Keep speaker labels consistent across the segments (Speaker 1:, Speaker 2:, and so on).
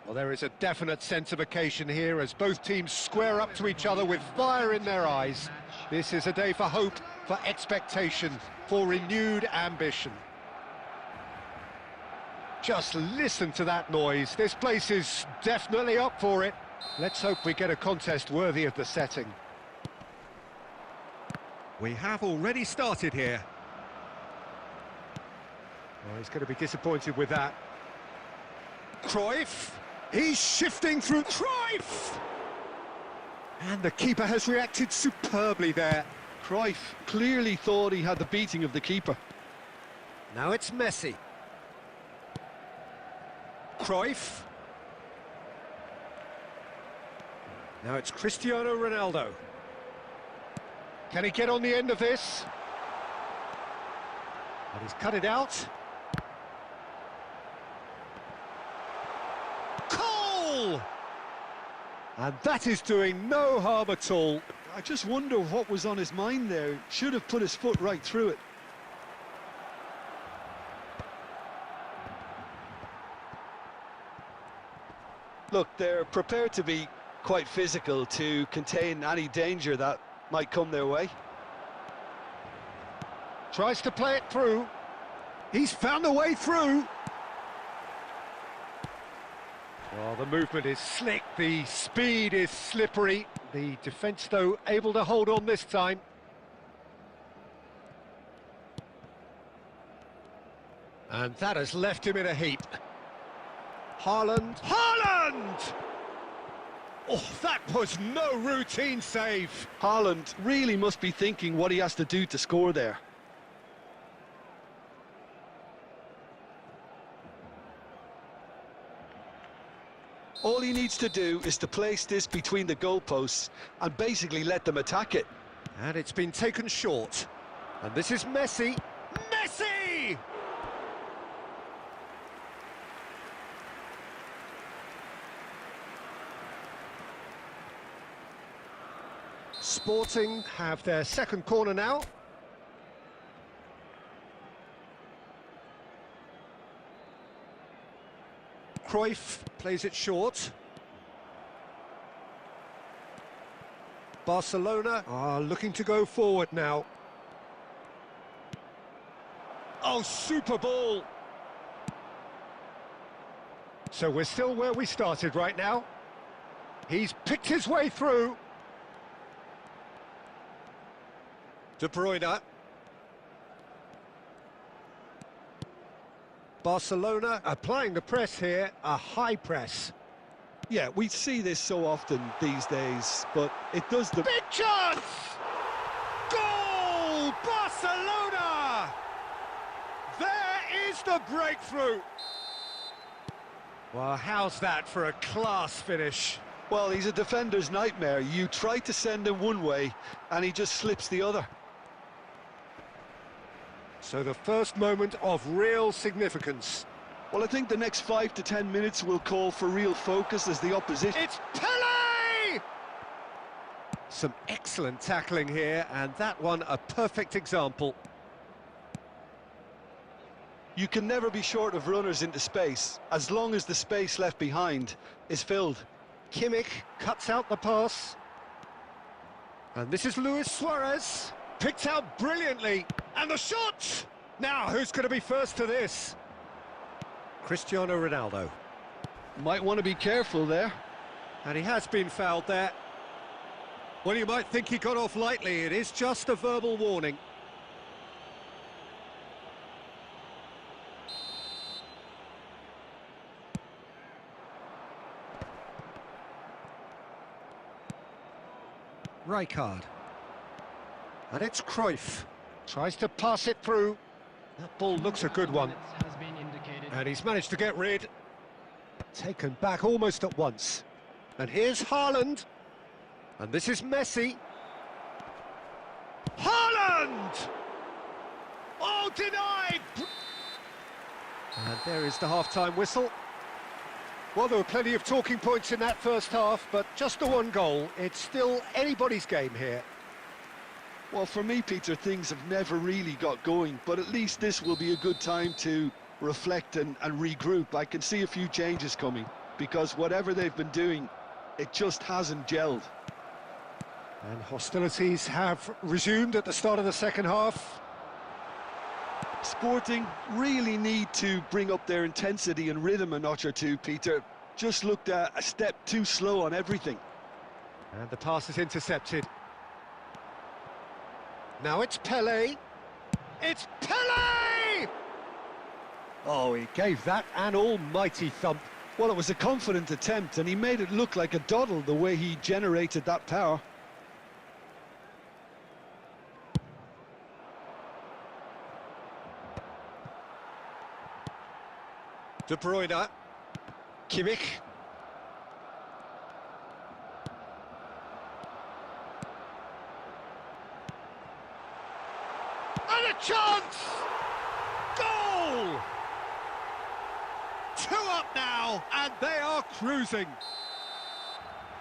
Speaker 1: Well, there is a definite sense of occasion here as both teams square up to each other with fire in their eyes. This is a day for hope, for expectation, for renewed ambition. Just listen to that noise. This place is definitely up for it. Let's hope we get a contest worthy of the setting. We have already started here. Well, he's going to be disappointed with that. Cruyff, he's shifting through Cruyff! And the keeper has reacted superbly there.
Speaker 2: Cruyff clearly thought he had the beating of the keeper.
Speaker 1: Now it's Messi. Cruyff. Now it's Cristiano Ronaldo. Can he get on the end of this? And he's cut it out. Cole! And that is doing no harm at all.
Speaker 2: I just wonder what was on his mind there. Should have put his foot right through it. Look, they're prepared to be quite physical to contain any danger that might come their way.
Speaker 1: Tries to play it through. He's found a way through. Well, the movement is slick, the speed is slippery. The defence, though, able to hold on this time. And that has left him in a heap. Haaland. Haaland! Oh, that was no routine save.
Speaker 2: Haaland really must be thinking what he has to do to score there. All he needs to do is to place this between the goalposts and basically let them attack it.
Speaker 1: And it's been taken short. And this is Messi. Messi! Sporting have their second corner now. Cruyff plays it short. Barcelona are looking to go forward now. Oh, super ball! So we're still where we started right now. He's picked his way through. De Bruyne. Barcelona applying the press here, a high press.
Speaker 2: Yeah, we see this so often these days, but it does the...
Speaker 1: Big chance! Goal! Barcelona! There is the breakthrough! Well, how's that for a class finish?
Speaker 2: Well, he's a defender's nightmare. You try to send him one way, and he just slips the other.
Speaker 1: So the first moment of real significance.
Speaker 2: Well, I think the next 5 to 10 minutes will call for real focus as the opposition...
Speaker 1: It's Pele! Some excellent tackling here, and that one a perfect example.
Speaker 2: You can never be short of runners into space, as long as the space left behind is filled.
Speaker 1: Kimmich cuts out the pass. And this is Luis Suarez. Picked out brilliantly. And the shot! Now, who's going to be first to this? Cristiano Ronaldo.
Speaker 2: Might want to be careful there.
Speaker 1: And he has been fouled there. Well, you might think he got off lightly. It is just a verbal warning. Rijkaard. And it's Cruyff. Tries to pass it through. That ball looks a good one. And he's managed to get rid. Taken back almost at once. And here's Haaland. And this is Messi. Haaland! Oh, denied! And there is the half-time whistle. Well, there were plenty of talking points in that first half, but just the one goal. It's still anybody's game here.
Speaker 2: Well, for me, Peter, things have never really got going, but at least this will be a good time to reflect and regroup. I can see a few changes coming. because whatever they've been doing, it just hasn't gelled.
Speaker 1: And hostilities have resumed at the start of the second half.
Speaker 2: Sporting really need to bring up their intensity and rhythm a notch or two, Peter. Just looked a step too slow on everything.
Speaker 1: And the pass is intercepted. Now it's Pele. It's Pele! Oh, he gave that an almighty thump.
Speaker 2: Well, it was a confident attempt, and he made it look like a doddle the way he generated that power.
Speaker 1: De Bruyne. Kimmich. And a chance! Goal! 2 up now, and they are cruising.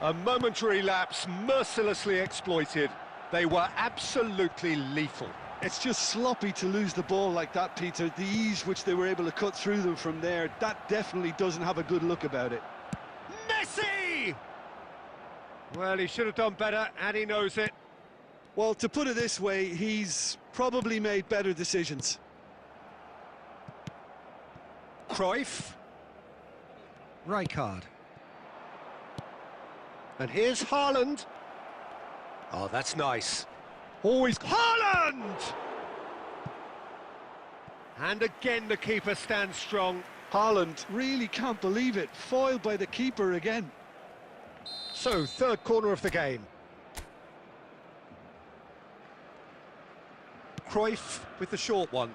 Speaker 1: A momentary lapse mercilessly exploited. They were absolutely lethal.
Speaker 2: It's just sloppy to lose the ball like that, Peter. The ease which they were able to cut through them from there, that definitely doesn't have a good look about it.
Speaker 1: Messi! Well, he should have done better, and he knows it.
Speaker 2: Well, to put it this way, he's probably made better decisions.
Speaker 1: Cruyff. Rijkaard. And here's Haaland. Oh, that's nice. Always Haaland! And again the keeper stands strong.
Speaker 2: Haaland really can't believe it, foiled by the keeper again.
Speaker 1: So, third corner of the game. Cruyff with the short one.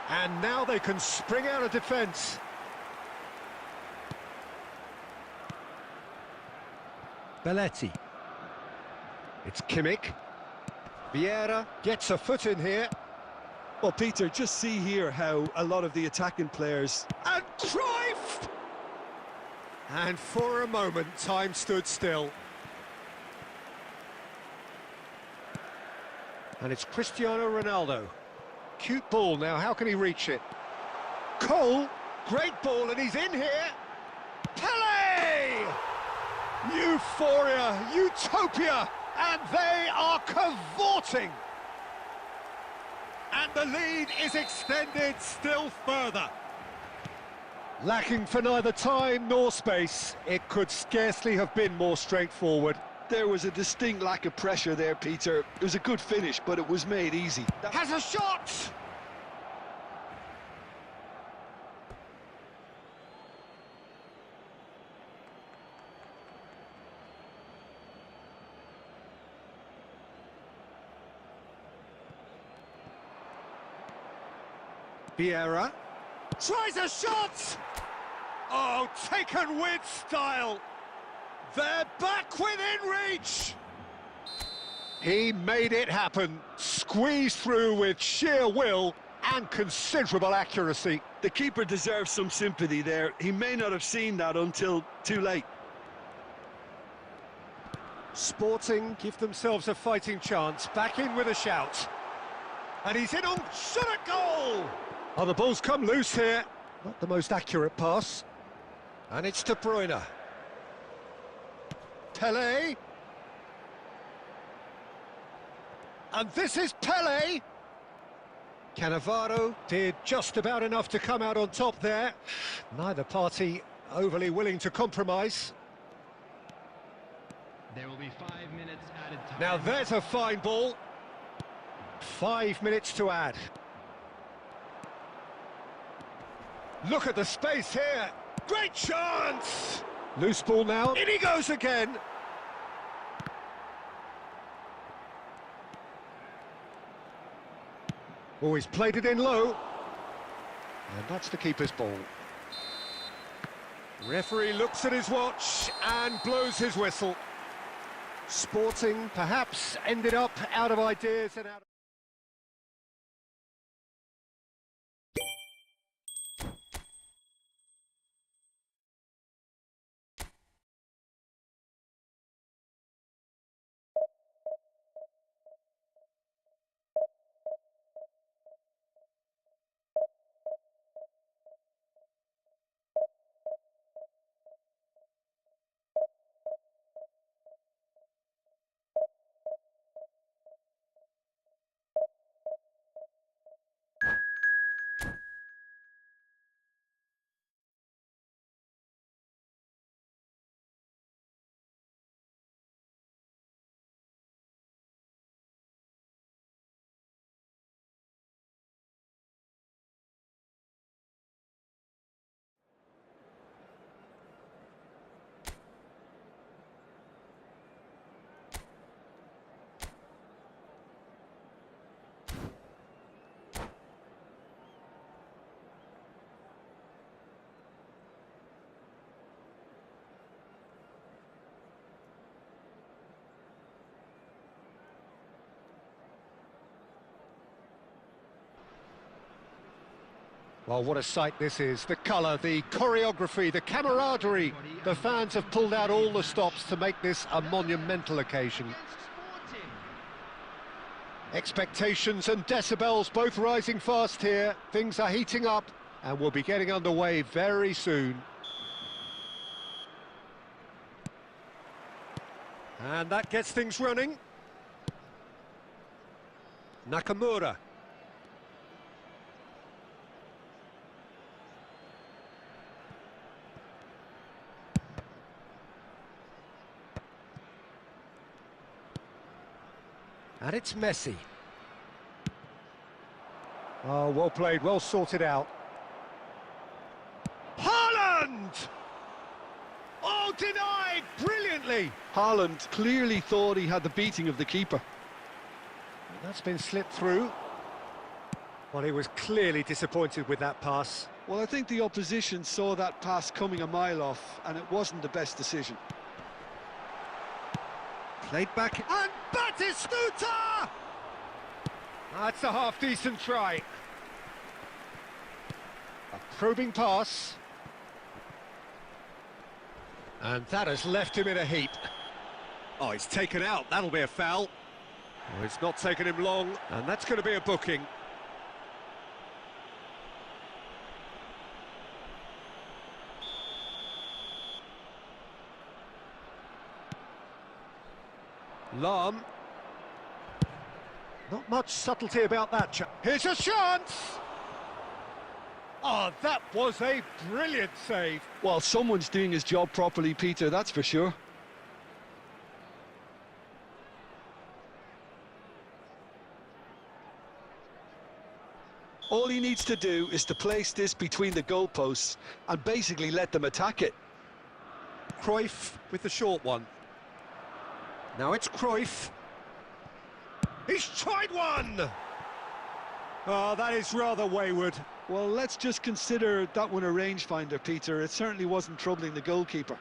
Speaker 1: And now they can spring out of defence. Belletti. It's Kimmich. Vieira gets a foot in here.
Speaker 2: Well, Peter, just see here how a lot of the attacking players...
Speaker 1: And Cruyff! And for a moment, time stood still. And it's Cristiano Ronaldo. Cute ball now, how can he reach it? Cole, great ball, and he's in here. Pele! Euphoria, utopia, and they are cavorting. And the lead is extended still further. Lacking for neither time nor space, it could scarcely have been more straightforward.
Speaker 2: There was a distinct lack of pressure there, Peter. It was a good finish, but it was made easy.
Speaker 1: Has a shot! Vieira tries a shot! Oh, taken with style! They're back within reach! He made it happen, squeezed through with sheer will and considerable accuracy.
Speaker 2: The keeper deserves some sympathy there. He may not have seen that until too late.
Speaker 1: Sporting give themselves a fighting chance, back in with a shout. And he's in on shot at goal! Oh, the ball's come loose here. Not the most accurate pass. And it's De Bruyne. Pele. And this is Pele. Cannavaro did just about enough to come out on top there. Neither party overly willing to compromise.
Speaker 3: There will be 5 minutes added time.
Speaker 1: Now there's a fine ball. 5 minutes to add. Look at the space here. Great chance! Loose ball now. In he goes again. Oh, he's played it in low. And that's the keeper's ball. Referee looks at his watch and blows his whistle. Sporting perhaps ended up out of ideas and out of... Oh, what a sight this is. The colour, the choreography, the camaraderie. The fans have pulled out all the stops to make this a monumental occasion. Expectations and decibels both rising fast here. Things are heating up and we'll be getting underway very soon. And that gets things running. Nakamura. And it's Messi. Oh, well played, well sorted out. Haaland! Oh, denied brilliantly.
Speaker 2: Haaland clearly thought he had the beating of the keeper.
Speaker 1: That's been slipped through. Well, he was clearly disappointed with that pass.
Speaker 2: Well, I think the opposition saw that pass coming a mile off, and it wasn't the best decision.
Speaker 1: Played back, and Batistuta! That's a half-decent try. A probing pass. And that has left him in a heap. Oh, he's taken out, that'll be a foul. Well, it's not taken him long, and that's going to be a booking. Lahm. Not much subtlety about that. Here's a chance! Oh, that was a brilliant save.
Speaker 2: Well, someone's doing his job properly, Peter, that's for sure. All he needs to do is to place this between the goalposts and basically let them attack it.
Speaker 1: Cruyff with the short one. Now it's Cruyff. He's tried one! Oh, that is rather wayward.
Speaker 2: Well, let's just consider that one a rangefinder, Peter. It certainly wasn't troubling the goalkeeper.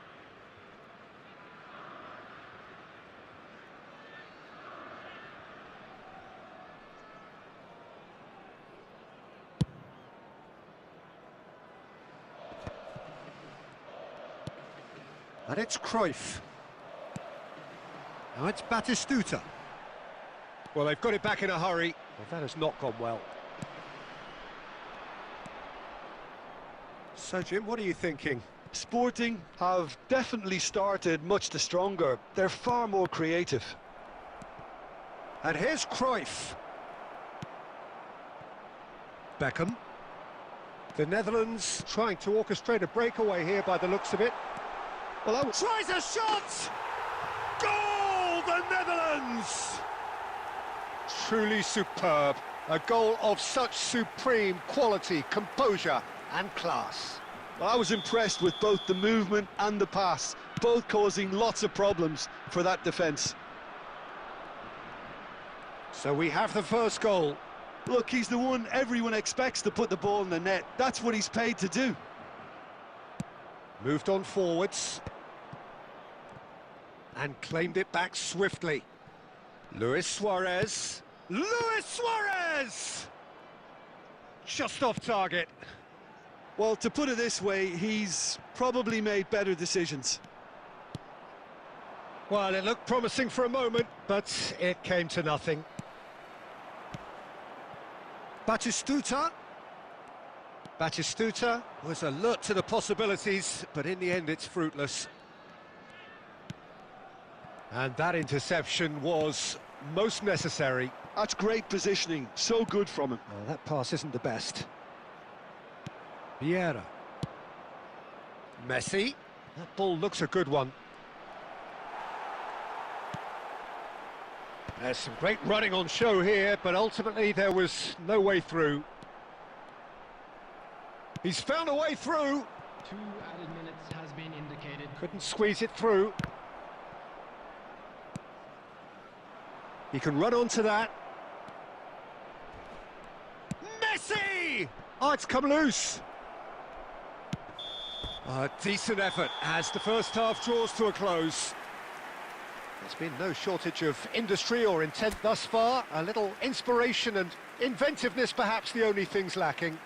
Speaker 1: And it's Cruyff. Now it's Batistuta. Well, they've got it back in a hurry. Well, that has not gone well. So, Jim, what are you thinking?
Speaker 2: Sporting have definitely started much the stronger. They're far more creative.
Speaker 1: And here's Cruyff. Beckham. The Netherlands trying to orchestrate a breakaway here by the looks of it.
Speaker 2: Well, that was...
Speaker 1: Tries a shot! Goal, the Netherlands! Truly superb. A goal of such supreme quality, composure and class.
Speaker 2: Well, I was impressed with both the movement and the pass, both causing lots of problems for that defence.
Speaker 1: So we have the first goal.
Speaker 2: Look, he's the one everyone expects to put the ball in the net. That's what he's paid to do.
Speaker 1: Moved on forwards. And claimed it back swiftly. Luis Suarez. Luis Suarez! Just off target.
Speaker 2: Well, to put it this way, he's probably made better decisions.
Speaker 1: Well, it looked promising for a moment, but it came to nothing. Batistuta. Batistuta was alert to the possibilities, but in the end it's fruitless. And that interception was most necessary.
Speaker 2: That's great positioning, so good from him.
Speaker 1: Oh, that pass isn't the best. Vieira. Messi. That ball looks a good one. There's some great running on show here, but ultimately there was no way through. He's found a way through.
Speaker 3: 2 added minutes has been indicated.
Speaker 1: Couldn't squeeze it through. He can run onto that. Messi! Oh, it's come loose. A decent effort as the first half draws to a close. There's been no shortage of industry or intent thus far. A little inspiration and inventiveness, perhaps the only things lacking.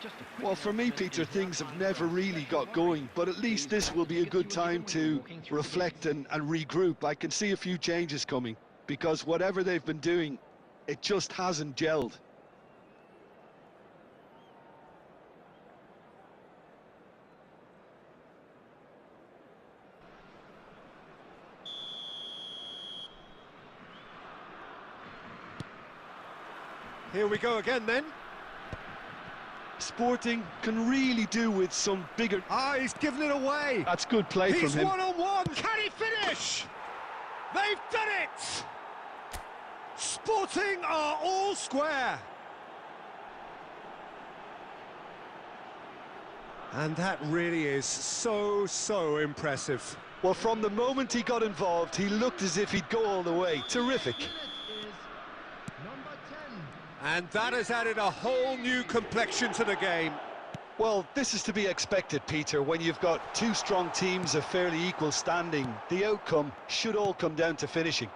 Speaker 3: Just a quick
Speaker 2: Well, for me,
Speaker 3: announcement
Speaker 2: Peter,
Speaker 3: is
Speaker 2: things have
Speaker 3: Rafael
Speaker 2: never
Speaker 3: Barnes
Speaker 2: really
Speaker 3: set
Speaker 2: got
Speaker 3: for
Speaker 2: going, but at least this will be a good time to reflect and regroup. I can see a few changes coming, because whatever they've been doing, it just hasn't gelled.
Speaker 1: Here we go again then.
Speaker 2: Sporting can really do with some bigger...
Speaker 1: Ah, he's given it away.
Speaker 2: That's good play from
Speaker 1: He's
Speaker 2: him.
Speaker 1: one-on-one. Can he finish? They've done it. Sporting are all square. And that really is so impressive.
Speaker 2: Well, from the moment he got involved, he looked as if he'd go all the way. Terrific.
Speaker 1: And that has added a whole new complexion to the game.
Speaker 2: Well, this is to be expected, Peter. When you've got two strong teams of fairly equal standing, the outcome should all come down to finishing.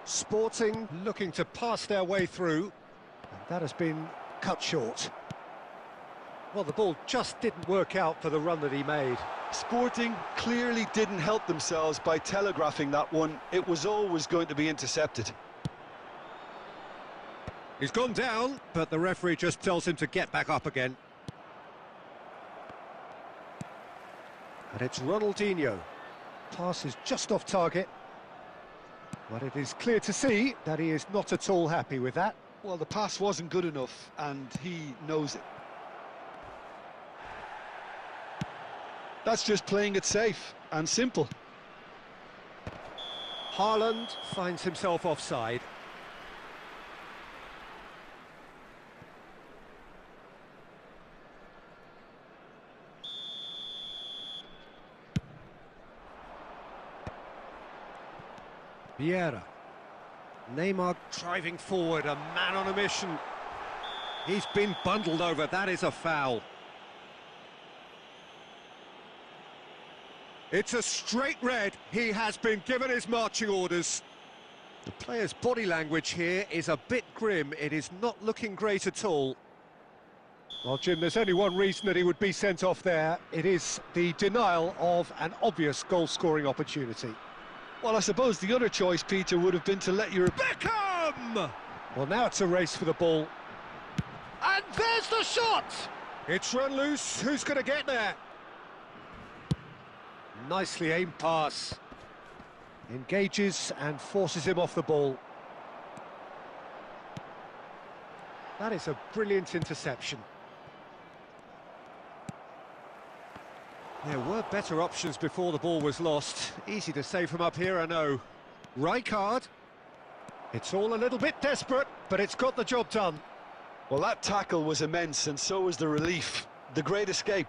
Speaker 1: Sporting looking to pass their way through, and that has been cut short. Well, the ball just didn't work out for the run that he made.
Speaker 2: Sporting clearly didn't help themselves by telegraphing that one. It was always going to be intercepted.
Speaker 1: He's gone down, but the referee just tells him to get back up again. And it's Ronaldinho. Pass is just off target. But it is clear to see that he is not at all happy with that.
Speaker 2: Well, the pass wasn't good enough, and he knows it. That's just playing it safe and simple.
Speaker 1: Haaland finds himself offside. Vieira. Neymar driving forward, a man on a mission. He's been bundled over, that is a foul. It's a straight red, he has been given his marching orders. The player's body language here is a bit grim, it is not looking great at all. Well, Jim, there's only one reason that he would be sent off there. It is the denial of an obvious goal-scoring opportunity.
Speaker 2: Well, I suppose the other choice, Peter, would have been to let your...
Speaker 1: Beckham! Well, now it's a race for the ball. And there's the shot! It's run loose, who's going to get there? Nicely aimed pass. Engages and forces him off the ball. That is a brilliant interception. There were better options before the ball was lost. Easy to say from up here, I know. Rijkaard. It's all a little bit desperate, but it's got the job done.
Speaker 2: Well, that tackle was immense, and so was the relief. The great escape.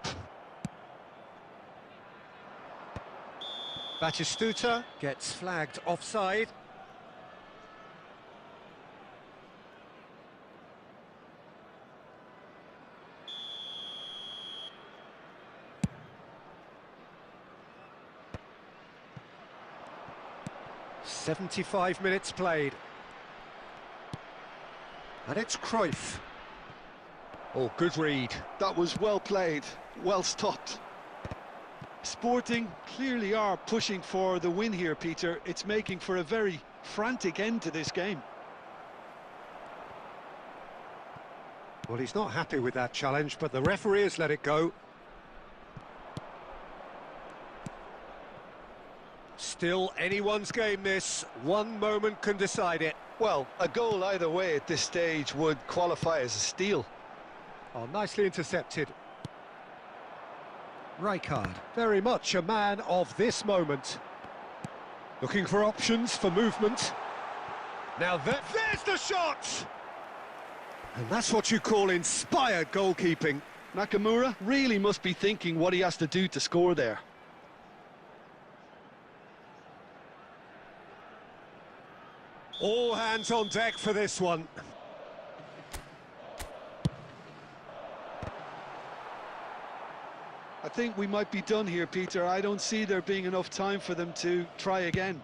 Speaker 1: Batistuta gets flagged offside. "75 minutes played. And it's Cruyff. Oh, good read.
Speaker 2: That was well played, well stopped. Sporting clearly are pushing for the win here, Peter. It's making for a very frantic end to this game.
Speaker 1: Well, he's not happy with that challenge, but the referee has let it go. Still anyone's game, this. One moment can decide it.
Speaker 2: Well, a goal either way at this stage would qualify as a steal.
Speaker 1: Oh, nicely intercepted. Rijkaard, very much a man of this moment. Looking for options for movement. Now there's the shot! And that's what you call inspired goalkeeping.
Speaker 2: Nakamura really must be thinking what he has to do to score there.
Speaker 1: All hands on deck for this one.
Speaker 2: I think we might be done here, Peter. I don't see there being enough time for them to try again.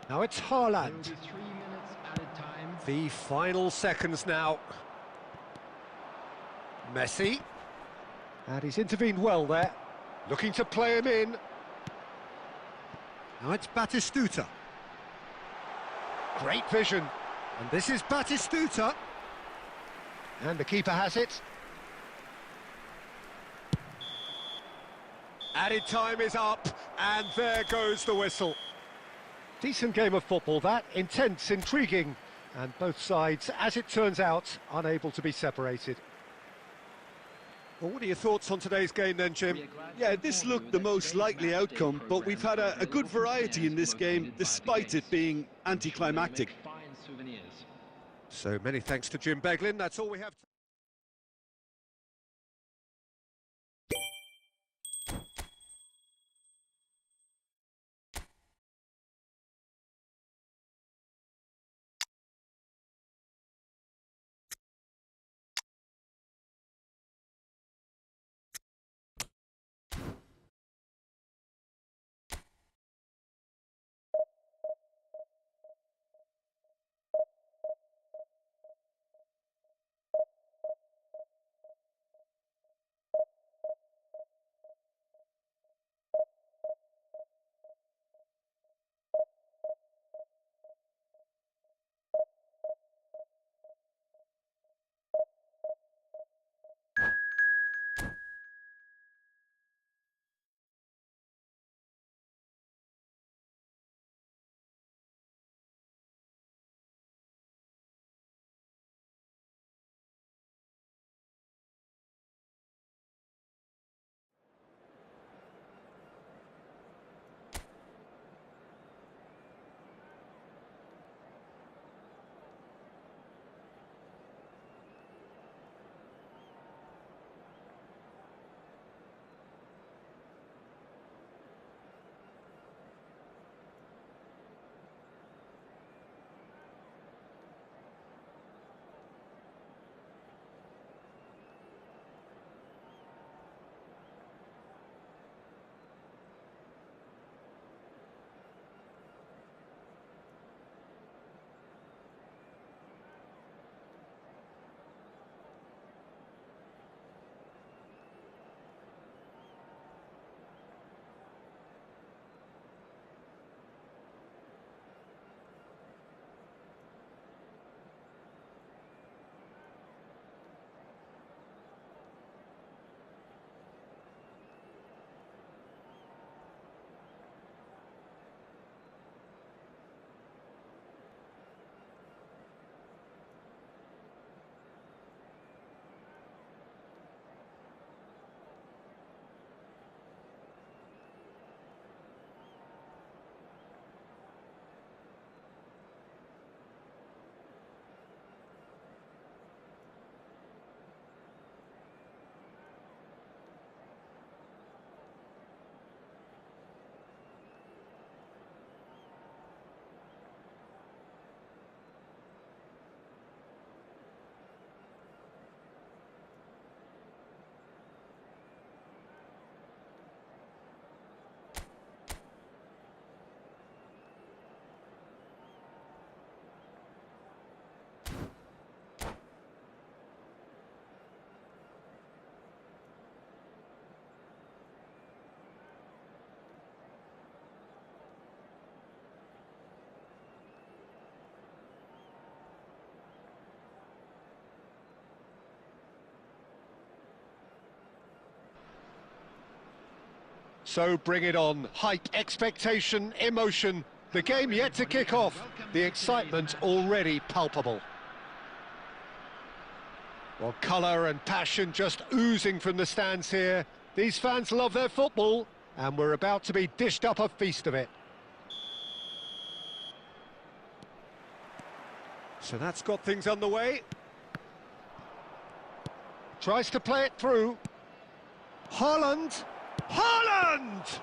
Speaker 1: Now it's
Speaker 3: There will
Speaker 1: Haaland.
Speaker 3: be 3 minutes added time
Speaker 1: The final seconds now. Messi. And he's intervened well there. Looking to play him in. Now it's Batistuta. Great vision. And this is Batistuta. And the keeper has it. Added time is up, and there goes the whistle. Decent game of football, that. Intense, intriguing, and both sides, as it turns out, unable to be separated. Well, what are your thoughts on today's game then, Jim?
Speaker 2: Yeah, this looked the most likely outcome, but we've had a good variety in this game, despite it being anticlimactic.
Speaker 1: So many thanks to Jim Beglin. That's all we have. So bring it on. Hype, expectation, emotion. The game yet to kick off. The excitement already palpable. Well, colour and passion just oozing from the stands here. These fans love their football, and we're about to be dished up a feast of it. So that's got things underway. Tries to play it through. Haaland! Haaland!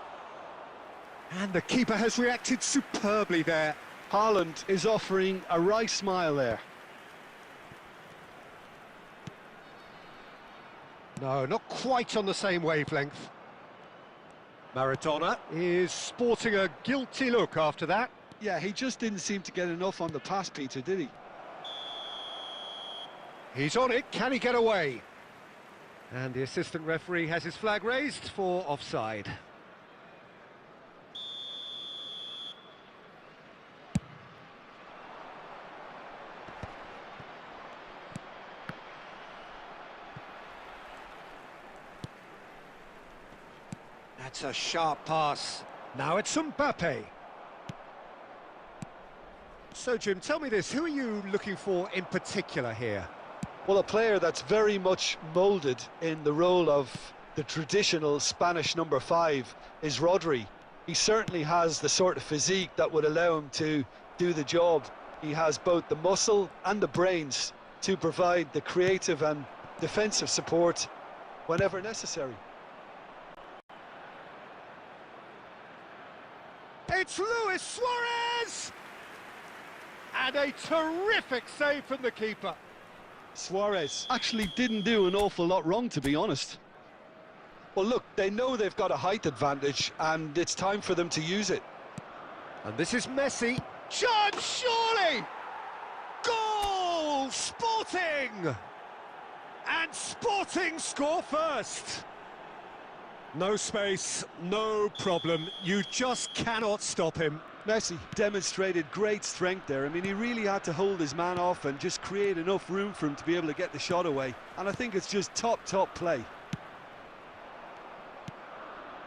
Speaker 1: And the keeper has reacted superbly there.
Speaker 2: Haaland is offering a wry smile there.
Speaker 1: No, not quite on the same wavelength. Maradona is sporting a guilty look after that.
Speaker 2: Yeah, he just didn't seem to get enough on the pass, Peter, did he?
Speaker 1: He's on it, can he get away? And the assistant referee has his flag raised for offside. That's a sharp pass. Now it's Mbappe. So, Jim, tell me this, who are you looking for in particular here?
Speaker 2: Well, a player that's very much moulded in the role of the traditional Spanish number 5 is Rodri. He certainly has the sort of physique that would allow him to do the job. He has both the muscle and the brains to provide the creative and defensive support whenever necessary.
Speaker 1: It's Luis Suarez! And a terrific save from the keeper.
Speaker 2: Suarez actually didn't do an awful lot wrong, to be honest. Well, look, they know they've got a height advantage, and it's time for them to use it.
Speaker 1: And this is Messi. Chance, surely! Goal! Sporting! And Sporting score first. No space, no problem. You just cannot stop him.
Speaker 2: Messi demonstrated great strength there. I mean, he really had to hold his man off and just create enough room for him to be able to get the shot away. And I think it's just top play.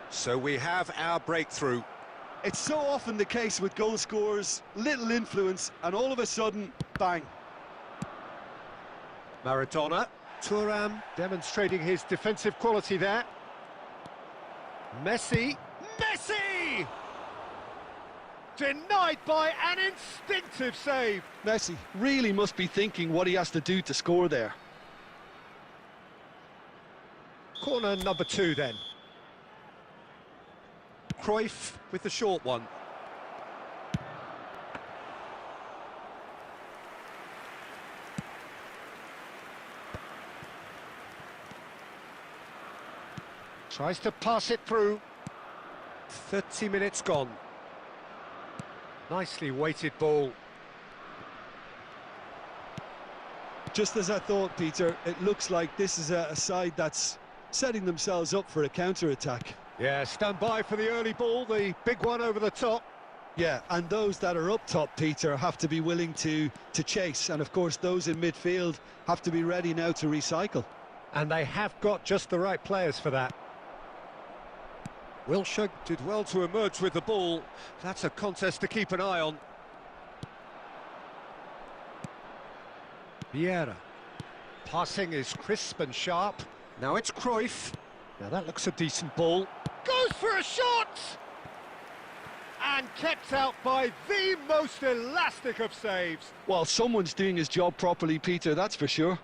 Speaker 1: So we have our breakthrough.
Speaker 2: It's so often the case with goal scorers, little influence, and all of a sudden, bang.
Speaker 1: Maradona. Thuram demonstrating his defensive quality there. Messi. Messi! Denied by an instinctive save.
Speaker 2: Messi really must be thinking what he has to do to score there.
Speaker 1: Corner number 2 then. Cruyff with the short one. Tries to pass it through. 30 minutes gone. Nicely weighted ball.
Speaker 2: Just as I thought, Peter, it looks like this is a side that's setting themselves up for a counter-attack.
Speaker 1: Yeah, stand by for the early ball, the big one over the top.
Speaker 2: Yeah, and those that are up top, Peter, have to be willing to chase. And, of course, those in midfield have to be ready now to recycle.
Speaker 1: And they have got just the right players for that. Wilshere did well to emerge with the ball. That's a contest to keep an eye on. Vieira. Passing is crisp and sharp. Now it's Cruyff. Now that looks a decent ball. Goes for a shot! And kept out by the most elastic of saves.
Speaker 2: Well, someone's doing his job properly, Peter, that's for sure.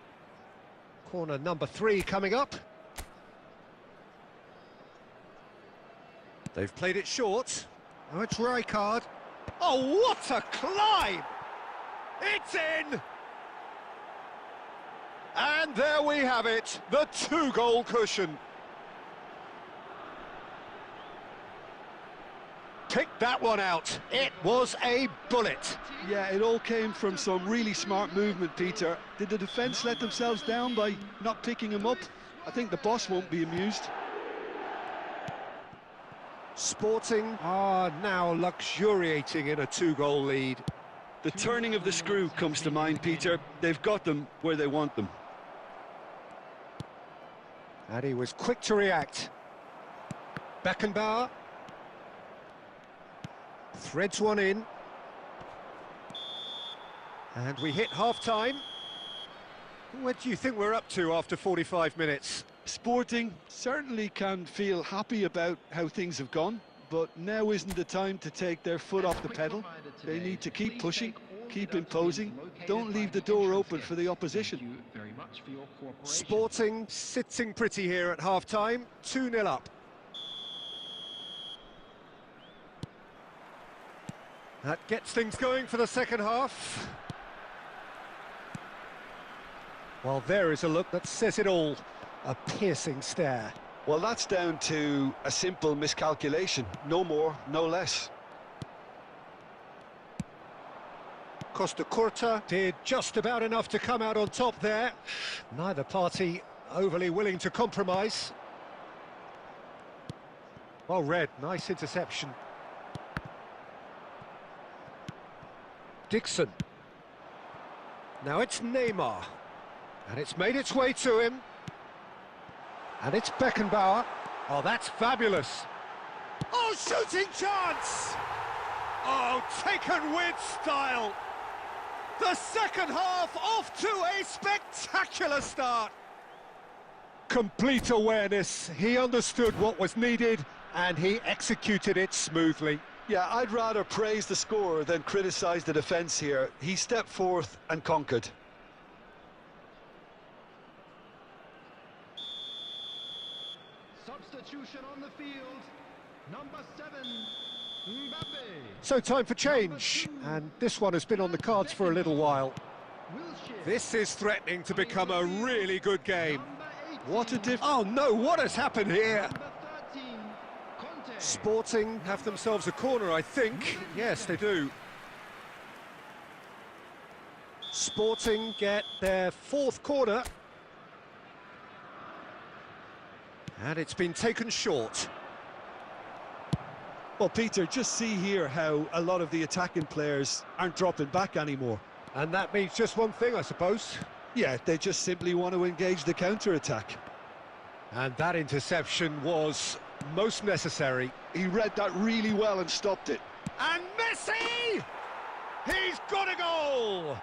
Speaker 1: Corner number 3 coming up. They've played it short. Now it's Rijkaard. Oh, what a climb! It's in! And there we have it, the 2-goal cushion. Picked that one out. It was a bullet.
Speaker 2: Yeah, it all came from some really smart movement, Peter. Did the defence let themselves down by not picking him up? I think the boss won't be amused.
Speaker 1: Sporting are now luxuriating in a 2-goal lead.
Speaker 2: The turning of the screw comes to mind, Peter. They've got them where they want them.
Speaker 1: And he was quick to react. Beckenbauer. Threads one in. And we hit half-time. What do you think we're up to after 45 minutes?
Speaker 2: Sporting certainly can feel happy about how things have gone, but now isn't the time to take their foot off the pedal. They need to keep pushing, keep imposing, don't leave the door open for the opposition.
Speaker 1: Sporting sitting pretty here at half-time, 2-0 up. That gets things going for the second half. Well, there is a look that says it all. A piercing stare.
Speaker 2: Well, that's down to a simple miscalculation. No more, no less.
Speaker 1: Costa Curta did just about enough to come out on top there. Neither party overly willing to compromise. Well read, nice interception. Dixon. Now it's Neymar. And it's made its way to him. And it's Beckenbauer. Oh, that's fabulous. Oh, shooting chance! Oh, taken with style. The second half off to a spectacular start. Complete awareness. He understood what was needed and he executed it smoothly.
Speaker 2: Yeah, I'd rather praise the scorer than criticise the defence here. He stepped forth and conquered.
Speaker 3: Substitution on the field. Number 7, Mbappe.
Speaker 1: So time for change, and this one has been on the cards for a little while. This is threatening to become a really good game.
Speaker 2: What a difference.
Speaker 1: Oh no, what has happened here? Sporting have themselves a corner, I think. Yes, they do. Sporting get their 4th corner. And it's been taken short.
Speaker 2: Well, Peter, just see here how a lot of the attacking players aren't dropping back anymore.
Speaker 1: And that means just one thing, I suppose.
Speaker 2: Yeah, they just simply want to engage the counter-attack.
Speaker 1: And that interception was most necessary.
Speaker 2: He read that really well and stopped it.
Speaker 1: And Messi! He's got a goal!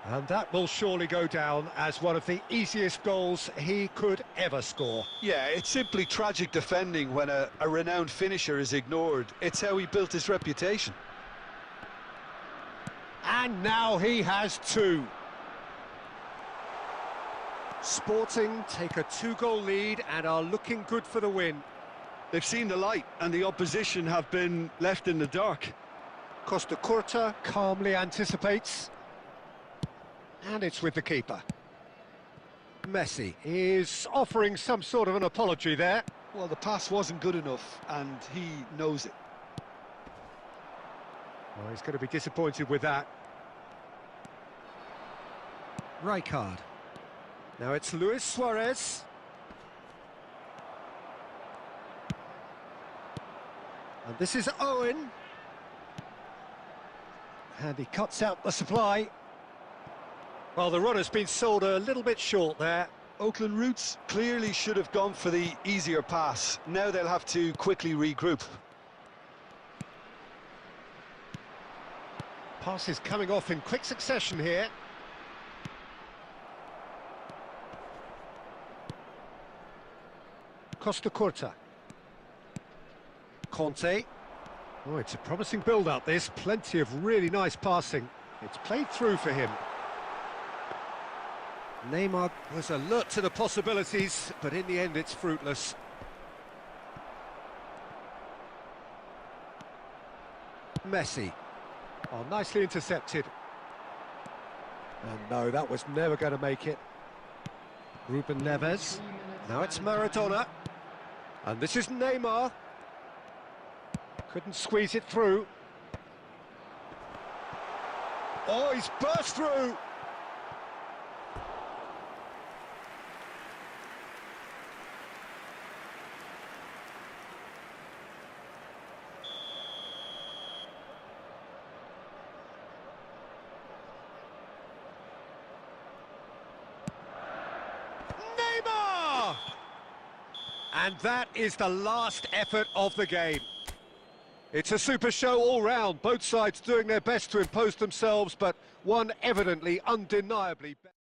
Speaker 1: And that will surely go down as one of the easiest goals he could ever score.
Speaker 2: Yeah, it's simply tragic defending when a renowned finisher is ignored. It's how he built his reputation.
Speaker 1: And now he has 2. Sporting take a 2-goal lead and are looking good for the win.
Speaker 2: They've seen the light and the opposition have been left in the dark.
Speaker 1: Costa Curta calmly anticipates. And it's with the keeper. Messi is offering some sort of an apology there.
Speaker 2: Well, the pass wasn't good enough and he knows it.
Speaker 1: Well, he's going to be disappointed with that. Rijkaard. Now it's Luis Suarez. And this is Owen. And he cuts out the supply. Well, the run has been sold a little bit short there.
Speaker 2: Oakland Roots clearly should have gone for the easier pass. Now they'll have to quickly regroup.
Speaker 1: Passes coming off in quick succession here. Costa Curta. Conte. Oh, it's a promising build-up, this. Plenty of really nice passing. It's played through for him. Neymar was alert to the possibilities, but in the end it's fruitless. Messi. Oh, nicely intercepted. And no, that was never going to make it. Ruben Neves. Now it's Maradona. And this is Neymar. Couldn't squeeze it through. Oh, he's burst through. Neymar! And that is the last effort of the game. It's a super show all round, both sides doing their best to impose themselves, but one evidently, undeniably better.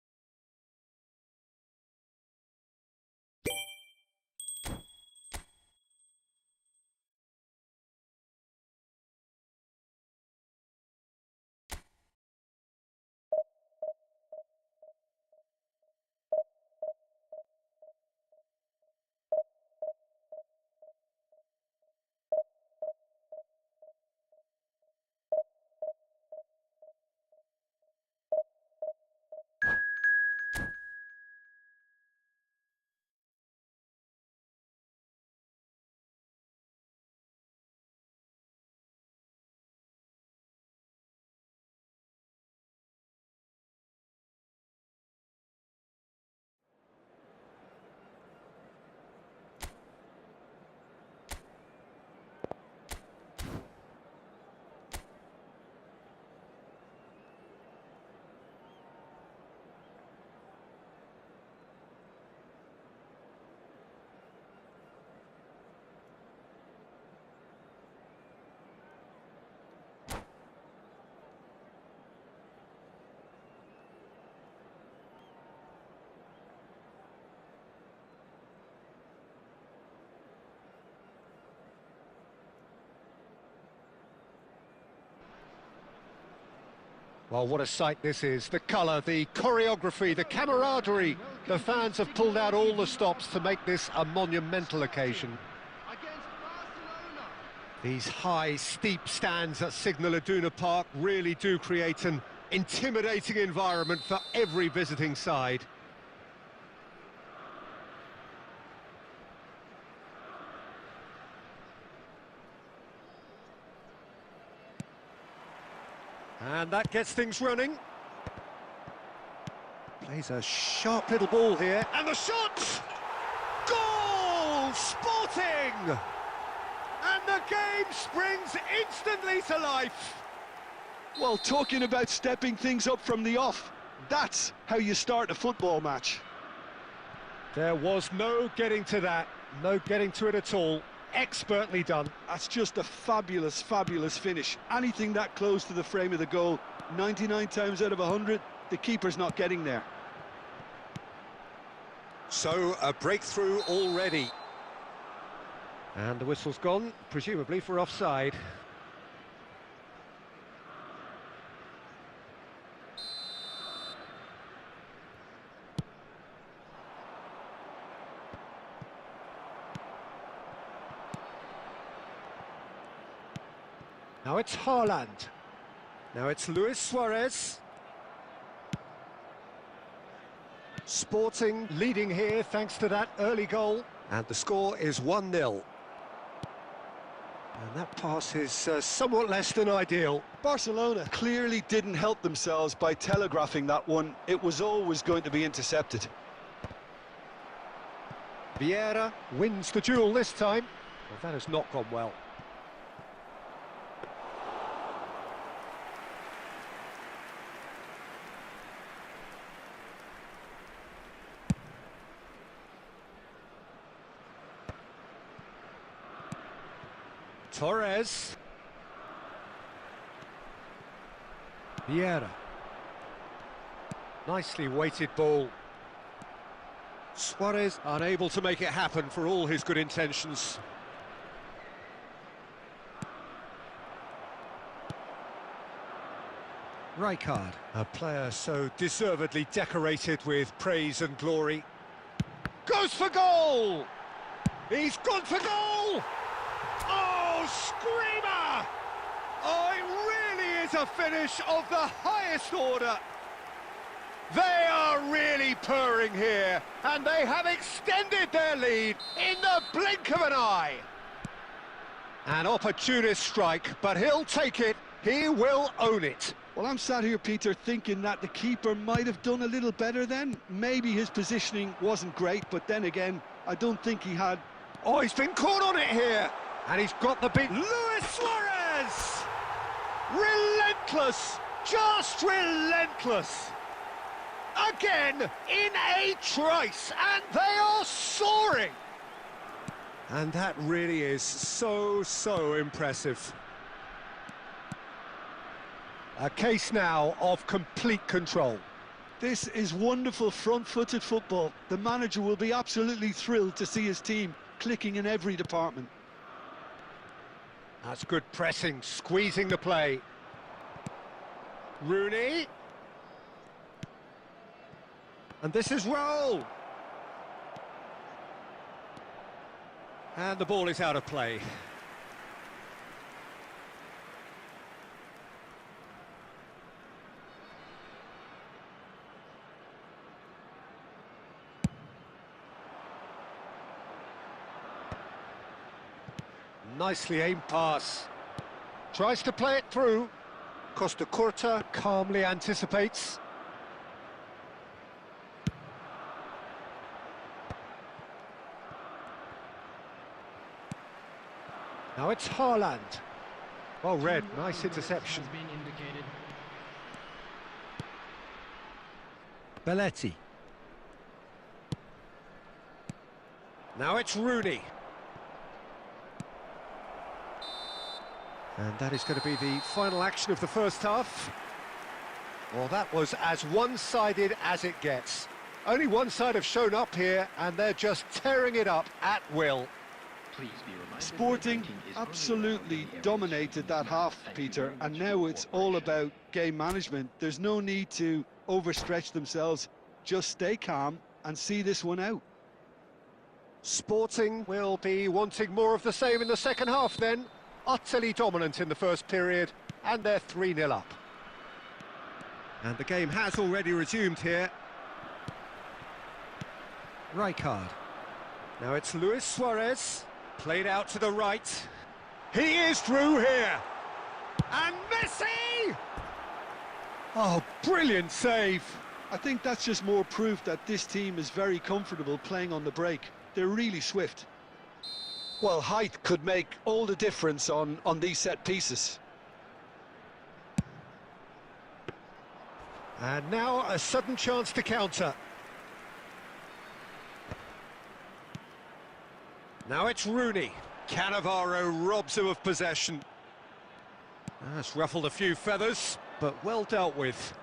Speaker 1: Well, what a sight this is. The colour, the choreography, the camaraderie. The fans have pulled out all the stops to make this a monumental occasion.
Speaker 3: Against Barcelona.
Speaker 1: These high, steep stands at Signal Iduna Park really do create an intimidating environment for every visiting side. And that gets things running. Plays a sharp little ball here. And the shot! Goal! Sporting! And the game springs instantly to life.
Speaker 2: Well, talking about stepping things up from the off, that's how you start a football match.
Speaker 1: There was no getting to that. No getting to it at all. Expertly done.
Speaker 2: That's just a fabulous, fabulous finish. Anything that close to the frame of the goal, 99 times out of 100, the keeper's not getting there.
Speaker 1: So, a breakthrough already. And the whistle's gone, presumably for offside. Now it's Haaland. Now it's Luis Suarez. Sporting leading here thanks to that early goal. And the score is 1-0. And that pass is somewhat less than ideal.
Speaker 2: Barcelona clearly didn't help themselves by telegraphing that one. It was always going to be intercepted.
Speaker 1: Vieira wins the duel this time. Well, that has not gone well. Torres. Vieira. Nicely weighted ball. Suarez unable to make it happen for all his good intentions. Rijkaard, a player so deservedly decorated with praise and glory. Goes for goal! He's gone for goal! Oh, screamer! Oh, it really is a finish of the highest order. They are really purring here, and they have extended their lead in the blink of an eye. An opportunist strike, but he'll take it. He will own it.
Speaker 2: Well, I'm sat here, Peter, thinking that the keeper might have done a little better then. Maybe his positioning wasn't great, but then again, I don't think he had...
Speaker 1: Oh, he's been caught on it here. And he's got the big... Luis Suarez! Relentless! Just relentless! Again, in a trice, and they are soaring! And that really is so impressive. A case now of complete control.
Speaker 2: This is wonderful front-footed football. The manager will be absolutely thrilled to see his team clicking in every department.
Speaker 1: That's good pressing, squeezing the play. Rooney. And this is Raul. And the ball is out of play. Nicely aimed pass. Tries to play it through. Costa Curta calmly anticipates. Now it's Haaland. Well read, nice interception. Belletti. Now it's Rooney. And that is going to be the final action of the first half. Well, that was as one-sided as it gets. Only one side have shown up here, and they're just tearing it up at will.
Speaker 2: Sporting absolutely dominated that half, Peter, and now it's all about game management. There's no need to overstretch themselves. Just stay calm and see this one out.
Speaker 1: Sporting will be wanting more of the same in the second half then. Utterly dominant in the first period, and they're 3-0 up. And the game has already resumed here. Rijkaard. Now it's Luis Suarez, played out to the right. He is through here. And Messi! Oh, brilliant save.
Speaker 2: I think that's just more proof that this team is very comfortable playing on the break. They're really swift. Well, height could make all the difference on these set pieces.
Speaker 1: And now a sudden chance to counter. Now it's Rooney. Cannavaro robs him of possession. That's ruffled a few feathers, but well dealt with.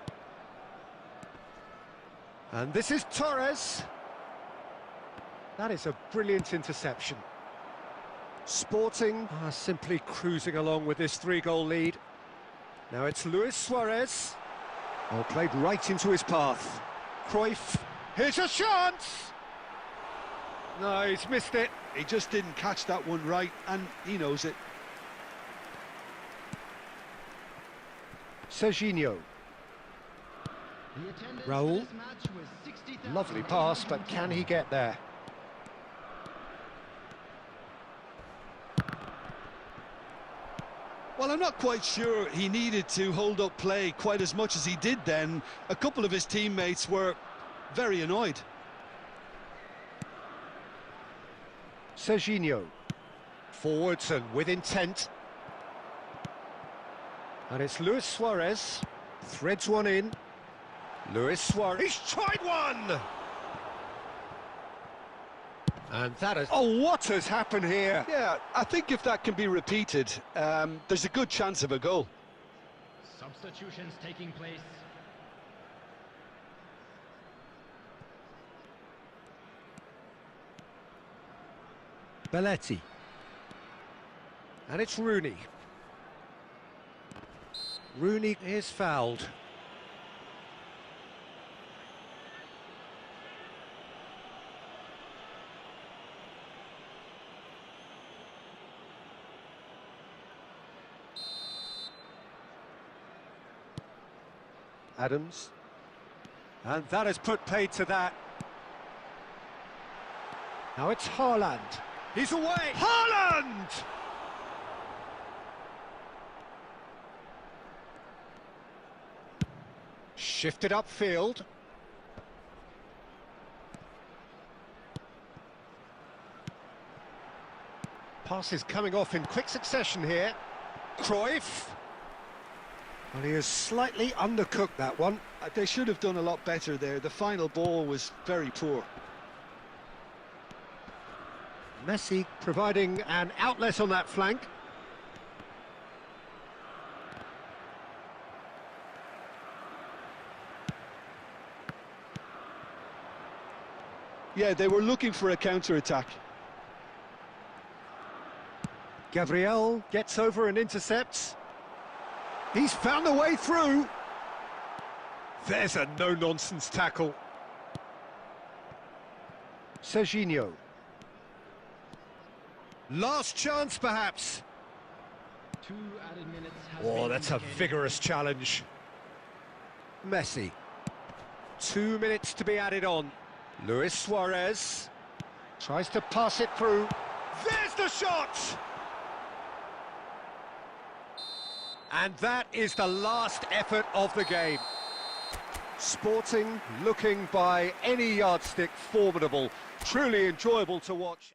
Speaker 1: And this is Torres. That is a brilliant interception. Sporting are simply cruising along with this 3-goal lead. Now it's Luis Suarez. Oh, played right into his path. Cruyff. Here's a chance! No, he's missed it.
Speaker 2: He just didn't catch that one right, and he knows it.
Speaker 1: Serginho. Raul. Lovely pass, but can he get there?
Speaker 2: Well, I'm not quite sure he needed to hold up play quite as much as he did then. A couple of his teammates were very annoyed.
Speaker 1: Serginho. Forwards and with intent. And it's Luis Suarez. Threads one in. Luis Suarez. He's tried one! And that is... Oh, what has happened here?
Speaker 2: Yeah, I think if that can be repeated, there's a good chance of a goal.
Speaker 3: Substitutions taking place.
Speaker 1: Belletti. And it's Rooney. Rooney is fouled. Adams. And that has put paid to that. Now it's Haaland. He's away! Haaland! Shifted upfield. Passes coming off in quick succession here. Cruyff. Well, he has slightly undercooked that one.
Speaker 2: They should have done a lot better there. The final ball was very poor.
Speaker 1: Messi providing an outlet on that flank.
Speaker 2: Yeah, they were looking for a counter-attack.
Speaker 1: Gabriel gets over and intercepts. He's found a way through. There's a no-nonsense tackle. Serginho. Last chance, perhaps.
Speaker 3: 2 added minutes has
Speaker 1: Oh,
Speaker 3: been
Speaker 1: that's a
Speaker 3: indicated.
Speaker 1: vigorous challenge. Messi. 2 minutes to be added on. Luis Suarez tries to pass it through. There's the shot! And that is the last effort of the game. Sporting, looking by any yardstick formidable. Truly enjoyable to watch.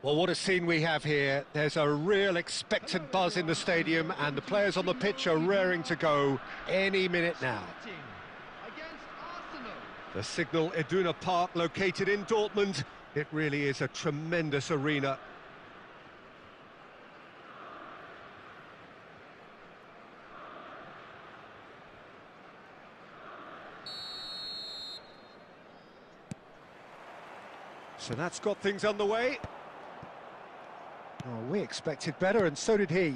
Speaker 1: Well, what a scene we have here. There's a real expectant buzz in the stadium, and the players on the pitch are raring to go any minute now.
Speaker 3: Against Arsenal.
Speaker 1: The Signal Iduna Park, located in Dortmund. It really is a tremendous arena. So that's got things underway. Oh, we expected better, and so did he.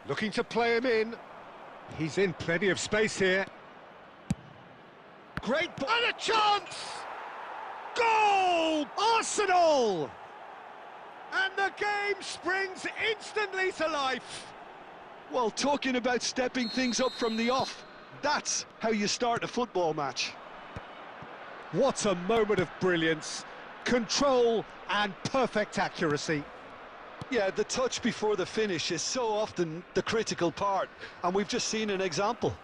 Speaker 1: Looking to play him in. He's in plenty of space here. Great ball. And a chance! Goal! Arsenal! And the game springs instantly to life.
Speaker 2: Well, talking about stepping things up from the off, that's how you start a football match.
Speaker 1: What a moment of brilliance. Control and perfect accuracy.
Speaker 2: Yeah, the touch before the finish is so often the critical part, and we've just seen an example.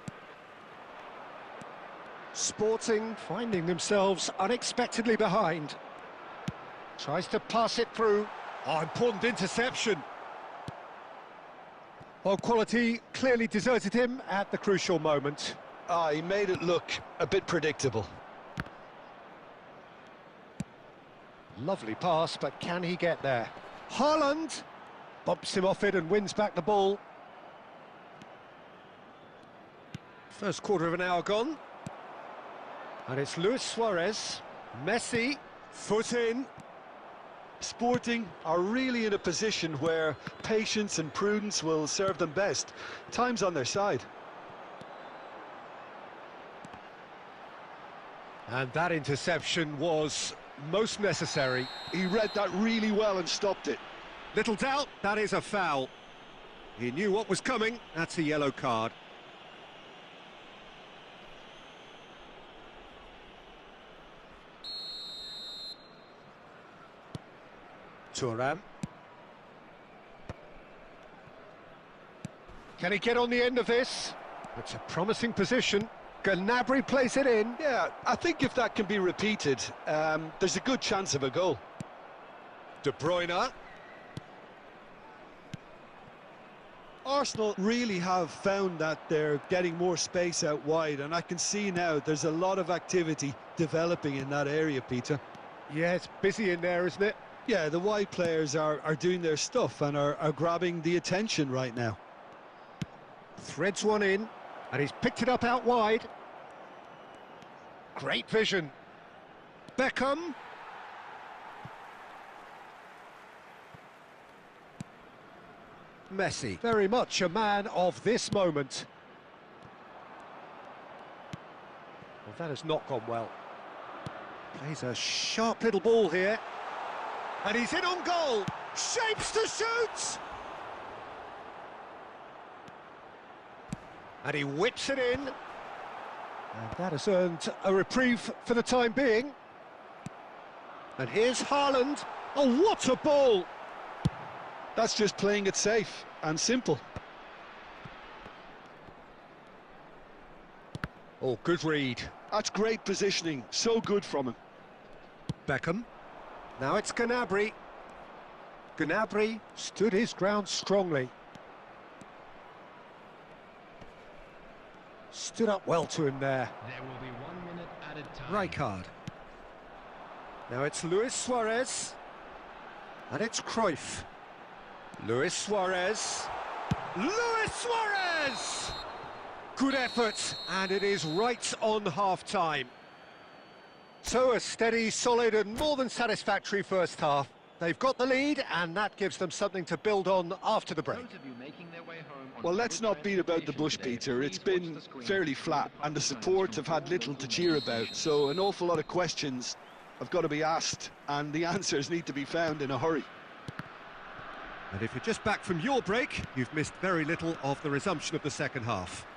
Speaker 1: Sporting finding themselves unexpectedly behind. Tries to pass it through. Oh, important interception. Well, quality clearly deserted him at the crucial moment.
Speaker 2: He made it look a bit predictable.
Speaker 1: Lovely pass, but can he get there? Haaland bumps him off it and wins back the ball. First quarter of an hour gone. And it's Luis Suarez. Messi, foot in.
Speaker 2: Sporting are really in a position where patience and prudence will serve them best. Time's on their side.
Speaker 1: And that interception was most necessary.
Speaker 2: He read that really well and stopped it.
Speaker 1: Little doubt, that is a foul. He knew what was coming. That's a yellow card. Thuram. Can he get on the end of this? It's a promising position. Gnabry plays it in.
Speaker 2: Yeah, I think if that can be repeated, there's a good chance of a goal.
Speaker 1: De Bruyne.
Speaker 2: Arsenal really have found that they're getting more space out wide, and I can see now there's a lot of activity developing in that area, Peter.
Speaker 1: Yeah, it's busy in there, isn't it?
Speaker 2: Yeah, the wide players are doing their stuff and are grabbing the attention right now.
Speaker 1: Threads one in, and he's picked it up out wide. Great vision. Beckham. Messi, very much a man of this moment. Well, that has not gone well. Plays a sharp little ball here. And he's in on goal. Shapes to shoot! And he whips it in. And that has earned a reprieve for the time being. And here's Haaland. Oh, what a ball!
Speaker 2: That's just playing it safe and simple.
Speaker 1: Oh, good read.
Speaker 2: That's great positioning, so good from him.
Speaker 1: Beckham. Now it's Gnabry. Gnabry stood his ground strongly. Stood up well to him there.
Speaker 3: There will be 1 minute added time.
Speaker 1: Rijkaard. Now it's Luis Suarez. And it's Cruyff. Luis Suarez. Luis Suarez! Good effort, and it is right on half-time. So a steady, solid and more than satisfactory first half. They've got the lead, and that gives them something to build on after the break.
Speaker 2: Well, let's not beat about the bush, Peter. It's been fairly flat, and the support have had little to cheer about, so an awful lot of questions have got to be asked, and the answers need to be found in a hurry.
Speaker 1: And if you're just back from your break, you've missed very little of the resumption of the second half.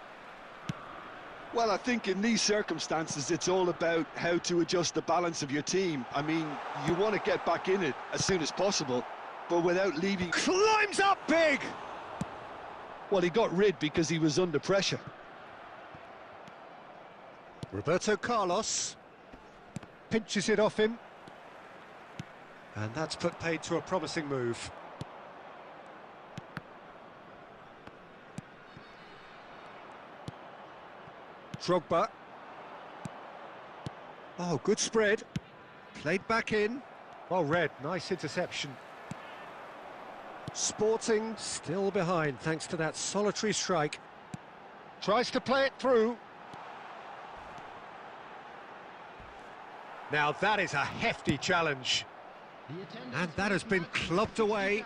Speaker 2: Well, I think in these circumstances, it's all about how to adjust the balance of your team. I mean, you want to get back in it as soon as possible, but without leaving...
Speaker 1: Climbs up big!
Speaker 2: Well, he got rid because he was under pressure.
Speaker 1: Roberto Carlos. Pinches it off him. And that's put paid to a promising move. Drogba. Oh, good spread. Played back in. Well read, nice interception. Sporting still behind thanks to that solitary strike. Tries to play it through. Now that is a hefty challenge. And that has been clubbed away.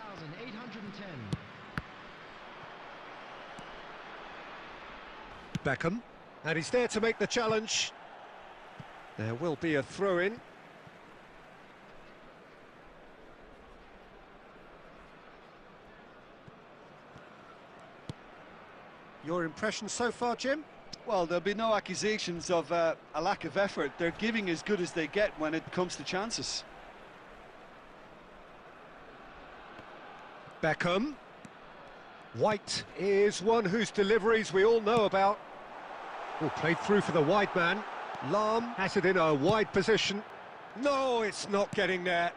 Speaker 1: Beckham. And he's there to make the challenge. There will be a throw-in. Your impression so far, Jim?
Speaker 2: Well, there'll be no accusations of a lack of effort. They're giving as good as they get when it comes to chances.
Speaker 1: Beckham. White is one whose deliveries we all know about. Oh, played through for the wide man. Lahm has it in a wide position. No, it's not getting there.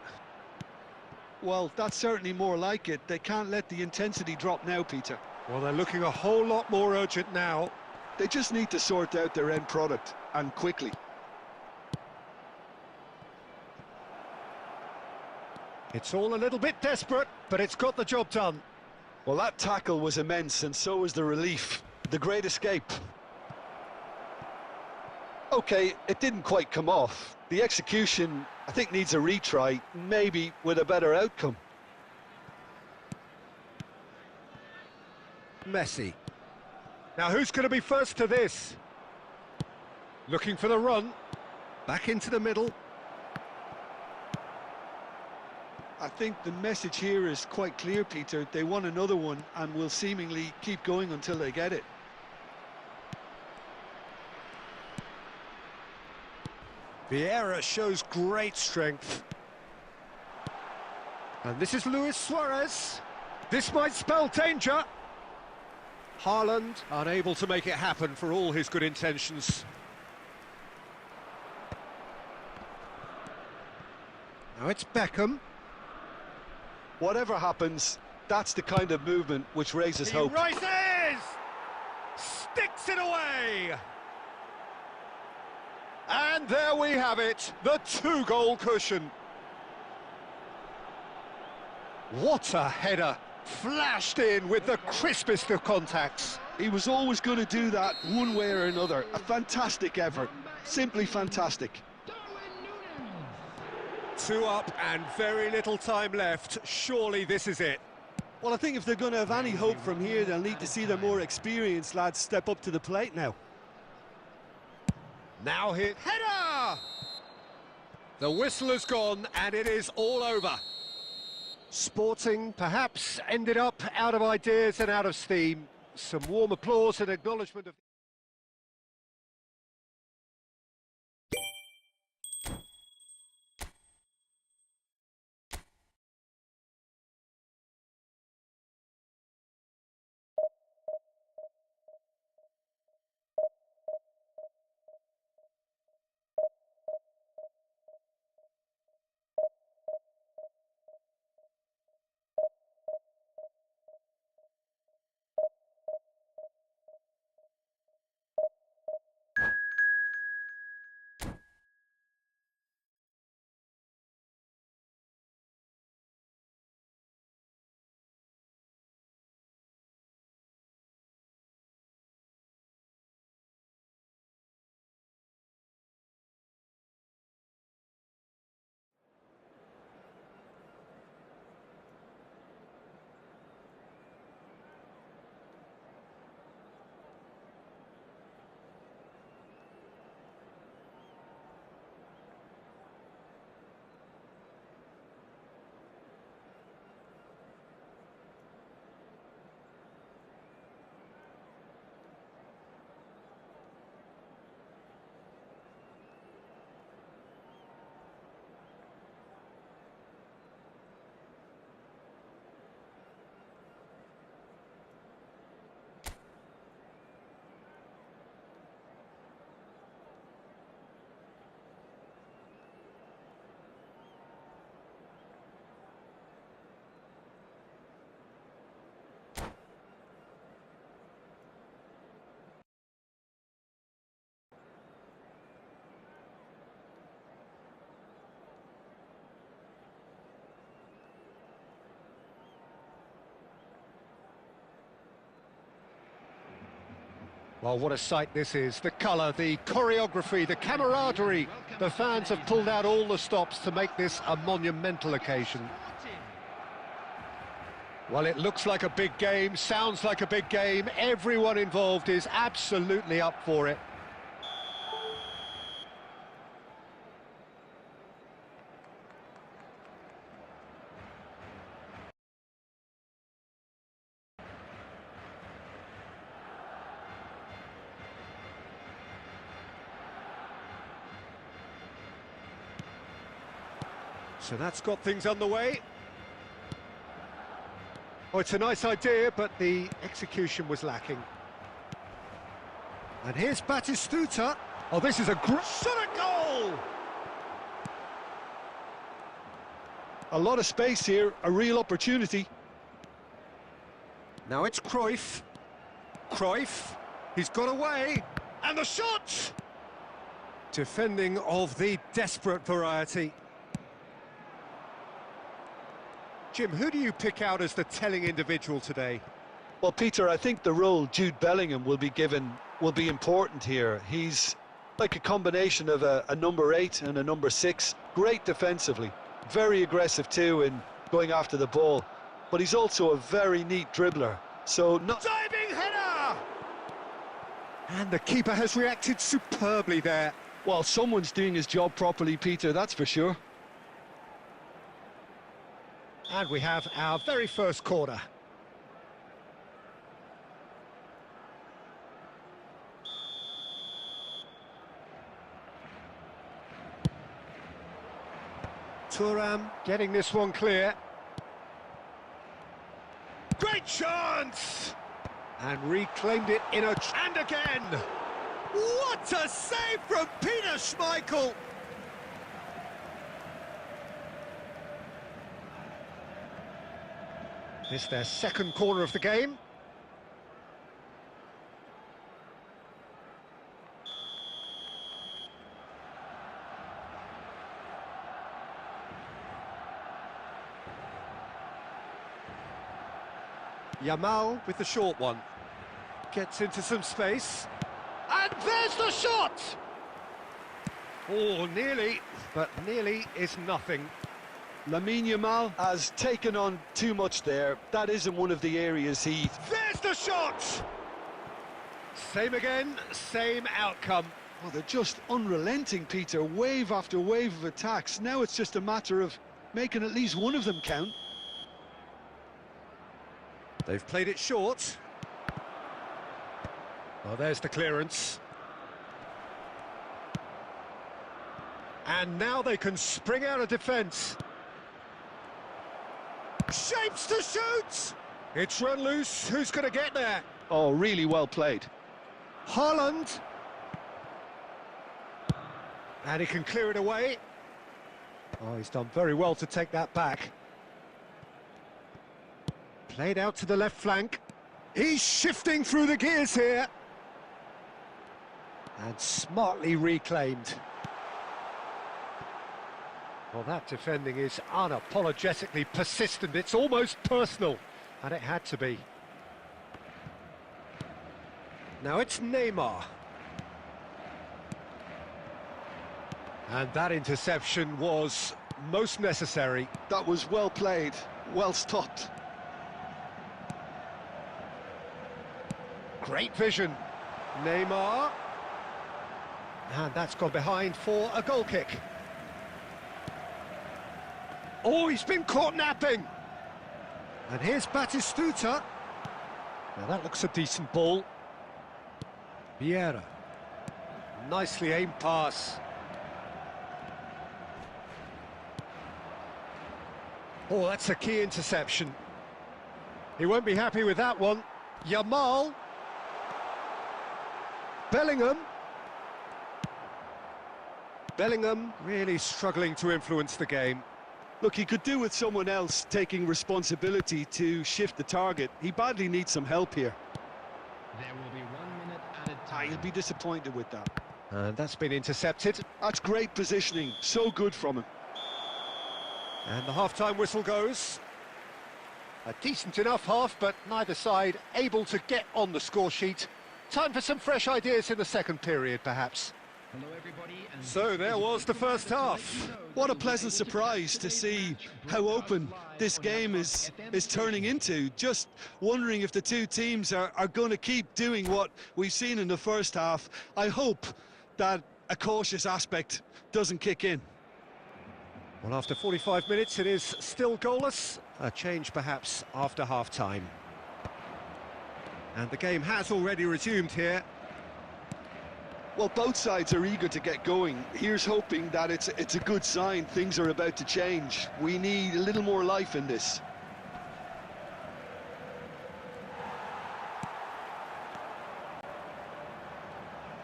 Speaker 2: Well, that's certainly more like it. They can't let the intensity drop now, Peter.
Speaker 1: Well, they're looking a whole lot more urgent now.
Speaker 2: They just need to sort out their end product, and quickly.
Speaker 1: It's all a little bit desperate, but it's got the job done.
Speaker 2: Well, that tackle was immense, and so was the relief. The great escape. OK, it didn't quite come off. The execution, I think, needs a retry, maybe with a better outcome.
Speaker 1: Messi. Now who's going to be first to this? Looking for the run. Back into the middle.
Speaker 2: I think the message here is quite clear, Peter. They want another one and will seemingly keep going until they get it.
Speaker 1: Vieira shows great strength. And this is Luis Suarez. This might spell danger. Haaland unable to make it happen for all his good intentions. Now it's Beckham.
Speaker 2: Whatever happens, that's the kind of movement which raises hope.
Speaker 1: He rises! Sticks it away! And there we have it, the two-goal cushion. What a header! Flashed in with the crispest of contacts.
Speaker 2: He was always going to do that one way or another. A fantastic effort. Simply fantastic.
Speaker 1: 2 up and very little time left. Surely this is it.
Speaker 2: Well, I think if they're going to have any hope from here, they'll need to see their more experienced lads step up to the plate now.
Speaker 1: Now hit. Header! The whistle has gone and it is all over. Sporting perhaps ended up out of ideas and out of steam. Some warm applause and acknowledgement of... Well, what a sight this is. The colour, the choreography, the camaraderie. The fans have pulled out all the stops to make this a monumental occasion. Well, it looks like a big game, sounds like a big game. Everyone involved is absolutely up for it. So that's got things underway. Oh, it's a nice idea, but the execution was lacking. And here's Batistuta. Oh, this is a great shot at goal!
Speaker 2: A lot of space here, a real opportunity.
Speaker 1: Now it's Cruyff. Cruyff, he's got away, and the shot! Defending of the desperate variety. Jim, who do you pick out as the telling individual today?
Speaker 2: Well, Peter, I think the role Jude Bellingham will be given will be important here. He's like a combination of a number 8 and a number 6. Great defensively, very aggressive too in going after the ball. But he's also a very neat dribbler. So not
Speaker 1: diving header! And the keeper has reacted superbly there.
Speaker 2: Well, someone's doing his job properly, Peter, that's for sure.
Speaker 1: And we have our very first corner. Thuram getting this one clear. Great chance! And reclaimed it in a... And again! What a save from Peter Schmeichel! This is their second corner of the game. Yamal with the short one. Gets into some space. And there's the shot! Oh, nearly, but nearly is nothing.
Speaker 2: Lamine Yamal has taken on too much there. That isn't one of the areas he...
Speaker 1: There's the shot! Same again, same outcome.
Speaker 2: Oh, they're just unrelenting, Peter. Wave after wave of attacks. Now it's just a matter of making at least one of them count.
Speaker 1: They've played it short. Oh, there's the clearance. And now they can spring out of defence. Shapes to shoot! It's run loose, who's going to get there?
Speaker 2: Oh, really well played.
Speaker 1: Haaland. And he can clear it away. Oh, he's done very well to take that back. Played out to the left flank. He's shifting through the gears here. And smartly reclaimed. Well, that defending is unapologetically persistent. It's almost personal, and it had to be. Now it's Neymar. And that interception was most necessary.
Speaker 2: That was well played, well stopped.
Speaker 1: Great vision. Neymar. And that's gone behind for a goal kick. Oh, he's been caught napping. And here's Batistuta. Now that looks a decent ball. Vieira. Nicely aimed pass. Oh, that's a key interception. He won't be happy with that one. Yamal. Bellingham. Bellingham really struggling to influence the game.
Speaker 2: Look, he could do with someone else taking responsibility to shift the target. He badly needs some help here.
Speaker 3: There will be 1 minute added time.
Speaker 2: He'll be disappointed with that.
Speaker 1: And that's been intercepted.
Speaker 2: That's great positioning, so good from him.
Speaker 1: And the half-time whistle goes. A decent enough half, but neither side able to get on the score sheet. Time for some fresh ideas in the second period, perhaps.
Speaker 3: Hello everybody, and
Speaker 1: So there was the first half.
Speaker 2: What a pleasant surprise to see how open this game is turning into. Just wondering if the two teams are going to keep doing what we've seen in the first half. I hope that a cautious aspect doesn't kick in.
Speaker 1: Well, after 45 minutes, it is still goalless. A change, perhaps, after half-time. And the game has already resumed here.
Speaker 2: Well, both sides are eager to get going. Here's hoping that it's a good sign. Things are about to change. We need a little more life in this.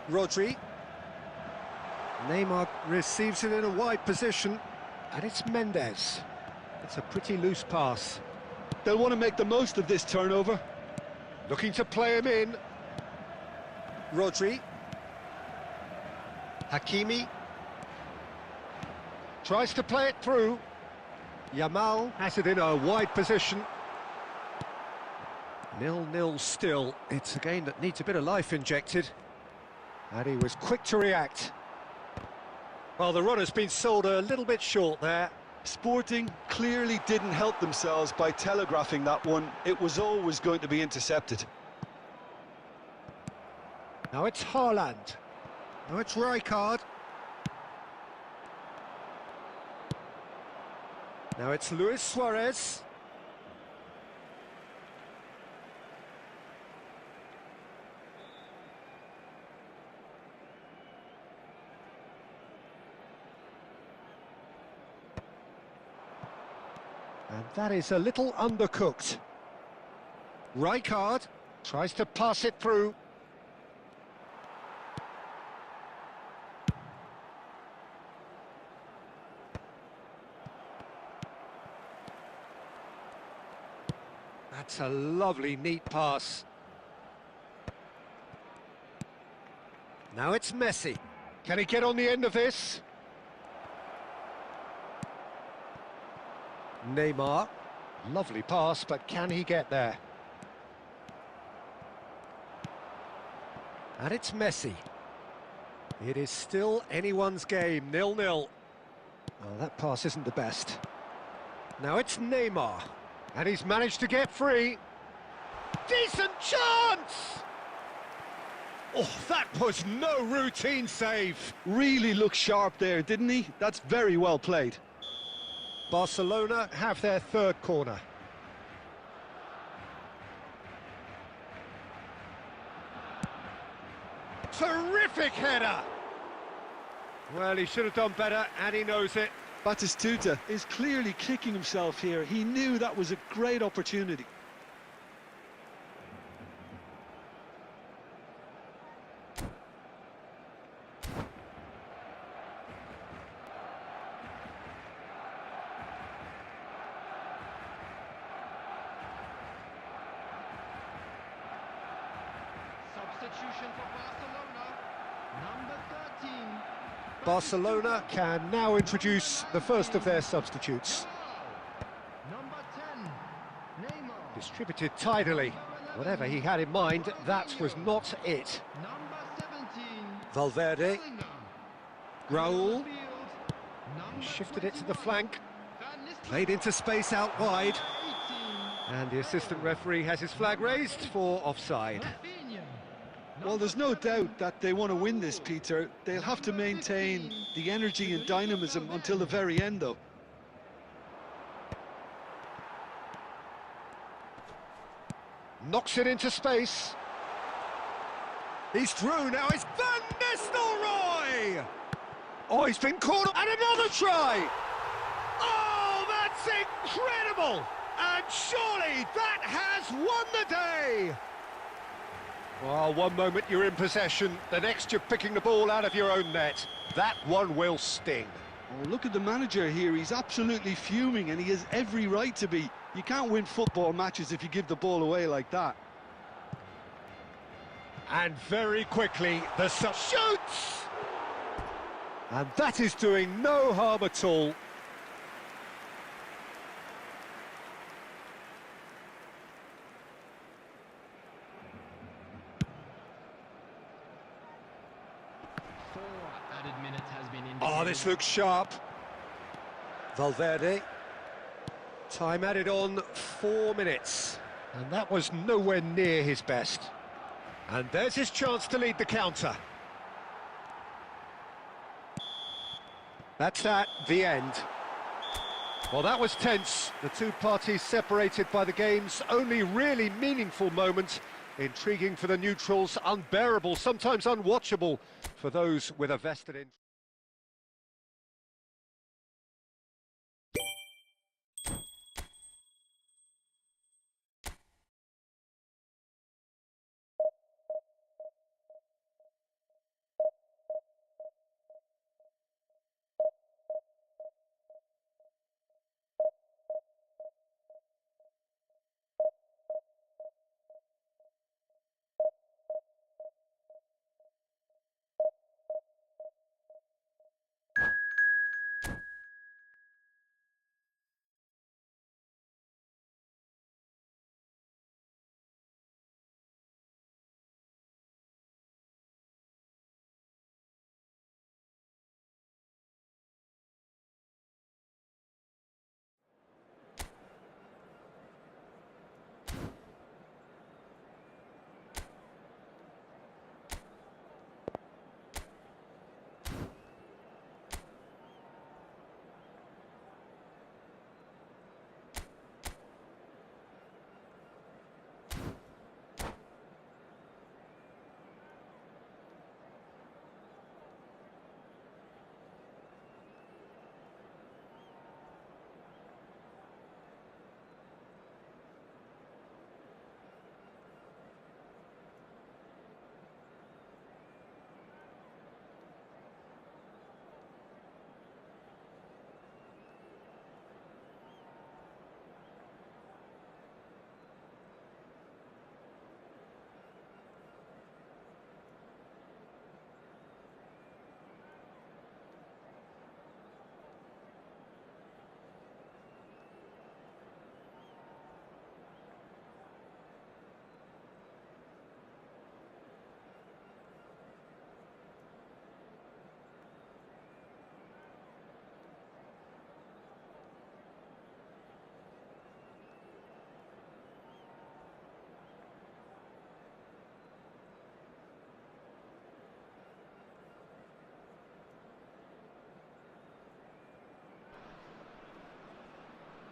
Speaker 1: Rodri. Neymar receives it in a wide position, and it's Mendes. It's a pretty loose pass.
Speaker 2: They'll want to make the most of this turnover.
Speaker 1: Looking to play him in. Rodri. Hakimi. Tries to play it through. Yamal has it in a wide position. 0-0 still. It's a game that needs a bit of life injected. And he was quick to react. Well, the run has been sold a little bit short there.
Speaker 2: Sporting clearly didn't help themselves by telegraphing that one. It was always going to be intercepted.
Speaker 1: Now it's Haaland. Now it's Rijkaard. Now it's Luis Suarez. And that is a little undercooked. Rijkaard tries to pass it through. That's a lovely, neat pass. Now it's Messi. Can he get on the end of this? Neymar. Lovely pass, but can he get there? And it's Messi. It is still anyone's game, 0-0. Well, that pass isn't the best. Now it's Neymar. And he's managed to get free. Decent chance! Oh, that was no routine save.
Speaker 2: Really looked sharp there, didn't he? That's very well played.
Speaker 1: Barcelona have their third corner. Terrific header! Well, he should have done better, and he knows it.
Speaker 2: Batistuta is clearly kicking himself here. He knew that was a great opportunity.
Speaker 3: substitution for Barcelona, number 13.
Speaker 1: Barcelona can now introduce the first of their substitutes.
Speaker 3: Number 10, Neymar.
Speaker 1: Distributed tidily. Whatever he had in mind, that was not it.
Speaker 3: Number 17,
Speaker 1: Valverde,
Speaker 3: Bellingham.
Speaker 1: Raul,
Speaker 3: Number
Speaker 1: shifted it to the flank,
Speaker 3: Van Nistelrooy.
Speaker 1: played into space out wide,
Speaker 3: 18,
Speaker 1: and the assistant referee has his flag raised for offside.
Speaker 3: Rafinha.
Speaker 2: Well, there's no doubt that they want to win this, Peter. They'll have to maintain the energy and dynamism until the very end, though.
Speaker 1: Knocks it into space. He's through now, it's Van Nistelrooy! Oh, he's been caught, and another try! Oh, that's incredible! And surely that has won the day! Well, one moment you're in possession, the next you're picking the ball out of your own net. That one will sting.
Speaker 2: Oh, look at the manager here. He's absolutely fuming, and he has every right to be. You can't win football matches if you give the ball away like that.
Speaker 1: And very quickly, the sub shoots! And that is doing no harm at all. Oh, this looks sharp. Valverde. Time added on 4 minutes. And that was nowhere near his best. And there's his chance to lead the counter. That's that, the end. Well, that was tense. The two parties separated by the game's only really meaningful moment. Intriguing for the neutrals, unbearable, sometimes unwatchable for those with a vested interest.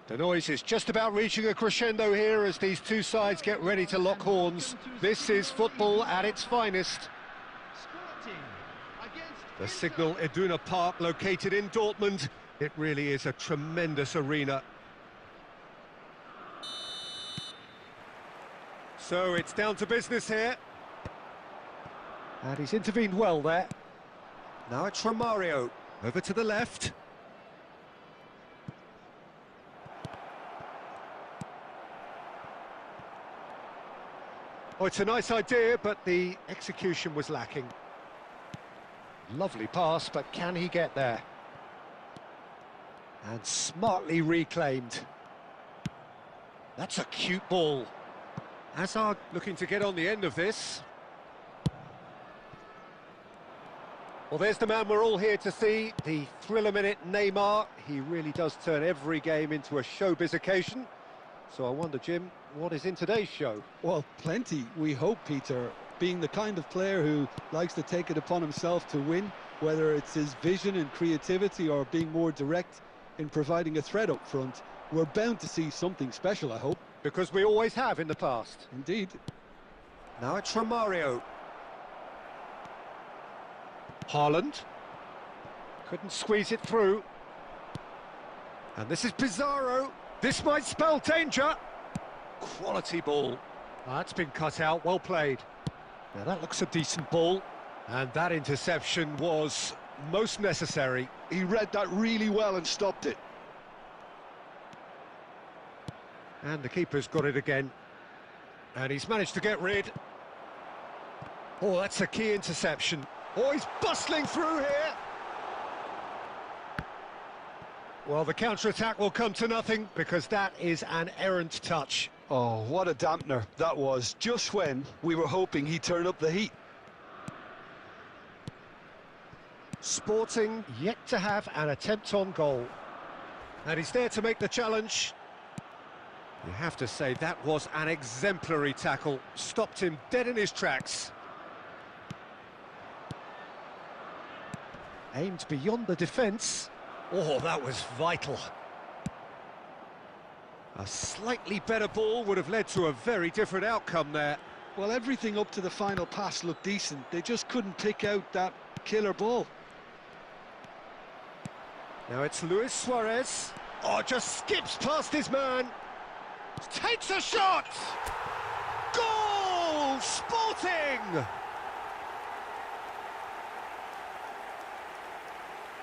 Speaker 1: The noise is just about reaching a crescendo here as these two sides get ready to lock horns. This is football at its finest. The Signal Iduna Park, located in Dortmund. It really is a tremendous arena. So it's down to business here. And he's intervened well there. Now it's Romario. Over to the left. Oh, it's a nice idea, but the execution was lacking. Lovely pass, but can he get there? And smartly reclaimed. That's a cute ball. Hazard looking to get on the end of this. Well, there's the man we're all here to see, the thriller-minute Neymar. He really does turn every game into a showbiz occasion. So I wonder, Jim, what is in today's show?
Speaker 2: Well, plenty, we hope, Peter. Being the kind of player who likes to take it upon himself to win, whether it's his vision and creativity or being more direct in providing a threat up front, we're bound to see something special, I hope.
Speaker 1: Because we always have in the past.
Speaker 2: Indeed.
Speaker 1: Now it's Romario. Haaland. Couldn't squeeze it through. And this is Pizarro. This might spell danger. Quality ball. That's been cut out, well played. Now that looks a decent ball. And that interception was most necessary.
Speaker 2: He read that really well and stopped it.
Speaker 1: And the keeper's got it again. And he's managed to get rid. Oh, that's a key interception. Oh, he's bustling through here. Well, the counter-attack will come to nothing because that is an errant touch.
Speaker 2: Oh, what a dampener that was, just when we were hoping he'd turn up the heat.
Speaker 1: Sporting yet to have an attempt on goal. And he's there to make the challenge. You have to say that was an exemplary tackle. Stopped him dead in his tracks. Aimed beyond the defence. Oh, that was vital. A slightly better ball would have led to a very different outcome there.
Speaker 2: Well, everything up to the final pass looked decent. They just couldn't pick out that killer ball.
Speaker 1: Now it's Luis Suarez. Oh, just skips past his man. Takes a shot! Goal! Sporting!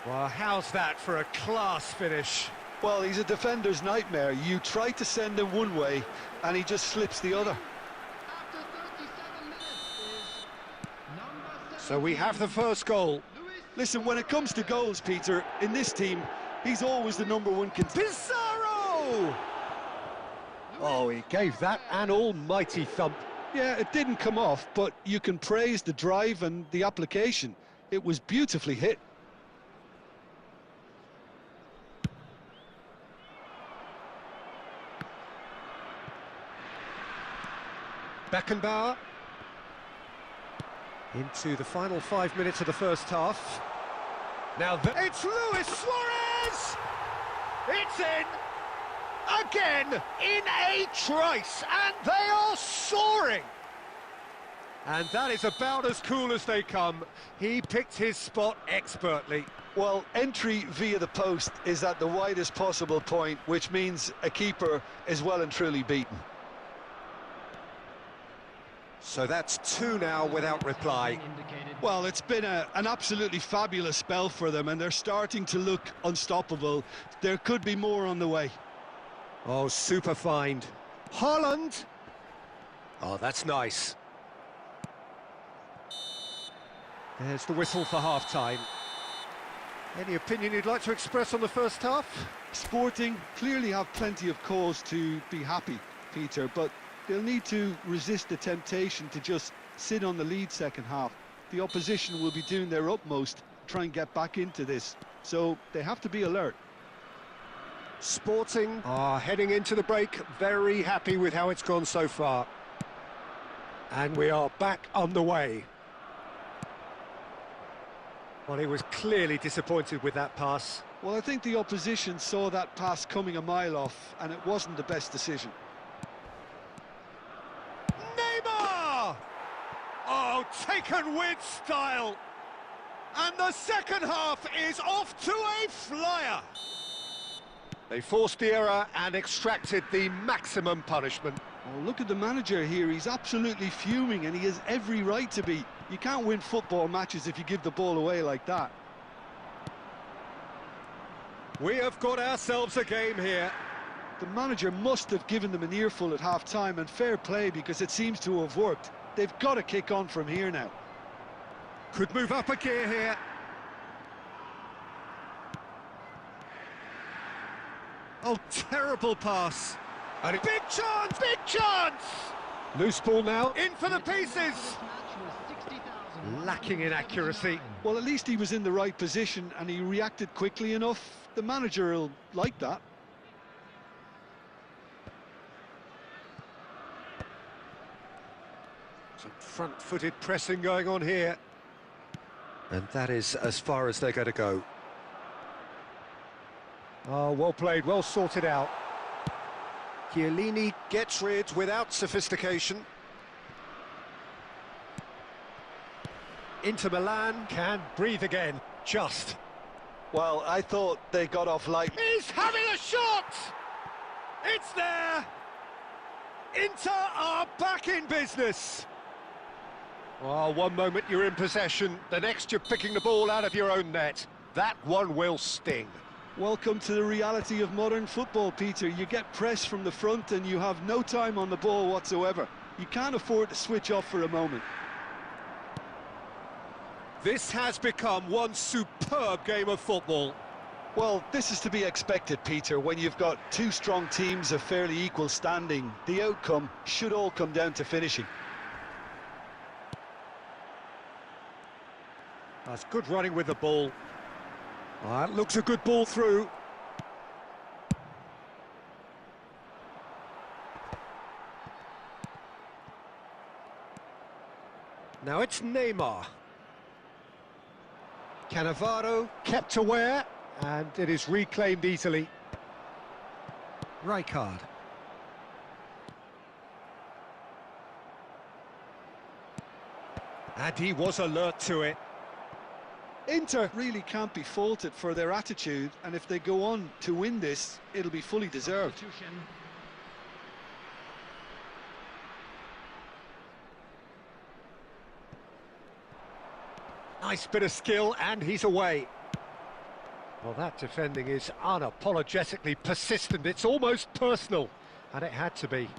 Speaker 1: Well, how's that for a class finish?
Speaker 2: Well, he's a defender's nightmare. You try to send him one way, and he just slips the other.
Speaker 3: After 37 minutes is number
Speaker 1: So we have the first goal.
Speaker 2: Listen, when it comes to goals, Peter, in this team, he's always the #1 contender.
Speaker 1: Pizarro! Oh, he gave that an almighty thump.
Speaker 2: Yeah, it didn't come off, but you can praise the drive and the application. It was beautifully hit.
Speaker 1: Beckenbauer. Into the final 5 minutes of the first half. Now it's Luis Suarez! It's in! Again, in a trice, and they are soaring! And that is about as cool as they come. He picked his spot expertly.
Speaker 2: Well, entry via the post is at the widest possible point, which means a keeper is well and truly beaten.
Speaker 1: So that's 2 now without reply.
Speaker 2: Well, it's been an absolutely fabulous spell for them, and they're starting to look unstoppable. There could be more on the way.
Speaker 1: Oh, super find. Haaland! Oh, that's nice. There's the whistle for half-time. Any opinion you'd like to express on the first half?
Speaker 2: Sporting clearly have plenty of cause to be happy, Peter, but they'll need to resist the temptation to just sit on the lead second half. The opposition will be doing their utmost to try and get back into this, so they have to be alert.
Speaker 1: Sporting are heading into the break, very happy with how it's gone so far. And we are back underway. Well, he was clearly disappointed with that pass.
Speaker 2: Well, I think the opposition saw that pass coming a mile off, and it wasn't the best decision.
Speaker 1: Neymar! Oh, taken with style. And the second half is off to a flyer. They forced the error and extracted the maximum punishment.
Speaker 2: Oh, look at the manager here. He's absolutely fuming, and he has every right to be. You can't win football matches if you give the ball away like that.
Speaker 1: We have got ourselves a game here.
Speaker 2: The manager must have given them an earful at half-time, and fair play, because it seems to have worked. They've got to kick on from here now.
Speaker 1: Could move up a gear here. Oh, terrible pass. And big chance, big chance! Loose ball now, in for the pieces. Lacking in accuracy.
Speaker 2: Well, at least he was in the right position, and he reacted quickly enough. The manager will like that.
Speaker 1: Some front-footed pressing going on here. And that is as far as they're going to go. Oh, well played, well sorted out. Chiellini gets rid without sophistication. Inter Milan can breathe again, just.
Speaker 2: Well, I thought they got off light.
Speaker 1: He's having a shot! It's there! Inter are back in business. Oh, one moment you're in possession, the next you're picking the ball out of your own net. That one will sting.
Speaker 2: Welcome to the reality of modern football, Peter. You get press from the front and you have no time on the ball whatsoever. You can't afford to switch off for a moment.
Speaker 1: This has become one superb game of football.
Speaker 2: Well, this is to be expected, Peter, when you've got two strong teams of fairly equal standing. The outcome should all come down to finishing.
Speaker 1: That's good running with the ball. That looks a good ball through. Now it's Neymar. Cannavaro kept aware, and it is reclaimed easily. Rijkaard. And he was alert to it.
Speaker 2: Inter really can't be faulted for their attitude, and if they go on to win this, it'll be fully deserved.
Speaker 1: Nice bit of skill, and he's away. Well, that defending is unapologetically persistent. It's almost personal, and it had to be.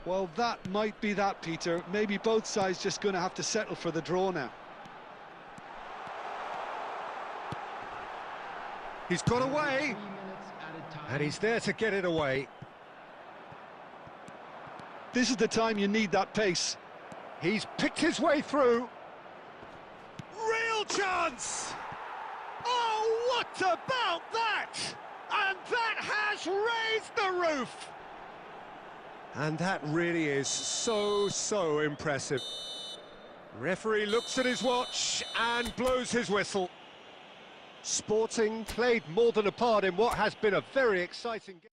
Speaker 2: Well, that might be that, Peter. Maybe both sides just going to have to settle for the draw now.
Speaker 1: He's got away, and he's there to get it away.
Speaker 2: This is the time you need that pace.
Speaker 1: He's picked his way through. Real chance! Oh, what about that? And that has raised the roof! And that really is so impressive. Referee looks at his watch and blows his whistle. Sporting played more than a part in what has been a very exciting game.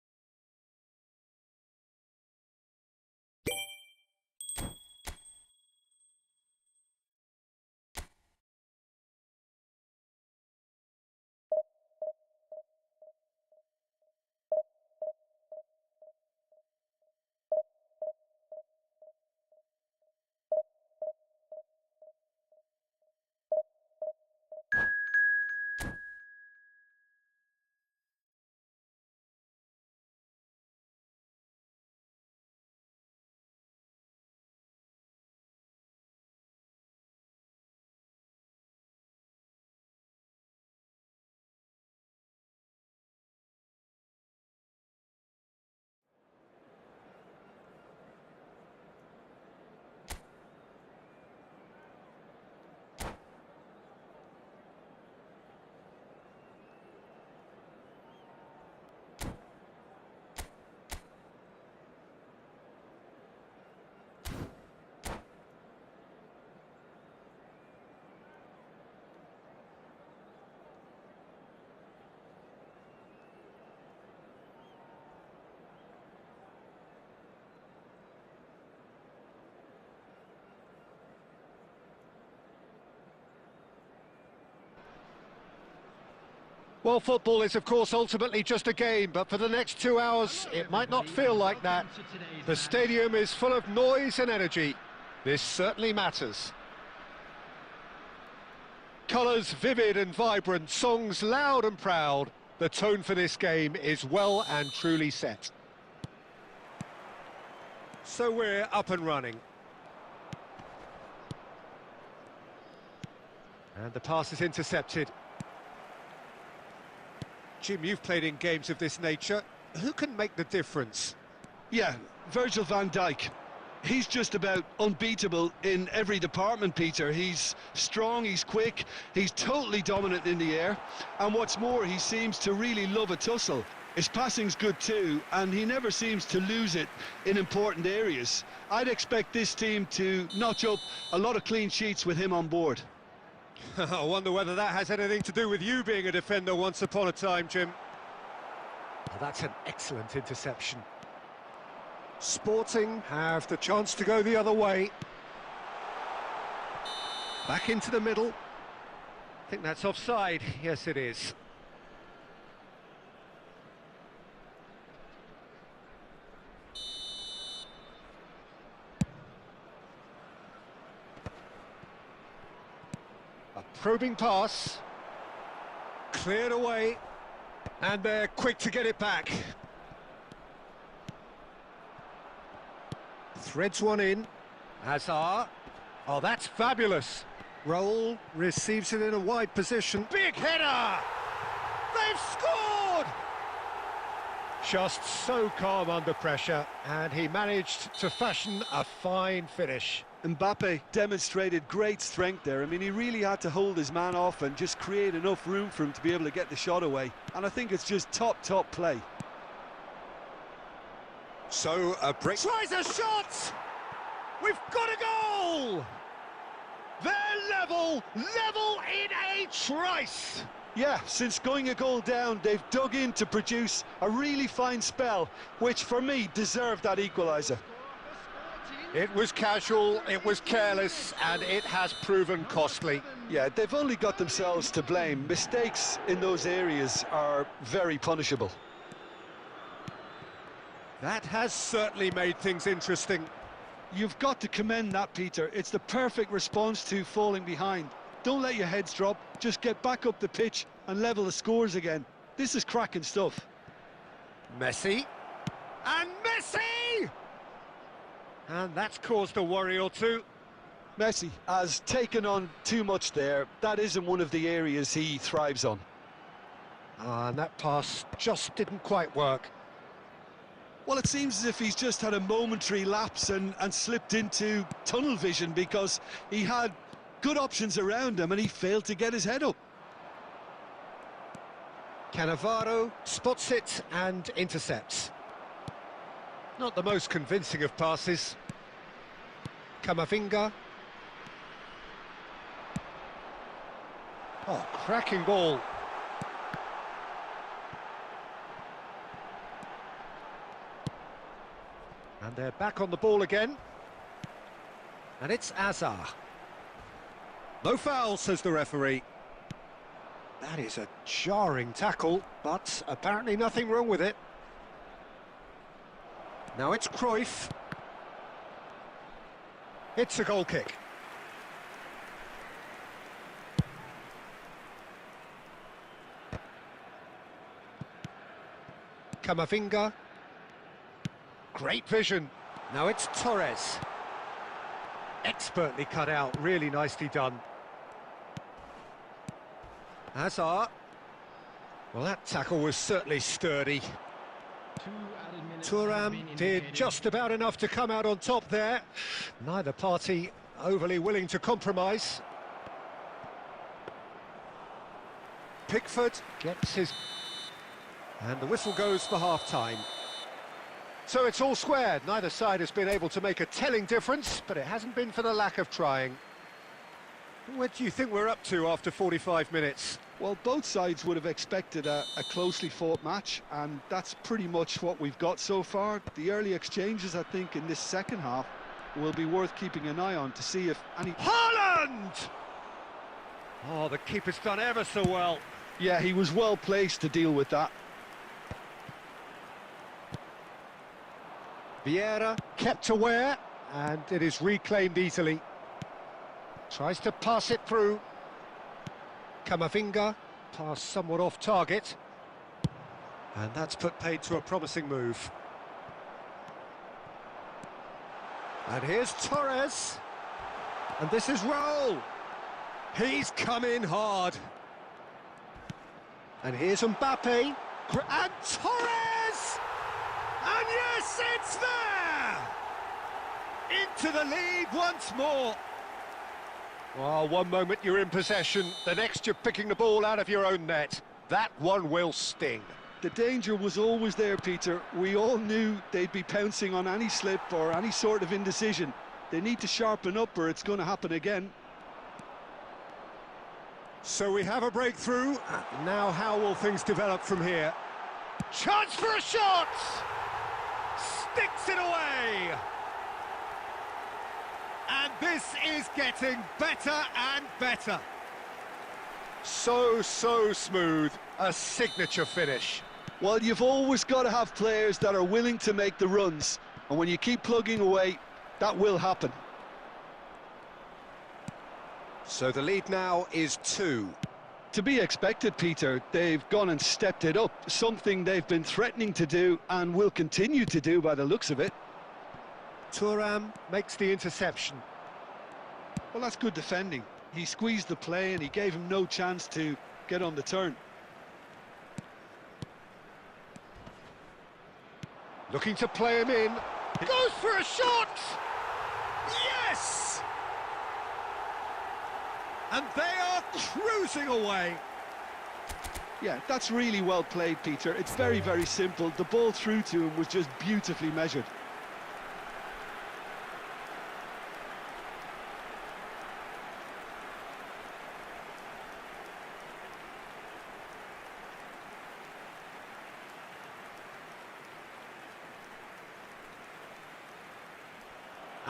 Speaker 1: Well, football is, of course, ultimately just a game, but for the next 2 hours, it might not feel like that. The stadium is full of noise and energy. This certainly matters. Colours vivid and vibrant, songs loud and proud. The tone for this game is well and truly set. So we're up and running. And the pass is intercepted. Jim, you've played in games of this nature. Who can make the difference?
Speaker 2: Yeah, Virgil van Dijk. He's just about unbeatable in every department, Peter. He's strong, he's quick, he's totally dominant in the air. And what's more, he seems to really love a tussle. His passing's good too, and he never seems to lose it in important areas. I'd expect this team to notch up a lot of clean sheets with him on board.
Speaker 1: I wonder whether that has anything to do with you being a defender once upon a time, Jim. Well, that's an excellent interception. Sporting have the chance to go the other way. Back into the middle. I think that's offside. Yes, it is. A probing pass. Cleared away. And they're quick to get it back. Threads one in. Hazard. Oh, that's fabulous. Roll receives it in a wide position. Big header! They've scored! Just so calm under pressure, and he managed to fashion a fine finish.
Speaker 2: Mbappe demonstrated great strength there. I mean, he really had to hold his man off and just create enough room for him to be able to get the shot away. And I think it's just top play.
Speaker 1: So a break. Tries a shot! We've got a goal! They're level in a trice!
Speaker 2: Yeah, since going a goal down, they've dug in to produce a really fine spell, which for me deserved that equaliser.
Speaker 1: It was casual, it was careless, and it has proven costly.
Speaker 2: Yeah, they've only got themselves to blame. Mistakes in those areas are very punishable.
Speaker 1: That has certainly made things interesting.
Speaker 2: You've got to commend that, Peter. It's the perfect response to falling behind. Don't let your heads drop, just get back up the pitch and level the scores again. This is cracking stuff.
Speaker 1: Messi. And Messi! And that's caused a worry or two.
Speaker 2: Messi has taken on too much there. That isn't one of the areas he thrives on.
Speaker 1: And that pass just didn't quite work.
Speaker 2: Well, it seems as if he's just had a momentary lapse and slipped into tunnel vision, because he had good options around him and he failed to get his head up.
Speaker 1: Cannavaro spots it and intercepts. Not the most convincing of passes. Camavinga. Oh, cracking ball. And they're back on the ball again. And it's Azar. No foul, says the referee. That is a jarring tackle, but apparently nothing wrong with it. Now it's Cruyff. It's a goal kick. Camavinga. Great vision. Now it's Torres. Expertly cut out, really nicely done. Hazard. Well, that tackle was certainly sturdy. Thuram did just about enough to come out on top there. Neither party overly willing to compromise. Pickford gets his... And the whistle goes for half-time. So it's all squared. Neither side has been able to make a telling difference, but it hasn't been for the lack of trying. What do you think we're up to after 45 minutes?
Speaker 2: Well, both sides would have expected a closely fought match, and that's pretty much what we've got so far. The early exchanges, I think, in this second half will be worth keeping an eye on to see if any...
Speaker 1: Haaland! Oh, the keeper's done ever so well.
Speaker 2: Yeah, he was well placed to deal with that.
Speaker 1: Vieira kept aware, and it is reclaimed easily. Tries to pass it through. Camavinga, pass somewhat off target. And that's put paid to a promising move. And here's Torres. And this is Raul. He's come in hard. And here's Mbappe. And Torres! And yes, it's there! Into the lead once more. Well, one moment you're in possession, the next you're picking the ball out of your own net. That one will sting.
Speaker 2: The danger was always there, Peter. We all knew they'd be pouncing on any slip or any sort of indecision. They need to sharpen up or it's going to happen again.
Speaker 1: So we have a breakthrough. Now how will things develop from here? Chance for a shot! Sticks it away! And this is getting better and better. So smooth. A signature finish.
Speaker 2: Well, you've always got to have players that are willing to make the runs. And when you keep plugging away, that will happen.
Speaker 1: So the lead now is 2.
Speaker 2: To be expected, Peter. They've gone and stepped it up. Something they've been threatening to do and will continue to do by the looks of it.
Speaker 1: Thuram makes the interception.
Speaker 2: Well, that's good defending. He squeezed the play and he gave him no chance to get on the turn.
Speaker 1: Looking to play him in. Goes for a shot! Yes! And they are cruising away.
Speaker 2: Yeah, that's really well played, Peter. It's very, very simple. The ball through to him was just beautifully measured.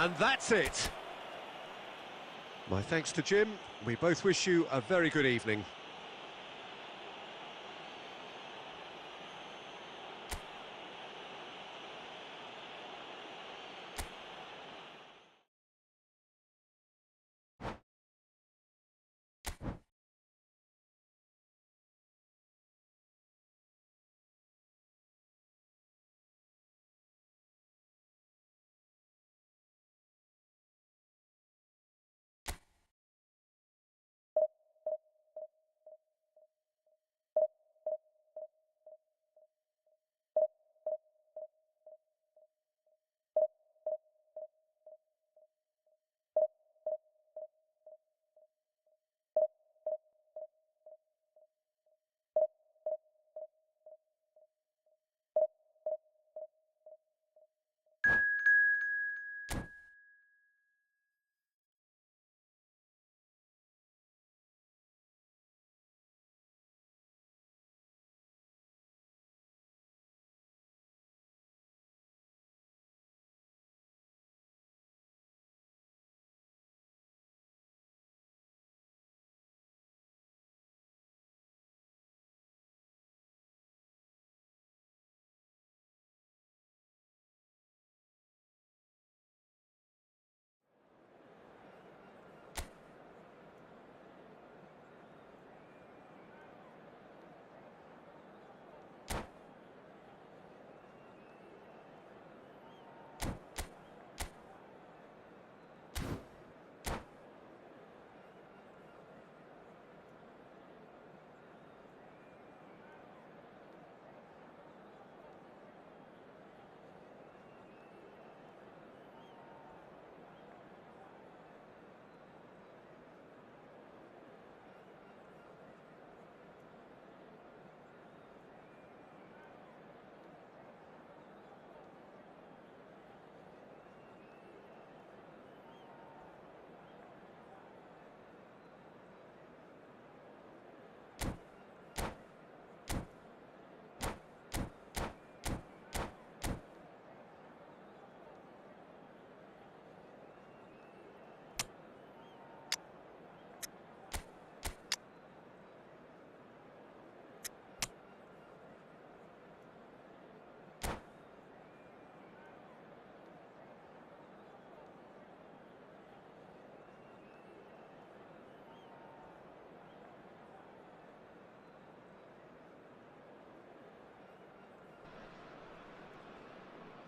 Speaker 1: And that's it. My thanks to Jim. We both wish you a very good evening.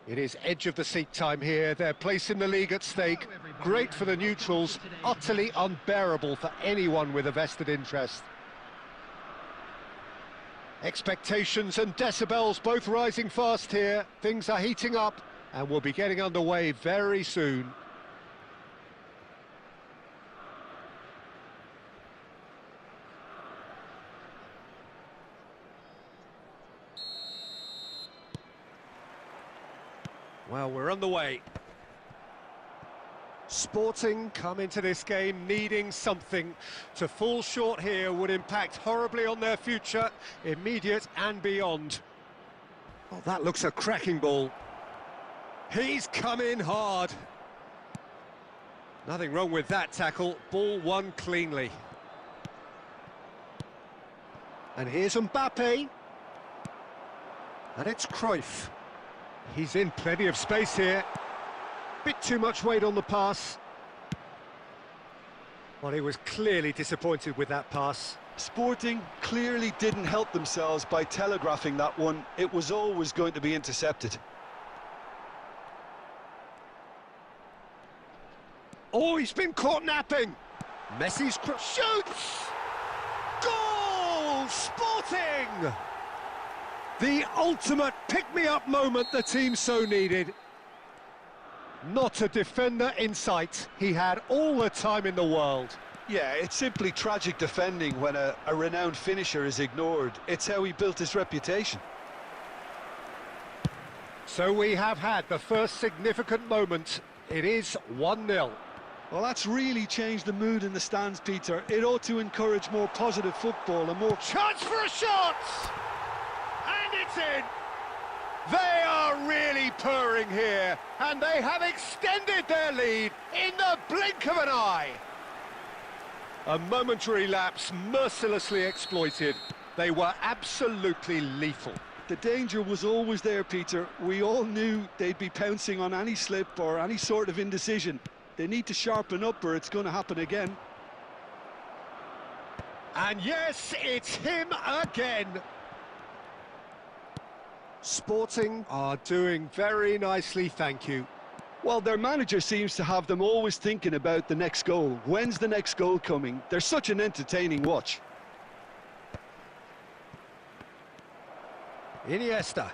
Speaker 1: It is edge of the seat time here. Their place in the league at stake. Great for the neutrals, utterly unbearable for anyone with a vested interest. Expectations and decibels both rising fast here. Things are heating up and we'll be getting underway very soon. Well, we're on the way. Sporting come into this game needing something. To fall short here would impact horribly on their future, immediate and beyond. Oh, that looks a cracking ball. He's come in hard. Nothing wrong with that tackle. Ball won cleanly. And here's Mbappe. And it's Cruyff. He's in plenty of space here. Bit too much weight on the pass. Well, he was clearly disappointed with that pass.
Speaker 2: Sporting clearly didn't help themselves by telegraphing that one. It was always going to be intercepted.
Speaker 1: Oh, he's been caught napping. Messi's shoots! Goal! Sporting! The ultimate pick-me-up moment the team so needed. Not a defender in sight. He had all the time in the world.
Speaker 2: Yeah, it's simply tragic defending when a renowned finisher is ignored. It's how he built his reputation.
Speaker 1: So we have had the first significant moment. It is 1-0.
Speaker 2: Well, that's really changed the mood in the stands, Peter. It ought to encourage more positive football and more...
Speaker 1: Chance for a shot! And it's in! They are really purring here, and they have extended their lead in the blink of an eye. A momentary lapse mercilessly exploited. They were absolutely lethal.
Speaker 2: The danger was always there, Peter. We all knew they'd be pouncing on any slip or any sort of indecision. They need to sharpen up or it's going to happen again.
Speaker 1: And yes, it's him again. Sporting are doing very nicely, thank you.
Speaker 2: Well, their manager seems to have them always thinking about the next goal. When's the next goal coming? They're such an entertaining watch.
Speaker 1: Iniesta.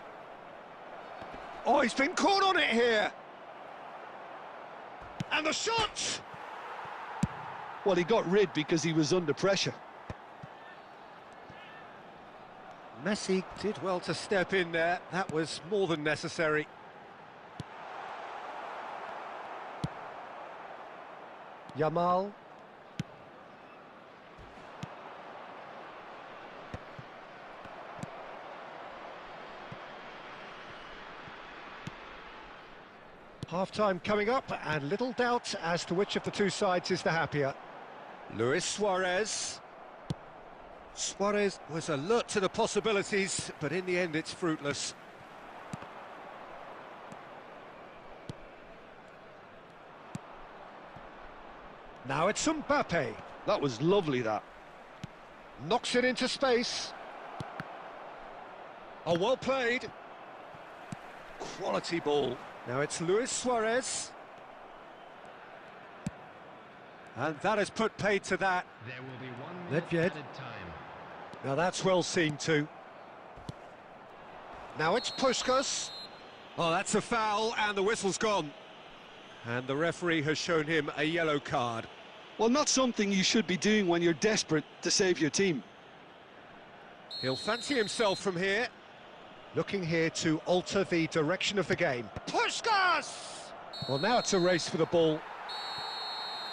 Speaker 1: Oh, he's been caught on it here. And the shot!
Speaker 2: Well, he got rid because he was under pressure.
Speaker 1: Messi did well to step in there. That was more than necessary. Yamal. Half-time coming up, and little doubt as to which of the two sides is the happier. Luis Suarez. Suarez was alert to the possibilities, but in the end it's fruitless. Now it's Mbappe.
Speaker 2: That was lovely, that.
Speaker 1: Knocks it into space. Oh, well played. Quality ball. Now it's Luis Suarez. And that has put paid to that.
Speaker 3: There will be 1 minute added time.
Speaker 1: Now that's well seen too. Now it's Puskas. Oh, that's a foul and the whistle's gone. And the referee has shown him a yellow card.
Speaker 2: Well, not something you should be doing when you're desperate to save your team.
Speaker 1: He'll fancy himself from here. Looking here to alter the direction of the game. Puskas! Well, now it's a race for the ball.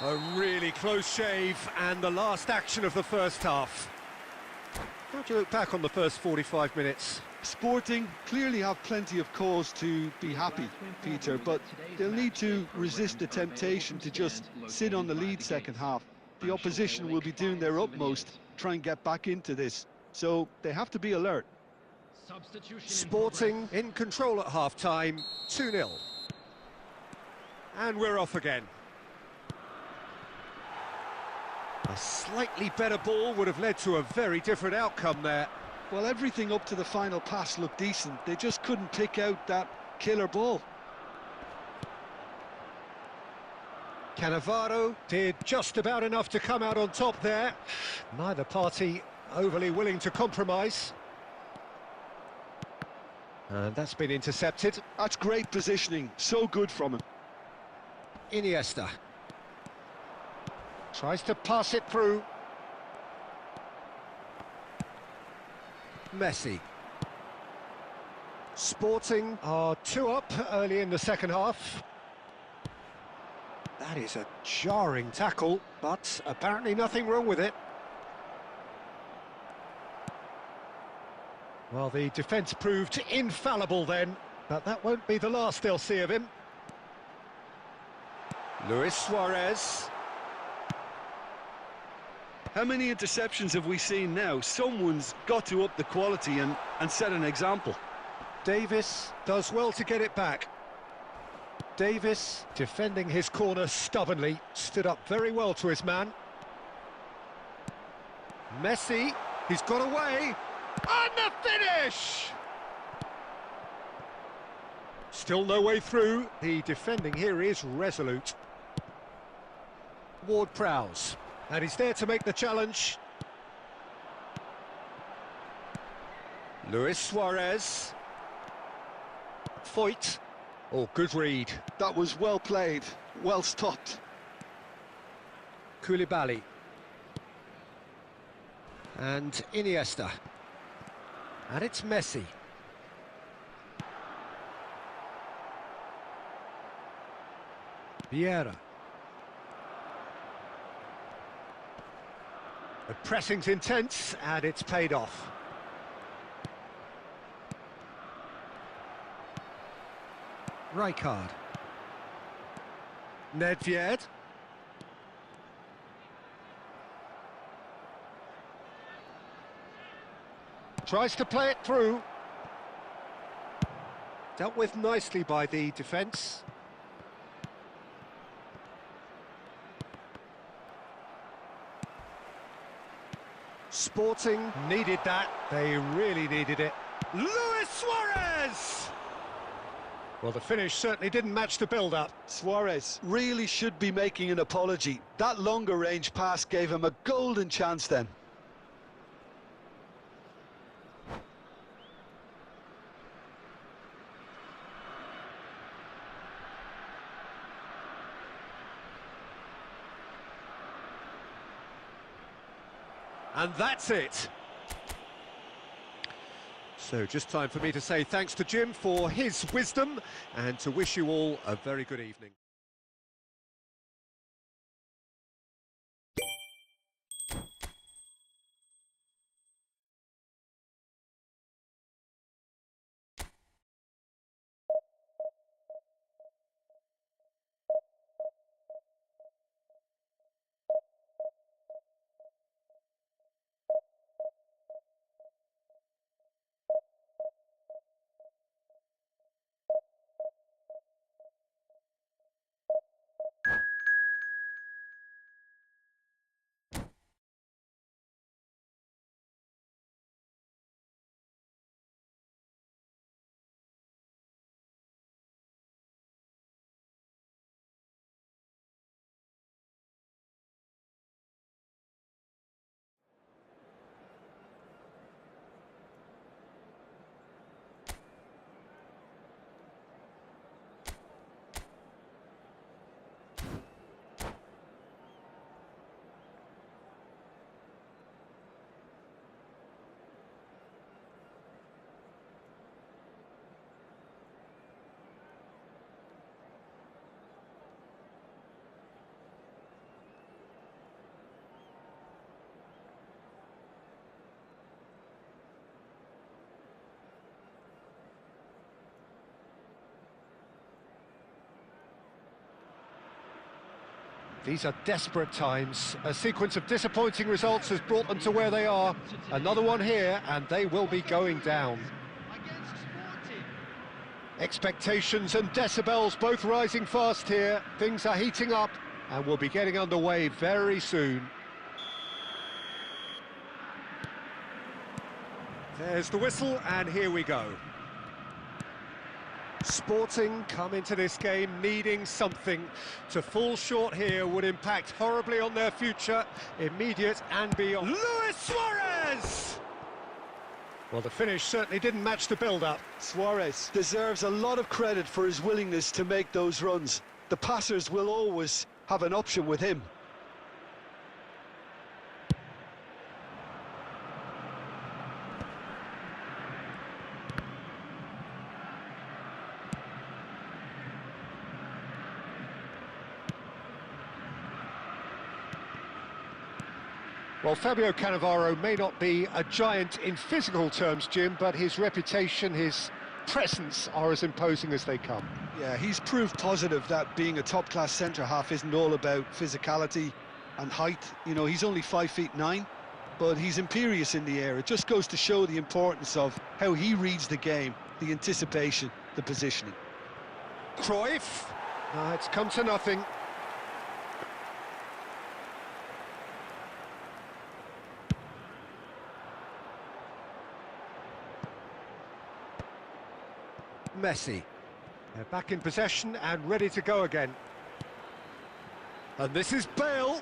Speaker 1: A really close shave, and the last action of the first half. How do you look back on the first 45 minutes?
Speaker 2: Sporting clearly have plenty of cause to be happy, Peter, but they'll need to resist the temptation to just sit on the lead second half. The opposition will be doing their utmost to try and get back into this, so they have to be alert.
Speaker 1: Sporting in control at half-time, 2-0. And we're off again. A slightly better ball would have led to a very different outcome there.
Speaker 2: Well, everything up to the final pass looked decent. They just couldn't pick out that killer ball.
Speaker 1: Cannavaro did just about enough to come out on top there. Neither party overly willing to compromise. And that's been intercepted.
Speaker 2: That's great positioning, so good from him.
Speaker 1: Iniesta. Tries to pass it through. Messi. Sporting are 2 up early in the second half. That is a jarring tackle, but apparently nothing wrong with it. Well, the defence proved infallible then, but that won't be the last they'll see of him. Luis Suarez.
Speaker 2: How many interceptions have we seen now? Someone's got to up the quality and set an example.
Speaker 1: Davis does well to get it back. Davis, defending his corner stubbornly, stood up very well to his man. Messi, he's got away. And the finish! Still no way through. The defending here is resolute. Ward-Prowse. And he's there to make the challenge. Luis Suarez. Foyt. Oh, good read.
Speaker 2: That was well played, well stopped.
Speaker 1: Koulibaly. And Iniesta. And it's Messi. Vieira. The pressing's intense, and it's paid off. Rijkaard. Nedved. Tries to play it through. Dealt with nicely by the defence. Sporting needed that. They really needed it. Luis Suarez! Well, the finish certainly didn't match the build-up.
Speaker 2: Suarez really should be making an apology. That longer range pass gave him a golden chance then.
Speaker 1: And that's it. So just time for me to say thanks to Jim for his wisdom and to wish you all a very good evening. These are desperate times. A sequence of disappointing results has brought them to where they are. Another one here, and they will be going down. Expectations and decibels both rising fast here. Things are heating up, and we'll be getting underway very soon. There's the whistle, and here we go. Sporting come into this game needing something. To fall short here would impact horribly on their future, immediate and beyond. Luis Suarez! Well, the finish certainly didn't match the build-up.
Speaker 2: Suarez deserves a lot of credit for his willingness to make those runs. The passers will always have an option with him.
Speaker 1: Well, Fabio Cannavaro may not be a giant in physical terms, Jim, but his reputation, his presence are as imposing as they come.
Speaker 2: Yeah, he's proved positive that being a top-class centre-half isn't all about physicality and height. You know, he's only 5'9", but he's imperious in the air. It just goes to show the importance of how he reads the game, the anticipation, the positioning.
Speaker 1: Cruyff. It's come to nothing. Messi. They're back in possession and ready to go again. And this is Bale.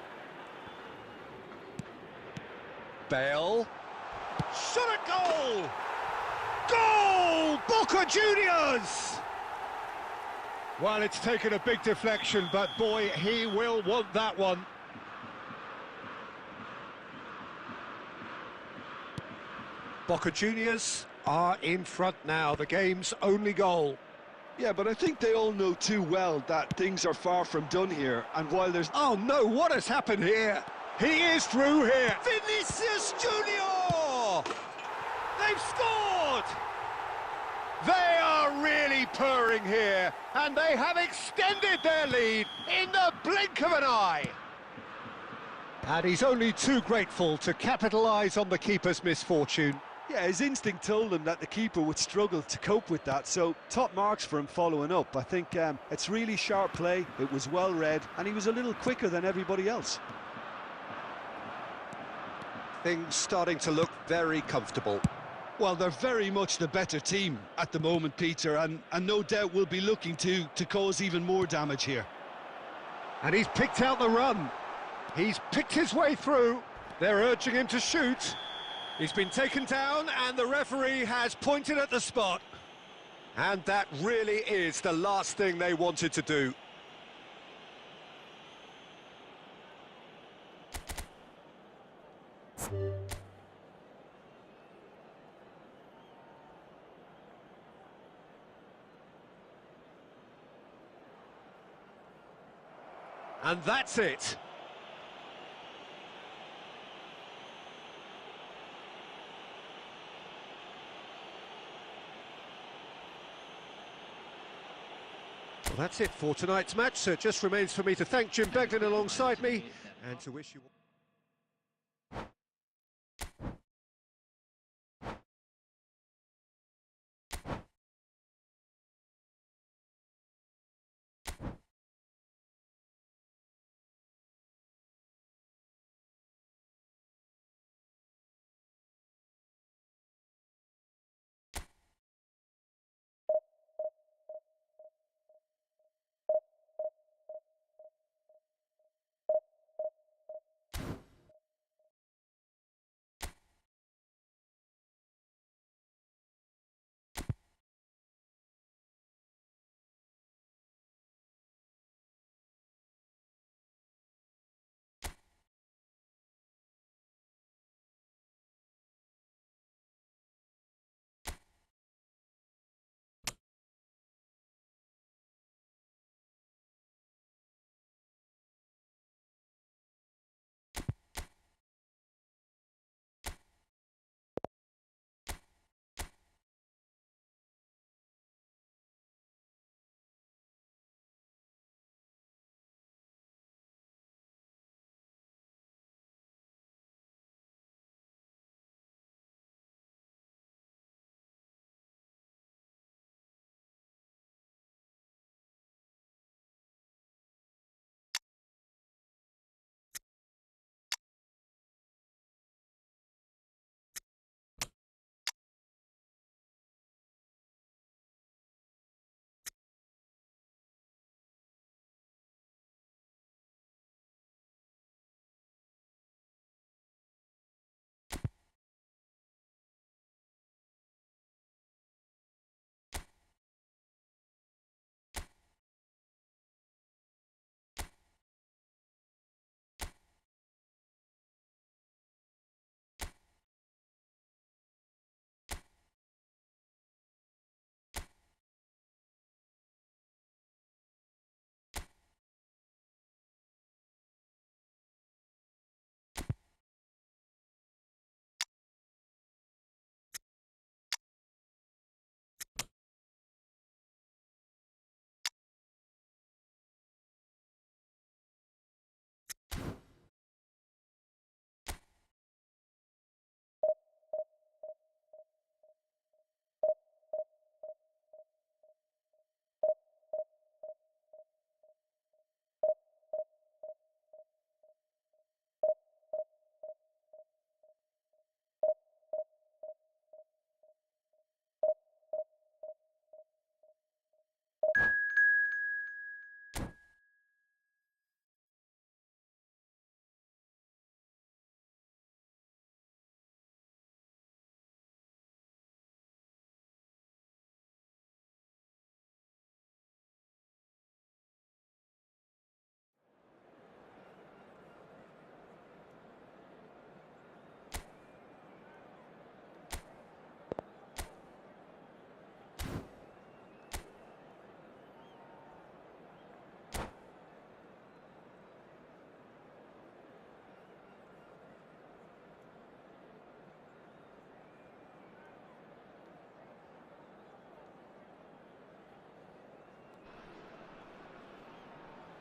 Speaker 1: Bale. Shot a goal! Goal! Boca Juniors! Well, it's taken a big deflection, but boy, he will want that one. Boca Juniors are in front now, the game's only goal.
Speaker 2: Yeah, but I think they all know too well that things are far from done here, and while there's...
Speaker 1: Oh no, what has happened here? He is through here. Vinicius Junior! They've scored! They are really purring here, and they have extended their lead in the blink of an eye. And he's only too grateful to capitalise on the keeper's misfortune.
Speaker 2: Yeah, his instinct told him that the keeper would struggle to cope with that, so top marks for him following up. I think it's really sharp play, it was well read, and he was a little quicker than everybody else.
Speaker 1: Things starting to look very comfortable.
Speaker 2: Well, they're very much the better team at the moment, Peter, and no doubt will be looking to cause even more damage here.
Speaker 1: And he's picked out the run. He's picked his way through. They're urging him to shoot. He's been taken down and the referee has pointed at the spot. And that really is the last thing they wanted to do. And that's it. Well, that's it for tonight's match, so it just remains for me to thank Jim Beglin alongside me and to wish you all...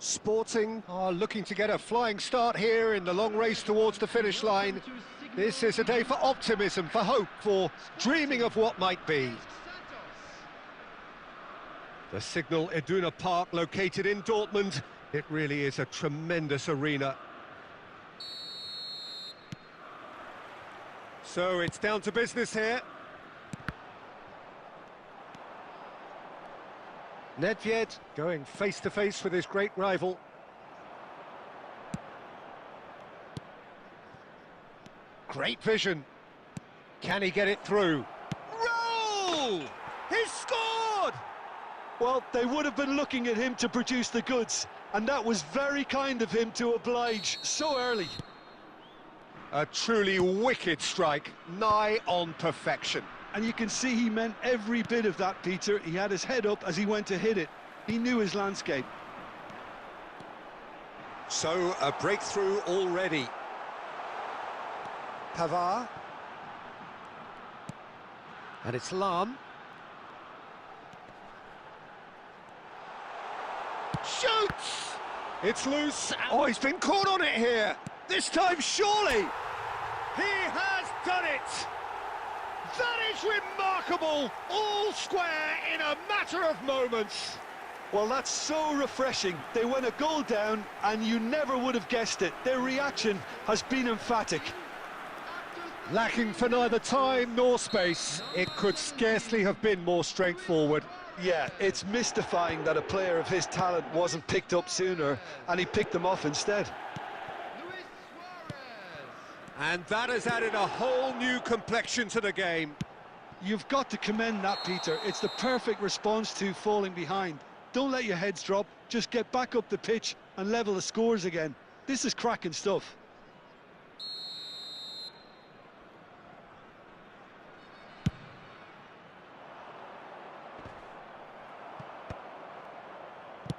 Speaker 1: Sporting are looking to get a flying start here in the long race towards the finish line. This is a day for optimism, for hope, for dreaming of what might be. The Signal Iduna Park, located in Dortmund. It really is a tremendous arena. So it's down to business here. Nedved going face-to-face with his great rival. Great vision. Can he get it through? Roll! He's scored!
Speaker 2: Well, they would have been looking at him to produce the goods, and that was very kind of him to oblige so early.
Speaker 1: A truly wicked strike, nigh on perfection.
Speaker 2: And you can see he meant every bit of that, Peter. He had his head up as he went to hit it. He knew his landscape.
Speaker 1: So, a breakthrough already. Pavard. And it's Lahm. Shoots! It's loose. Oh, he's been caught on it here. This time, surely. He has done it. That is remarkable. All square in a matter of moments.
Speaker 2: Well, that's so refreshing. They went a goal down, and you never would have guessed it. Their reaction has been emphatic.
Speaker 1: Lacking for neither time nor space. It could scarcely have been more straightforward.
Speaker 2: Yeah, it's mystifying that a player of his talent wasn't picked up sooner, and he picked them off instead.
Speaker 1: And that has added a whole new complexion to the game.
Speaker 2: You've got to commend that, Peter. It's the perfect response to falling behind. Don't let your heads drop. Just get back up the pitch and level the scores again. This is cracking stuff.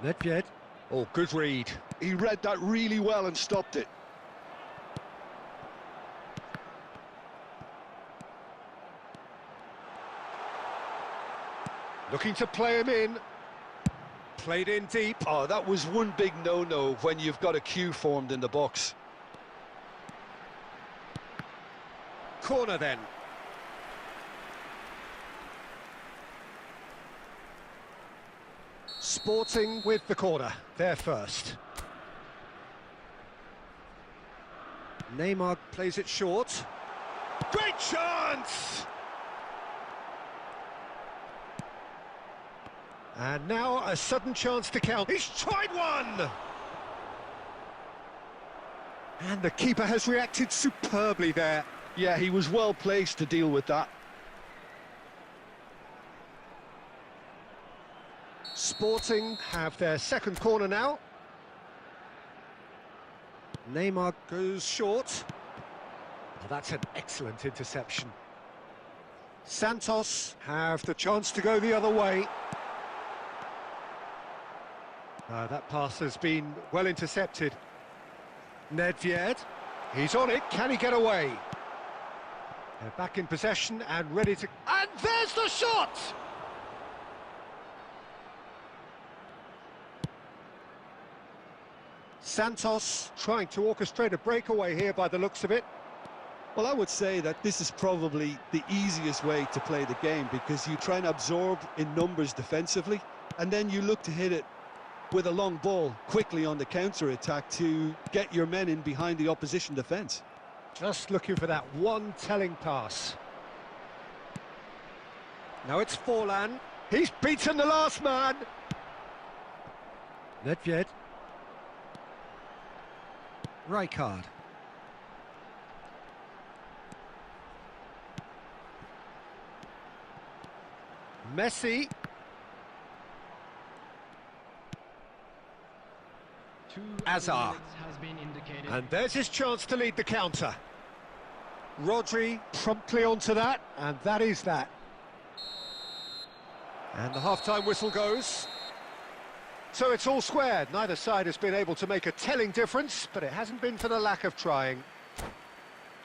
Speaker 1: Nedved. Oh, good read.
Speaker 2: He read that really well and stopped it.
Speaker 1: Looking to play him in. Played in deep.
Speaker 2: Oh, that was one big no-no when you've got a queue formed in the box.
Speaker 1: Corner then. Sporting with the corner. There first. Neymar plays it short. Great chance! And now a sudden chance to count. He's tried one! And the keeper has reacted superbly there.
Speaker 2: Yeah, he was well placed to deal with that.
Speaker 1: Sporting have their second corner now. Neymar goes short. Oh, that's an excellent interception. Santos have the chance to go the other way. That pass has been well intercepted. Nedved, he's on it, can he get away? They're back in possession and ready to... And there's the shot! Santos trying to orchestrate a breakaway here by the looks of it.
Speaker 2: Well, I would say that this is probably the easiest way to play the game, because you try and absorb in numbers defensively, and then you look to hit it with a long ball quickly on the counter-attack to get your men in behind the opposition defence.
Speaker 1: Just looking for that one telling pass. Now it's Forlan. He's beaten the last man. Nedved. Rijkaard. Messi. Azar. And there's his chance to lead the counter. Rodri promptly onto that, and that is that. And the half-time whistle goes. So it's all square. Neither side has been able to make a telling difference, but it hasn't been for the lack of trying.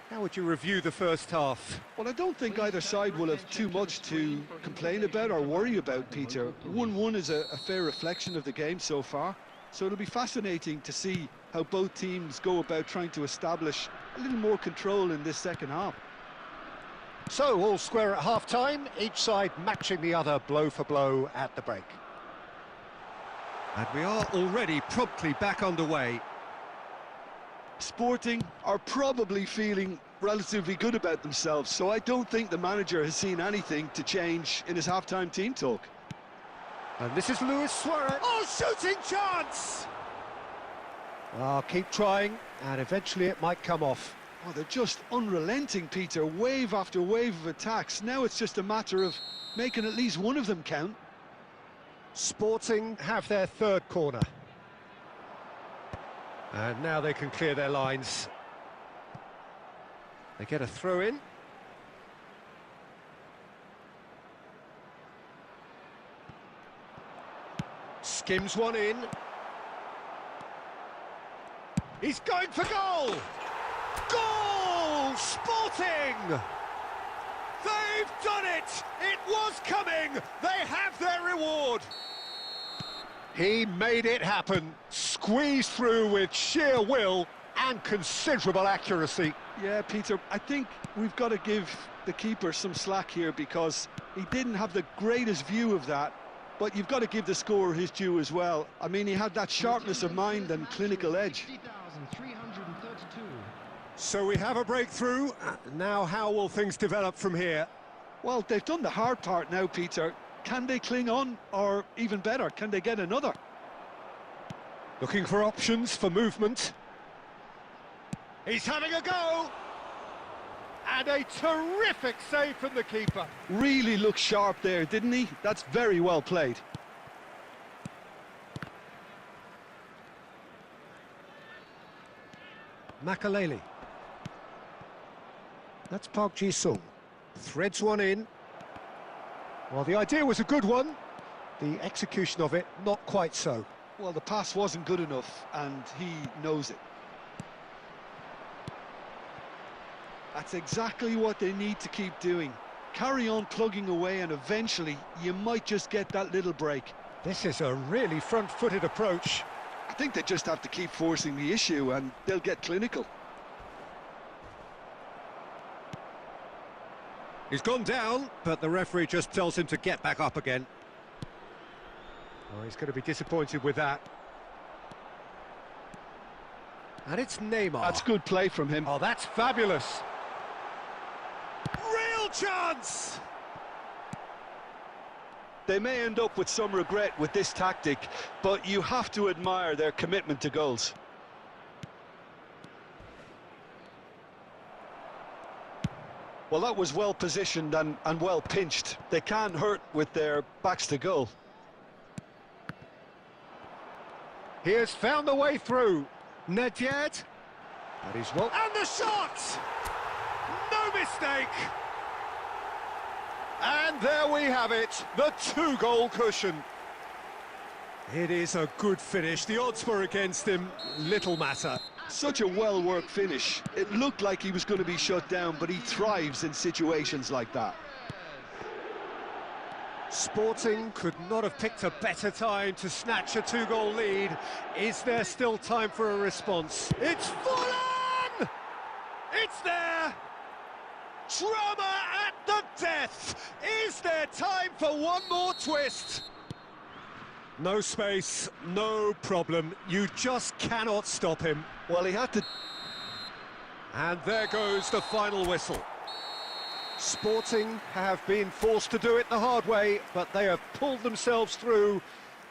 Speaker 1: How would you review the first half?
Speaker 2: Well, I don't think either side will have too much to complain about or worry about, Peter. 1-1 is a fair reflection of the game so far. So it'll be fascinating to see how both teams go about trying to establish a little more control in this second half.
Speaker 1: So, all square at half-time, each side matching the other blow for blow at the break. And we are already promptly back underway.
Speaker 2: Sporting are probably feeling relatively good about themselves, so I don't think the manager has seen anything to change in his half-time team talk.
Speaker 1: And this is Luis Suarez. Oh, shooting chance! Oh, keep trying, and eventually it might come off.
Speaker 2: Oh, they're just unrelenting, Peter. Wave after wave of attacks. Now it's just a matter of making at least one of them count.
Speaker 1: Sporting have their third corner. And now they can clear their lines. They get a throw in. Skims one in. He's going for goal! Goal! Sporting! They've done it! It was coming! They have their reward! He made it happen, squeezed through with sheer will and considerable accuracy.
Speaker 2: Yeah, Peter, I think we've got to give the keeper some slack here because he didn't have the greatest view of that, but you've got to give the scorer his due as well. I mean, he had that sharpness of mind and clinical edge.
Speaker 1: So we have a breakthrough. Now how will things develop from here?
Speaker 2: Well, they've done the hard part now, Peter. Can they cling on, or even better, can they get another?
Speaker 1: Looking for options for movement. He's having a go! And a terrific save from the keeper.
Speaker 2: Really looked sharp there, didn't he? That's very well played.
Speaker 1: Makaleli. That's Park Ji-sung. Threads one in. Well, the idea was a good one. The execution of it, not quite so.
Speaker 2: Well, the pass wasn't good enough, and he knows it. That's exactly what they need to keep doing. Carry on plugging away, and eventually you might just get that little break.
Speaker 1: This is a really front-footed approach.
Speaker 2: I think they just have to keep forcing the issue, and they'll get clinical.
Speaker 1: He's gone down, but the referee just tells him to get back up again. Oh, he's going to be disappointed with that. And it's Neymar.
Speaker 2: That's good play from him.
Speaker 1: Oh, that's fabulous. Real chance!
Speaker 2: They may end up with some regret with this tactic, but you have to admire their commitment to goals. Well, that was well positioned and well pinched. They can't hurt with their backs to goal.
Speaker 1: He has found the way through. Nedved. That is well. And the shot! No mistake! And there we have it, the two-goal cushion. It is a good finish. The odds were against him. Little matter.
Speaker 2: Such a well-worked finish. It looked like he was going to be shut down, but he thrives in situations like that.
Speaker 1: Sporting could not have picked a better time to snatch a two-goal lead. Is there still time for a response? It's full on! It's there! Drama at the death! Is there time for one more twist? No space, no problem. You just cannot stop him.
Speaker 2: Well, he had to...
Speaker 1: And there goes the final whistle. Sporting have been forced to do it the hard way, but they have pulled themselves through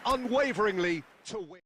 Speaker 1: unwaveringly to win.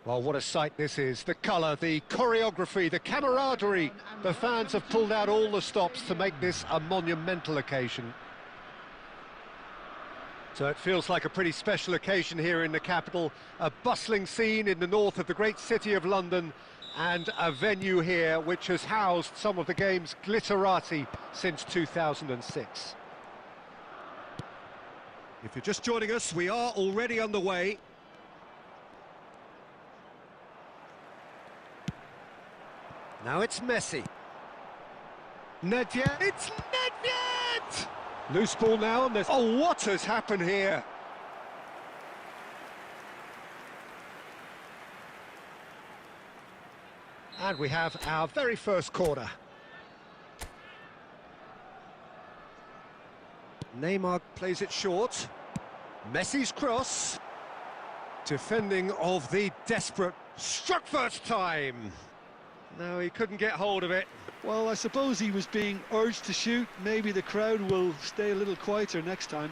Speaker 1: Well, what a sight this is. The colour, the choreography, the camaraderie. The fans have pulled out all the stops to make this a monumental occasion. So it feels like a pretty special occasion here in the capital. A bustling scene in the north of the great city of London, and a venue here which has housed some of the game's glitterati since 2006. If you're just joining us, we are already underway. Now it's Messi. Nedved. It's Nedved! Loose ball now, and there's... Oh, what has happened here? And we have our very first corner. Neymar plays it short. Messi's cross. Defending of the desperate. Struck first time. No, he couldn't get hold of it.
Speaker 2: Well, I suppose he was being urged to shoot. Maybe the crowd will stay a little quieter next time.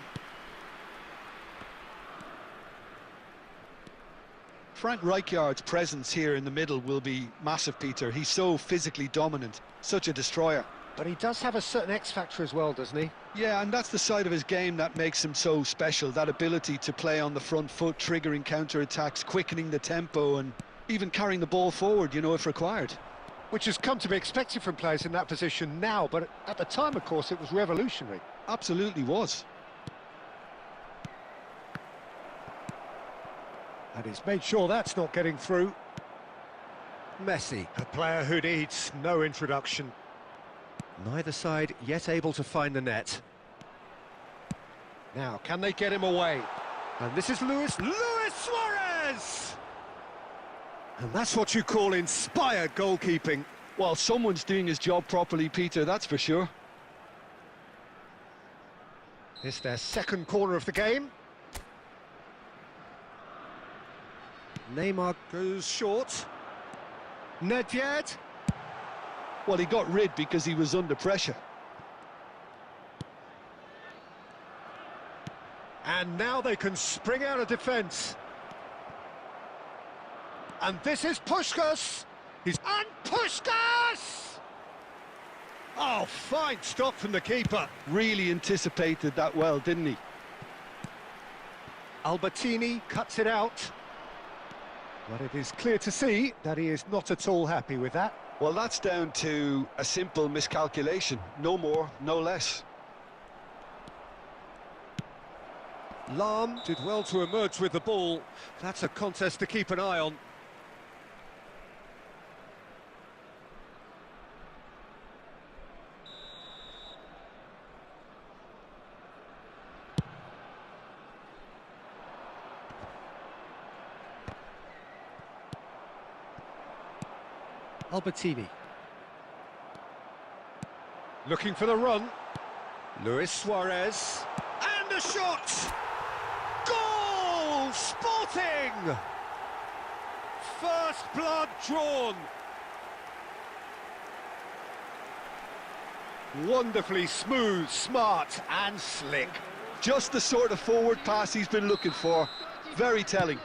Speaker 2: Frank Rijkaard's presence here in the middle will be massive, Peter. He's so physically dominant, such a destroyer.
Speaker 1: But he does have a certain X-factor as well, doesn't he?
Speaker 2: Yeah, and that's the side of his game that makes him so special, that ability to play on the front foot, triggering counter-attacks, quickening the tempo, and even carrying the ball forward, you know, if required.
Speaker 1: Which has come to be expected from players in that position now, but at the time, of course, it was revolutionary.
Speaker 2: Absolutely was.
Speaker 1: And he's made sure that's not getting through. Messi, a player who needs no introduction. Neither side yet able to find the net. Now, can they get him away? And this is Luis Suarez! And that's what you call inspired goalkeeping.
Speaker 2: Well, someone's doing his job properly, Peter, that's for sure.
Speaker 1: It's their second corner of the game. Neymar goes short. Nedved.
Speaker 2: Well, he got rid because he was under pressure.
Speaker 1: And now they can spring out of defence. And this is Puskás. And Puskás! Oh, fine stop from the keeper.
Speaker 2: Really anticipated that well, didn't he?
Speaker 1: Albertini cuts it out. But it is clear to see that he is not at all happy with that.
Speaker 2: Well, that's down to a simple miscalculation. No more, no less.
Speaker 1: Lahm did well to emerge with the ball. That's a contest to keep an eye on. Albertini. Looking for the run. Luis Suarez. And a shot! Goal! Sporting! First blood drawn. Wonderfully smooth, smart and slick.
Speaker 2: Just the sort of forward pass he's been looking for. Very telling.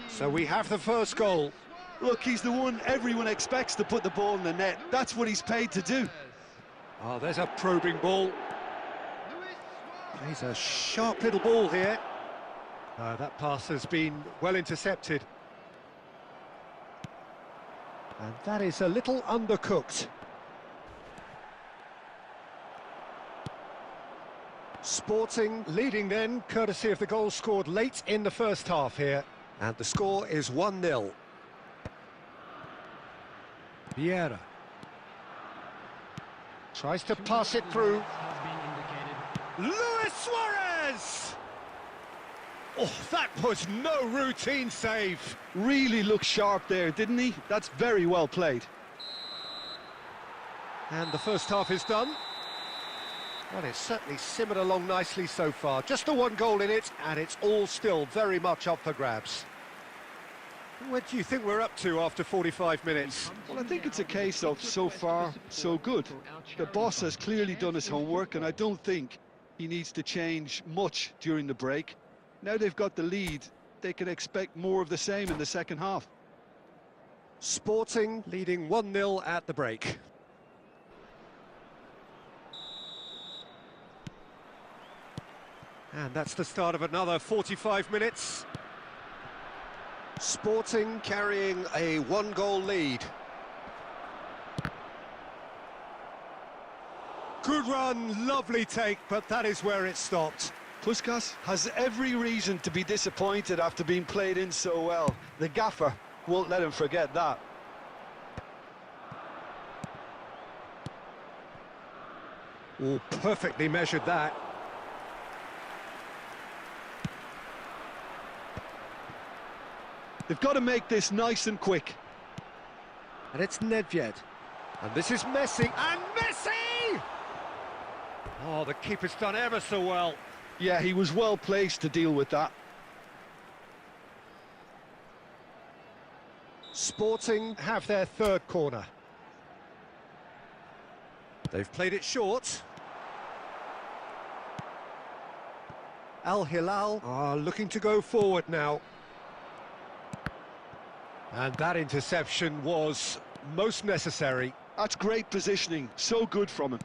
Speaker 1: So we have the first goal.
Speaker 2: Look, he's the one everyone expects to put the ball in the net. That's what he's paid to do.
Speaker 1: Oh, there's a probing ball. He's a sharp little ball here. That pass has been well intercepted. And that is a little undercooked. Sporting leading then, courtesy of the goal scored late in the first half here. And the score is 1-0. Vieira tries to pass it through. Luis Suarez! Oh, that was no routine save.
Speaker 2: Really looked sharp there, didn't he? That's very well played.
Speaker 1: And the first half is done. Well, it's certainly simmered along nicely so far. Just the one goal in it, and it's all still very much up for grabs. What do you think we're up to after 45 minutes?
Speaker 2: Well, I think it's a case of so far, so good. The boss has clearly done his homework, and I don't think he needs to change much during the break. Now they've got the lead, they can expect more of the same in the second half.
Speaker 1: Sporting leading 1-0 at the break. And that's the start of another 45 minutes. Sporting carrying a 1-goal lead. Good run, lovely take, but that is where it stopped.
Speaker 2: Puskas has every reason to be disappointed after being played in so well. The gaffer won't let him forget that.
Speaker 1: Oh, perfectly measured that.
Speaker 2: They've got to make this nice and quick.
Speaker 1: And it's Nedved. And this is Messi. And Messi! Oh, the keeper's done ever so well.
Speaker 2: Yeah, he was well placed to deal with that.
Speaker 1: Sporting have their third corner. They've played it short. Al Hilal are looking to go forward now. And that interception was most necessary.
Speaker 2: That's great positioning, so good from him.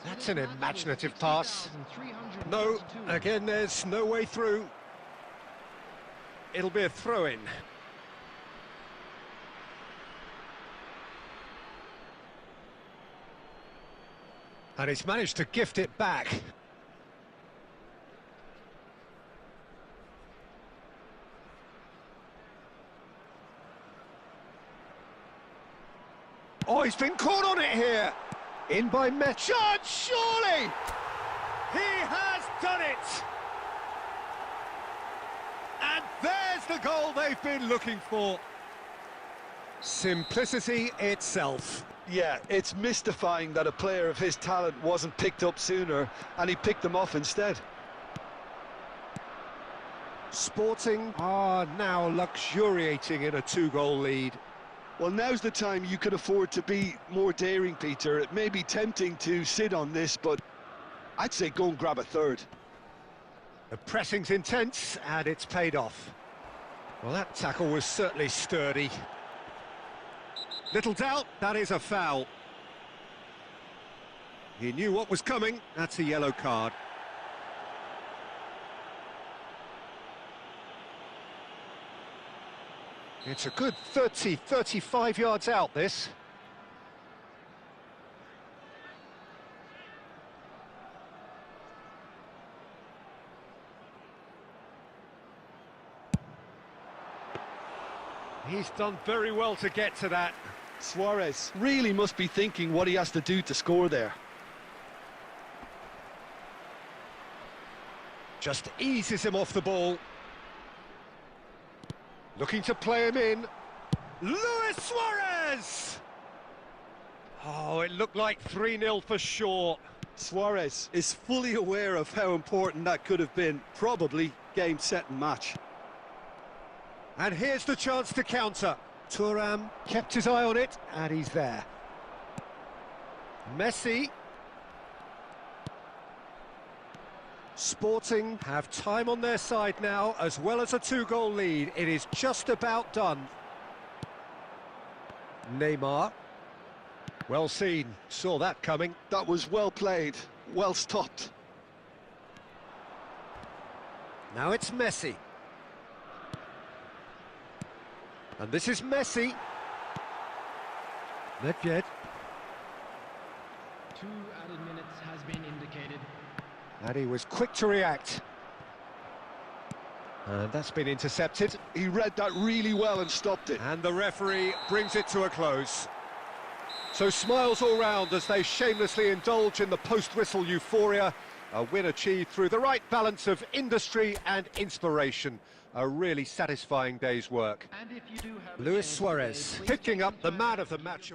Speaker 1: That's an imaginative pass. No, again, there's no way through. It'll be a throw-in. And he's managed to gift it back. Oh, he's been caught on it here. In by Met. Shot, surely! He has done it! And there's the goal they've been looking for. Simplicity itself.
Speaker 2: Yeah, it's mystifying that a player of his talent wasn't picked up sooner, and he picked them off instead.
Speaker 1: Sporting are now luxuriating in a 2-goal lead.
Speaker 2: Well, now's the time you could afford to be more daring, Peter. It may be tempting to sit on this, but I'd say go and grab a third.
Speaker 1: The pressing's intense, and it's paid off. Well, that tackle was certainly sturdy. Little doubt, that is a foul. He knew what was coming. That's a yellow card. It's a good 30, 35 yards out, this. He's done very well to get to that.
Speaker 2: Suarez really must be thinking what he has to do to score there.
Speaker 1: Just eases him off the ball. Looking to play him in. Luis Suarez! Oh, it looked like 3-0 for sure.
Speaker 2: Suarez is fully aware of how important that could have been. Probably game, set and match.
Speaker 1: And here's the chance to counter. Thuram kept his eye on it, and he's there. Messi. Sporting have time on their side now, as well as a 2-goal lead. It is just about done. Neymar. Well seen, saw that coming.
Speaker 2: That was well played, well stopped.
Speaker 1: Now it's Messi. And this is Messi. Nedved.
Speaker 3: 2 added minutes has been indicated.
Speaker 1: And he was quick to react. And that's been intercepted.
Speaker 2: He read that really well and stopped it.
Speaker 1: And the referee brings it to a close. So smiles all round as they shamelessly indulge in the post-whistle euphoria. A win achieved through the right balance of industry and inspiration. A really satisfying day's work.
Speaker 3: And if you do have
Speaker 1: Luis Suarez picking up the man of the match.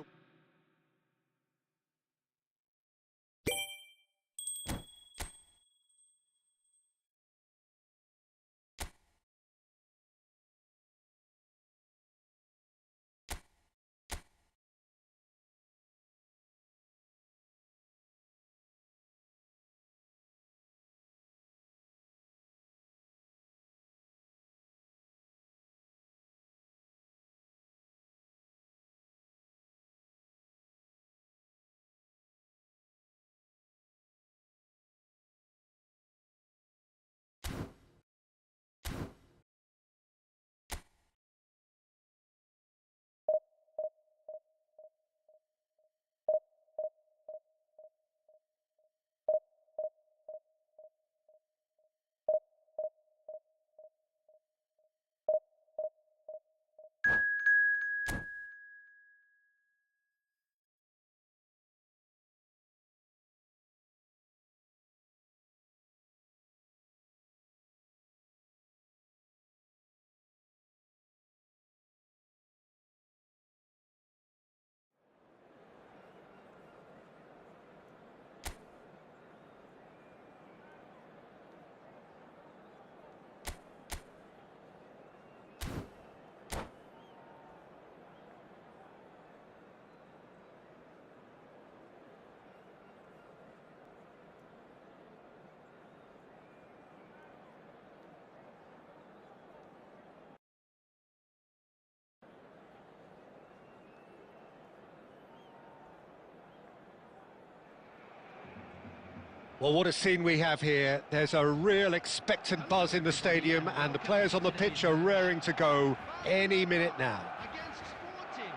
Speaker 1: Well, what a scene we have here. There's a real expectant buzz in the stadium, and the players on the pitch are raring to go any minute now.
Speaker 3: Against Sporting.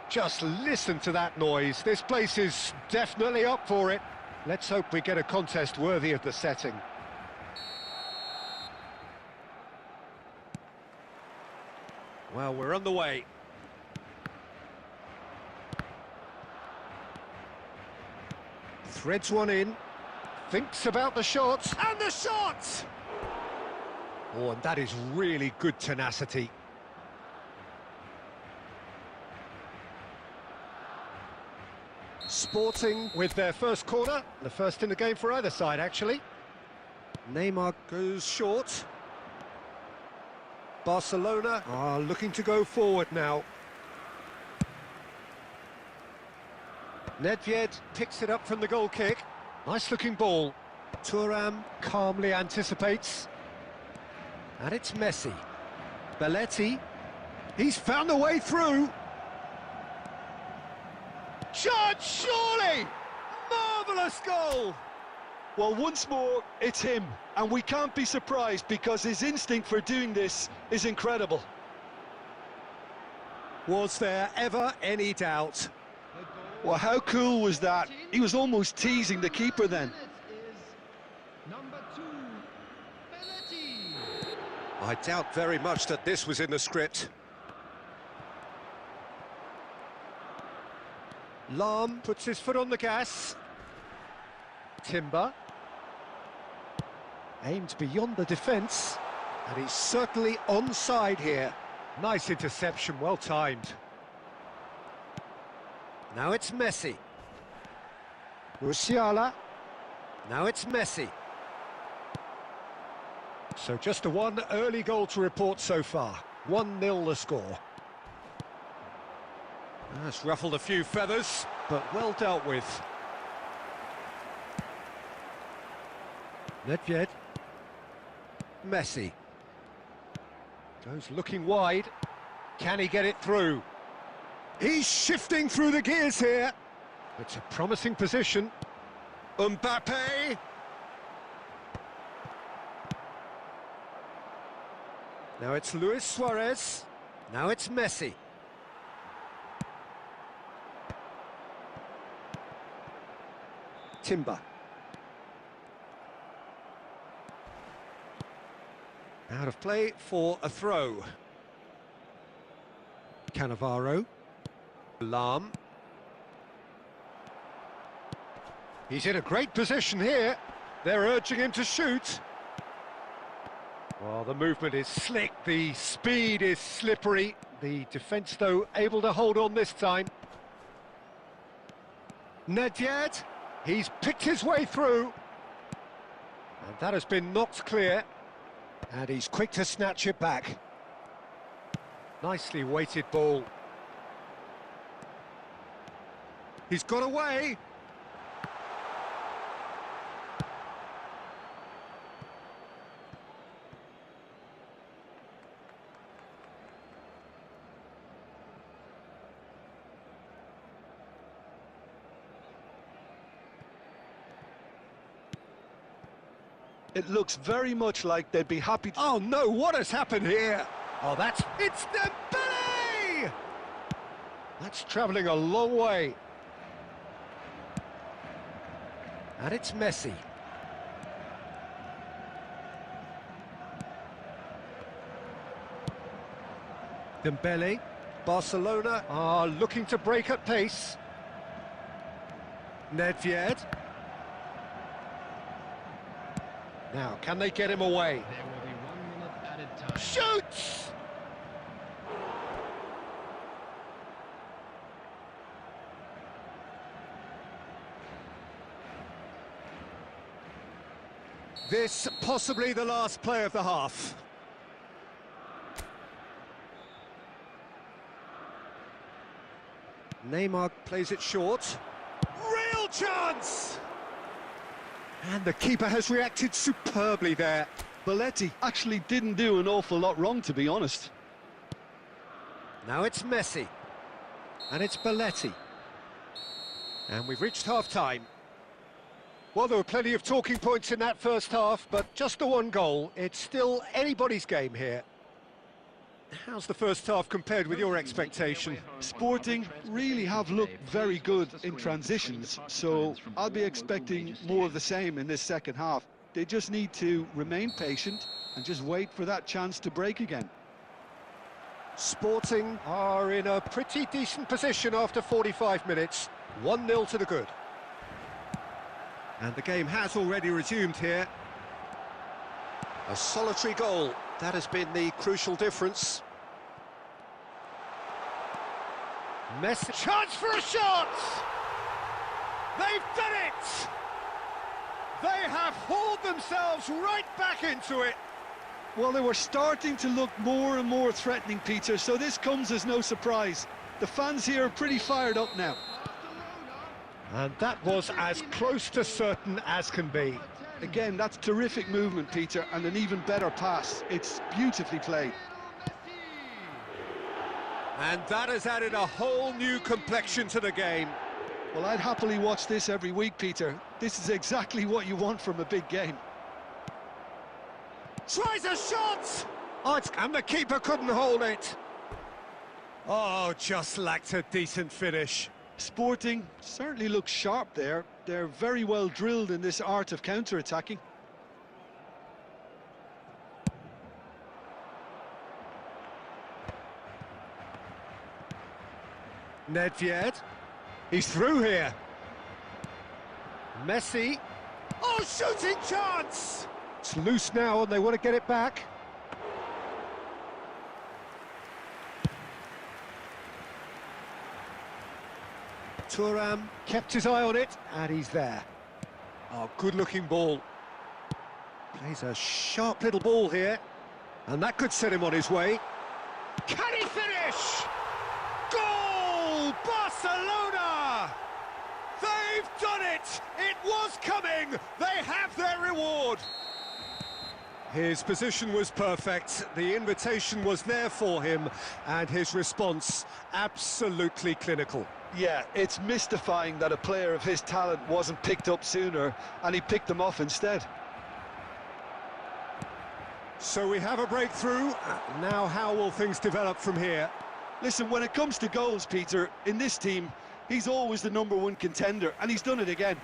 Speaker 1: Just listen to that noise. This place is definitely up for it. Let's hope we get a contest worthy of the setting. Well, we're on the way. Threads one in, thinks about the shots, and the shot! Oh, and that is really good tenacity. Sporting with their first corner, the first in the game for either side, actually. Neymar goes short. Barcelona are looking to go forward now. Nedved picks it up from the goal kick. Nice looking ball. Thuram calmly anticipates. And it's Messi. Belletti. He's found a way through. Shot, surely! Marvellous goal!
Speaker 2: Well, once more, it's him. And we can't be surprised because his instinct for doing this is incredible.
Speaker 1: Was there ever any doubt?
Speaker 2: Well, how cool was that? He was almost teasing the keeper then.
Speaker 3: Number 2, Belletti.
Speaker 1: I doubt very much that this was in the script. Lahm puts his foot on the gas. Timber. Aimed beyond the defence. And he's certainly onside here. Nice interception, well timed. Now it's Messi. Musiala. Now it's Messi. So just a one early goal to report so far. 1-0 the score. That's ruffled a few feathers, but well dealt with. Nedved. Messi. Goes looking wide. Can he get it through? He's shifting through the gears here. It's a promising position. Mbappe. Now it's Luis Suarez. Now it's Messi. Timber. Out of play for a throw. Cannavaro. Lahm. He's in a great position here. They're urging him to shoot. Well, the movement is slick, the speed is slippery. The defence, though, able to hold on this time. Nedved, he's picked his way through. And that has been knocked clear. And he's quick to snatch it back. Nicely weighted ball. He's got away.
Speaker 2: It looks very much like they'd be happy to...
Speaker 1: Oh no, what has happened here? Oh, it's Dembele! That's travelling a long way. And it's Messi. Dembele. Barcelona are looking to break at pace. Nedved. Now, can they get him away?
Speaker 3: There will be 1 minute added time.
Speaker 1: Shoots! This possibly the last play of the half. Neymar plays it short. Real chance! And the keeper has reacted superbly there.
Speaker 2: Belletti actually didn't do an awful lot wrong, to be honest.
Speaker 1: Now it's Messi. And it's Belletti. And we've reached half-time. Well, there were plenty of talking points in that first half, but just the one goal. It's still anybody's game here. How's the first half compared with your expectation?
Speaker 2: Sporting really have looked very good in transitions, so I'll be expecting more of the same in this second half. They just need to remain patient and just wait for that chance to break again.
Speaker 1: Sporting are in a pretty decent position after 45 minutes. 1-0 to the good. And the game has already resumed here. A solitary goal. That has been the crucial difference. Messi. Chance for a shot! They've done it! They have hauled themselves right back into it.
Speaker 2: Well, they were starting to look more and more threatening, Peter, so this comes as no surprise. The fans here are pretty fired up now.
Speaker 1: And that was as close to certain as can be.
Speaker 2: Again, that's terrific movement, Peter, and an even better pass. It's beautifully played.
Speaker 1: And that has added a whole new complexion to the game.
Speaker 2: Well, I'd happily watch this every week, Peter. This is exactly what you want from a big game.
Speaker 1: Tries a shot! Oh, and the keeper couldn't hold it. Oh, just lacked a decent finish.
Speaker 2: Sporting certainly looks sharp there. They're very well drilled in this art of counter-attacking.
Speaker 1: Nedved. He's through here. Messi. Oh, shooting chance! It's loose now and they want to get it back. Thuram kept his eye on it, and he's there. Oh, good-looking ball. Plays a sharp little ball here, and that could set him on his way. Can he finish? Goal! Barcelona! They've done it! It was coming! They have their reward! His position was perfect, the invitation was there for him, and his response absolutely clinical.
Speaker 2: Yeah, it's mystifying that a player of his talent wasn't picked up sooner, and he picked them off instead.
Speaker 1: So we have a breakthrough. Now how will things develop from here?
Speaker 2: Listen, when it comes to goals, Peter, in this team, he's always the #1 contender, and he's done it again.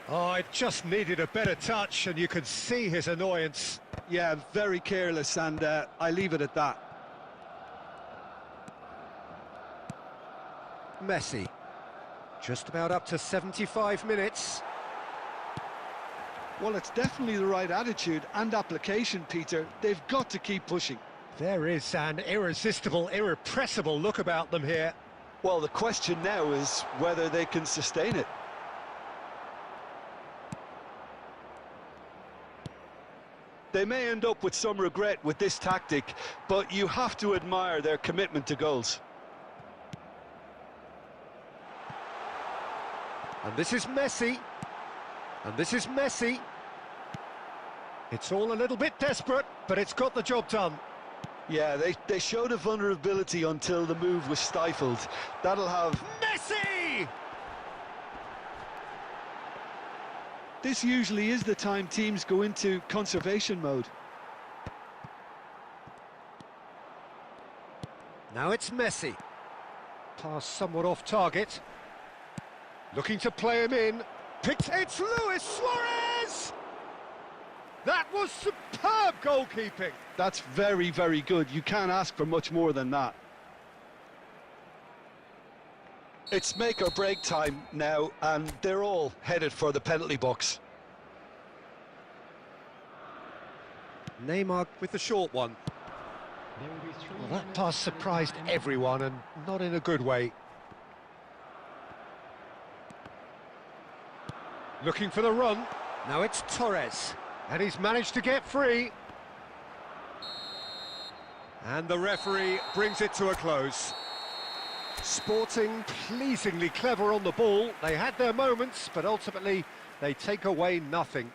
Speaker 1: Oh, it just needed a better touch, and you could see his annoyance.
Speaker 2: Yeah, very careless, and I leave it at that.
Speaker 1: Messi. Just about up to 75 minutes.
Speaker 2: Well, it's definitely the right attitude and application, Peter. They've got to keep pushing.
Speaker 1: There is an irresistible, irrepressible look about them here.
Speaker 2: Well, the question now is whether they can sustain it. They may end up with some regret with this tactic, but you have to admire their commitment to goals.
Speaker 1: And this is Messi. And this is Messi. It's all a little bit desperate, but it's got the job done.
Speaker 2: Yeah, they showed a vulnerability until the move was stifled. That'll have...
Speaker 1: Messi!
Speaker 2: This usually is the time teams go into conservation mode.
Speaker 1: Now it's Messi. Pass somewhat off target. Looking to play him in. It's Luis Suarez! That was superb goalkeeping.
Speaker 2: That's very, very good. You can't ask for much more than that. It's make or break time now, and they're all headed for the penalty box.
Speaker 1: Neymar with the short one. Well, that pass surprised everyone, and not in a good way. Looking for the run. Now it's Torres. And he's managed to get free. And the referee brings it to a close. Sporting pleasingly clever on the ball. They had their moments, but ultimately they take away nothing.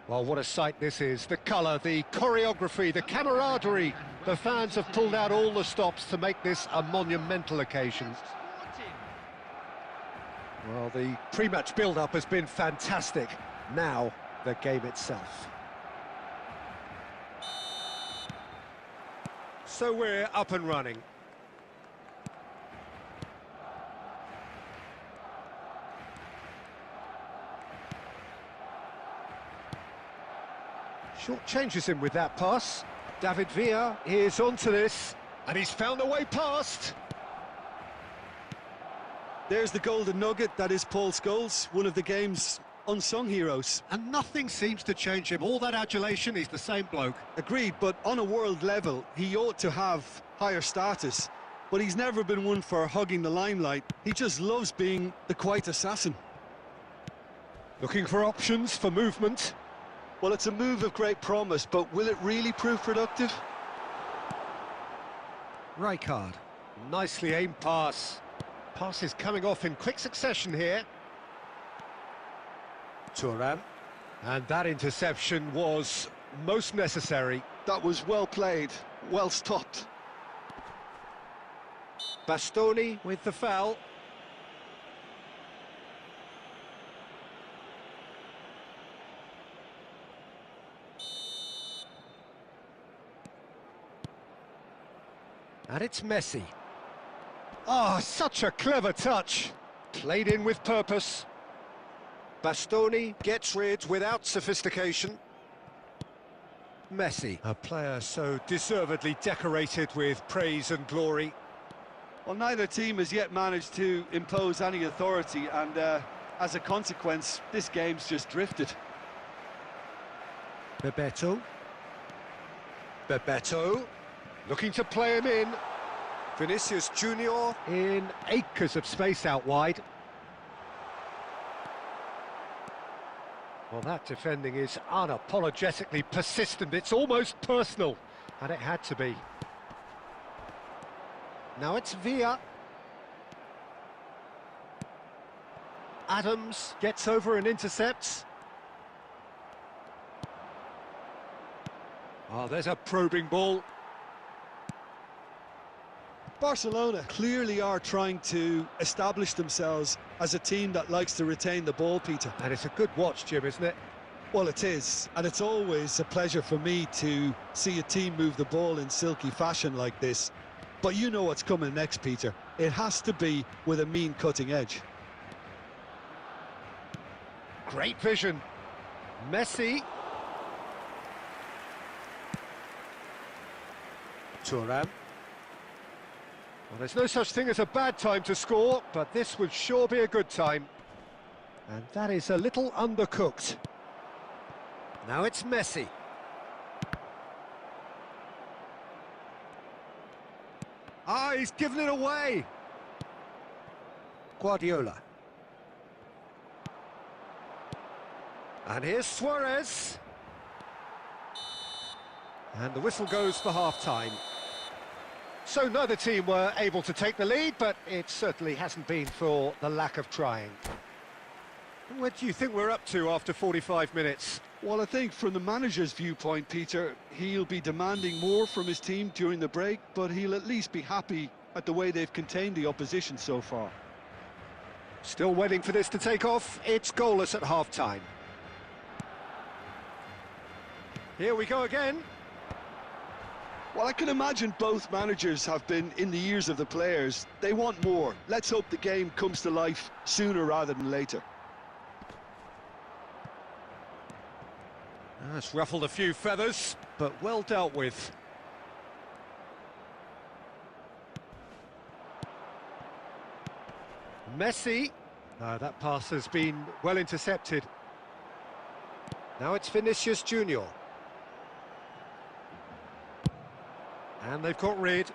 Speaker 1: Well, what a sight this is. The colour, the choreography, the camaraderie. The fans have pulled out all the stops to make this a monumental occasion. Well, the pre-match build-up has been fantastic. Now, the game itself. So we're up and running. Short changes him with that pass. David Villa is onto this, and he's found a way past.
Speaker 2: There's the golden nugget, that is Paul Scholes, one of the game's unsung heroes.
Speaker 1: And nothing seems to change him. All that adulation, he's the same bloke.
Speaker 2: Agreed, but on a world level, he ought to have higher status. But he's never been one for hugging the limelight. He just loves being the quiet assassin.
Speaker 1: Looking for options for movement.
Speaker 2: Well, it's a move of great promise, but will it really prove productive?
Speaker 1: Rijkaard, nicely aimed pass. Pass is coming off in quick succession here. Thuram, and that interception was most necessary.
Speaker 2: That was well played, well stopped.
Speaker 1: Bastoni with the foul. And it's Messi. Oh, such a clever touch. Played in with purpose. Bastoni gets rid without sophistication. Messi, a player so deservedly decorated with praise and glory.
Speaker 2: Well, neither team has yet managed to impose any authority, and as a consequence, this game's just drifted.
Speaker 1: Bebeto. Looking to play him in. Vinicius Junior in acres of space out wide. Well, that defending is unapologetically persistent. It's almost personal, and it had to be. Now it's Villa. Adams gets over and intercepts. Oh, there's a probing ball.
Speaker 2: Barcelona clearly are trying to establish themselves as a team that likes to retain the ball, Peter.
Speaker 1: And it's a good watch, Jim, isn't it?
Speaker 2: Well, it is, and it's always a pleasure for me to see a team move the ball in silky fashion like this. But you know what's coming next, Peter. It has to be with a mean cutting edge.
Speaker 1: Great vision. Messi. Thuram. Well, there's no such thing as a bad time to score, but this would sure be a good time. And that is a little undercooked. Now it's Messi. Ah, he's given it away. Guardiola. And here's Suarez. And the whistle goes for half-time. So neither team were able to take the lead, but it certainly hasn't been for the lack of trying. What do you think we're up to after 45 minutes?
Speaker 2: Well, I think from the manager's viewpoint, Peter, he'll be demanding more from his team during the break, but he'll at least be happy at the way they've contained the opposition so far.
Speaker 1: Still waiting for this to take off. It's goalless at half-time. Here we go again.
Speaker 2: Well, I can imagine both managers have been in the ears of the players. They want more. Let's hope the game comes to life sooner rather than later.
Speaker 1: It's ruffled a few feathers, but well dealt with. Messi. That pass has been well intercepted. Now it's Vinicius Junior. And they've got rid.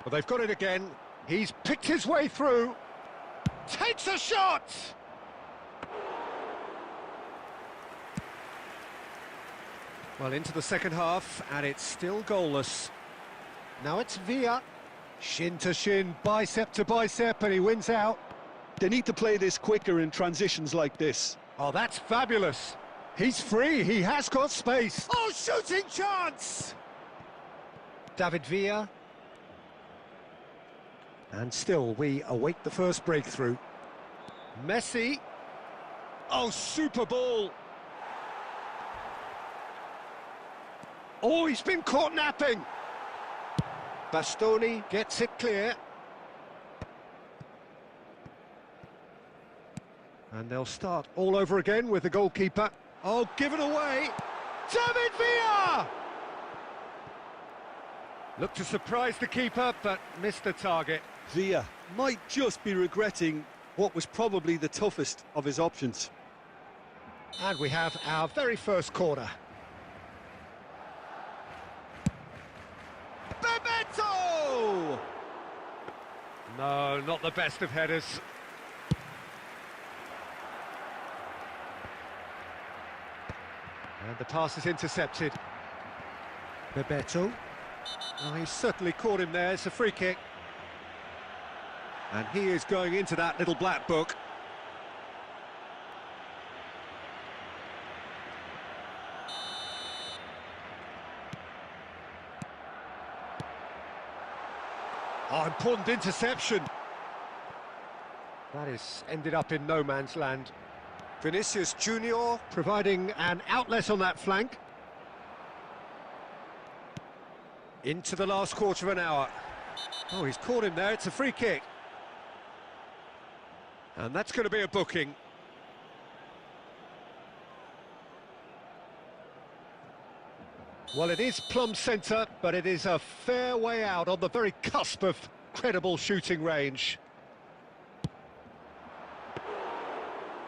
Speaker 1: Well, they've got it again. He's picked his way through. Takes a shot! Well, into the second half, and it's still goalless. Now it's Villa. Shin to shin, bicep to bicep, and he wins out.
Speaker 2: They need to play this quicker in transitions like this.
Speaker 1: Oh, that's fabulous. He's free, he has got space. Oh, shooting chance! David Villa. And still, we await the first breakthrough. Messi. Oh, super ball. Oh, he's been caught napping. Bastoni gets it clear. And they'll start all over again with the goalkeeper. Oh, given away. David Villa! Looked to surprise the keeper, but missed the target.
Speaker 2: Villa might just be regretting what was probably the toughest of his options.
Speaker 1: And we have our very first corner. Bebeto! No, not the best of headers. And the pass is intercepted. Bebeto. Oh, he certainly caught him there. It's a free kick. And he is going into that little black book. Oh, important interception. That is ended up in no man's land. Vinicius Junior providing an outlet on that flank. Into the last quarter of an hour. Oh, he's caught him there. It's a free kick. And that's going to be a booking. Well, it is plumb centre, but it is a fair way out on the very cusp of credible shooting range.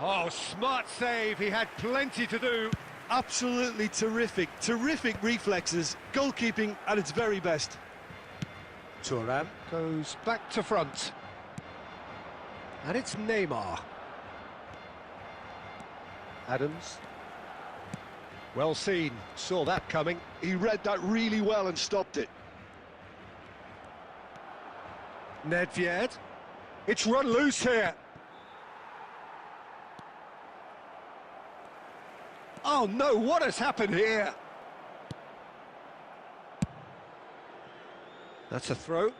Speaker 1: Oh, smart save. He had plenty to do.
Speaker 2: Absolutely terrific reflexes, goalkeeping at its very best.
Speaker 1: Thuram goes back to front. And it's Neymar. Adams. Well seen, saw that coming.
Speaker 2: He read that really well and stopped it.
Speaker 1: Nedved. It's run loose here. Oh no, what has happened here? That's a throw.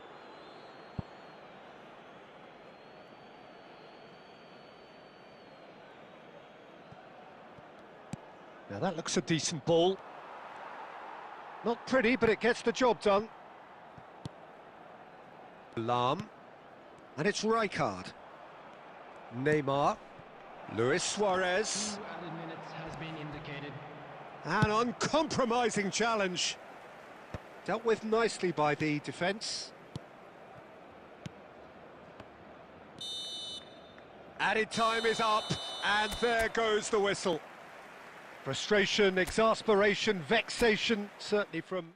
Speaker 1: Now that looks a decent ball. Not pretty, but it gets the job done. Lahm. And it's Rijkaard. Neymar. Luis Suarez.
Speaker 3: 2 added minutes has been indicated.
Speaker 1: An uncompromising challenge. Dealt with nicely by the defence. Added time is up, and there goes the whistle. Frustration, exasperation, vexation, certainly from...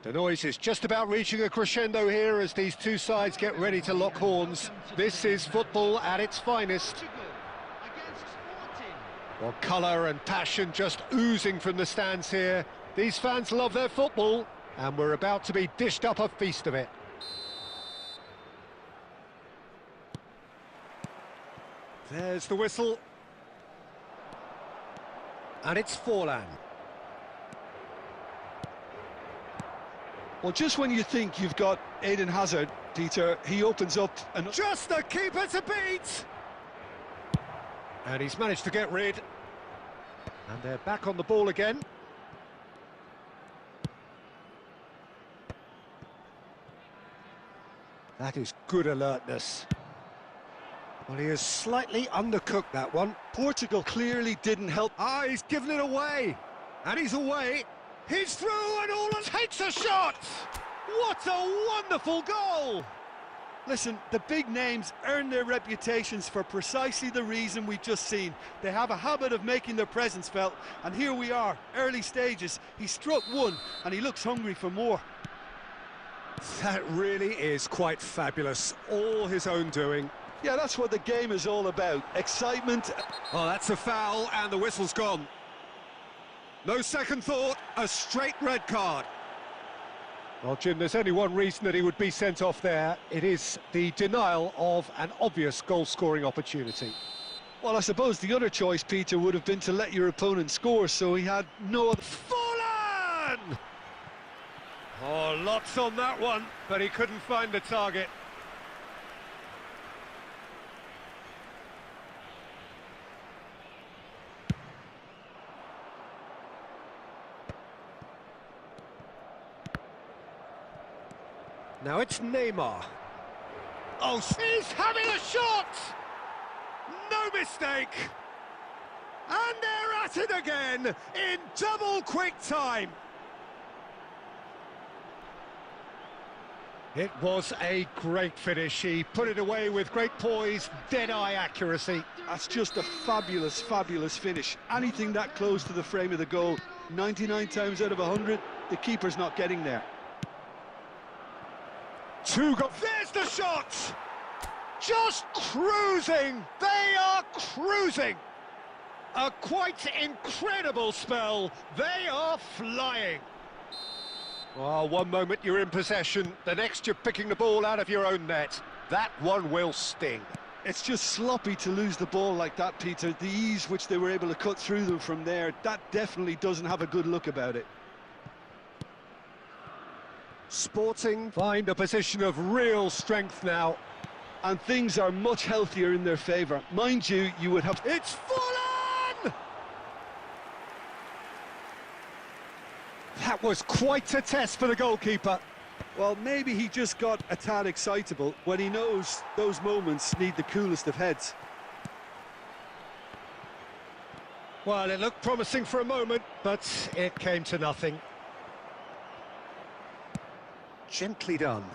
Speaker 1: The noise is just about reaching a crescendo here as these two sides get ready to lock horns. This is football at its finest. Well, colour and passion just oozing from the stands here. These fans love their football, and we're about to be dished up a feast of it. There's the whistle. And it's Forlan.
Speaker 2: Well, just when you think you've got Eden Hazard, Peter, he opens up and...
Speaker 1: Just the keeper to beat! And he's managed to get rid. And they're back on the ball again. That is good alertness. Well, he has slightly undercooked that one.
Speaker 2: Portugal clearly didn't help.
Speaker 1: Ah, he's given it away. And he's away. He's through and all takes a shot! What a wonderful goal!
Speaker 2: Listen, the big names earn their reputations for precisely the reason we've just seen. They have a habit of making their presence felt, and here we are, early stages. He struck one, and he looks hungry for more.
Speaker 1: That really is quite fabulous. All his own doing.
Speaker 2: Yeah, that's what the game is all about. Excitement.
Speaker 1: Oh, that's a foul, and the whistle's gone. No second thought, a straight red card. Well, Jim, there's only one reason that he would be sent off there. It is the denial of an obvious goal-scoring opportunity.
Speaker 2: Well, I suppose the other choice, Peter, would have been to let your opponent score, so he had no other...
Speaker 1: Forlan! Oh, lots on that one, but he couldn't find the target. Now it's Neymar. Oh, he's having a shot! No mistake! And they're at it again in double quick time. It was a great finish. He put it away with great poise, dead-eye accuracy.
Speaker 2: That's just a fabulous, fabulous finish. Anything that close to the frame of the goal, 99 times out of 100, the keeper's not getting there.
Speaker 1: Two goals. There's the shot! Just cruising! They are cruising! A quite incredible spell. They are flying. Well, one moment you're in possession, the next you're picking the ball out of your own net. That one will sting.
Speaker 2: It's just sloppy to lose the ball like that, Peter. The ease which they were able to cut through them from there, that definitely doesn't have a good look about it.
Speaker 1: Sporting find a position of real strength now.
Speaker 2: And things are much healthier in their favour. Mind you, you would have...
Speaker 1: It's Forlan! That was quite a test for the goalkeeper.
Speaker 2: Well, maybe he just got a tad excitable when he knows those moments need the coolest of heads.
Speaker 1: Well, it looked promising for a moment, but it came to nothing. Gently done.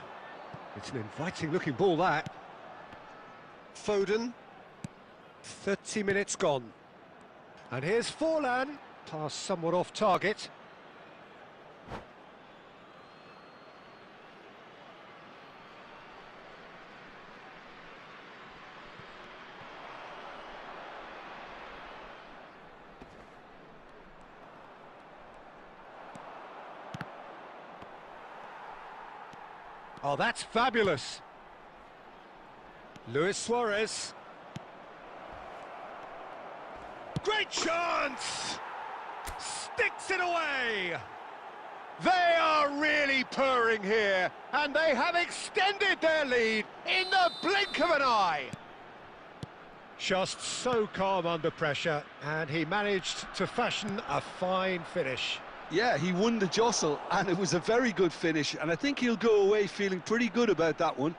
Speaker 1: It's an inviting-looking ball, that. Foden. 30 minutes gone. And here's Forlan. Pass somewhat off target. Oh, that's fabulous. Luis Suarez. Great chance! Sticks it away! They are really purring here, and they have extended their lead in the blink of an eye. Just so calm under pressure, and he managed to fashion a fine finish.
Speaker 2: Yeah, he won the jostle, and it was a very good finish, and I think he'll go away feeling pretty good about that one.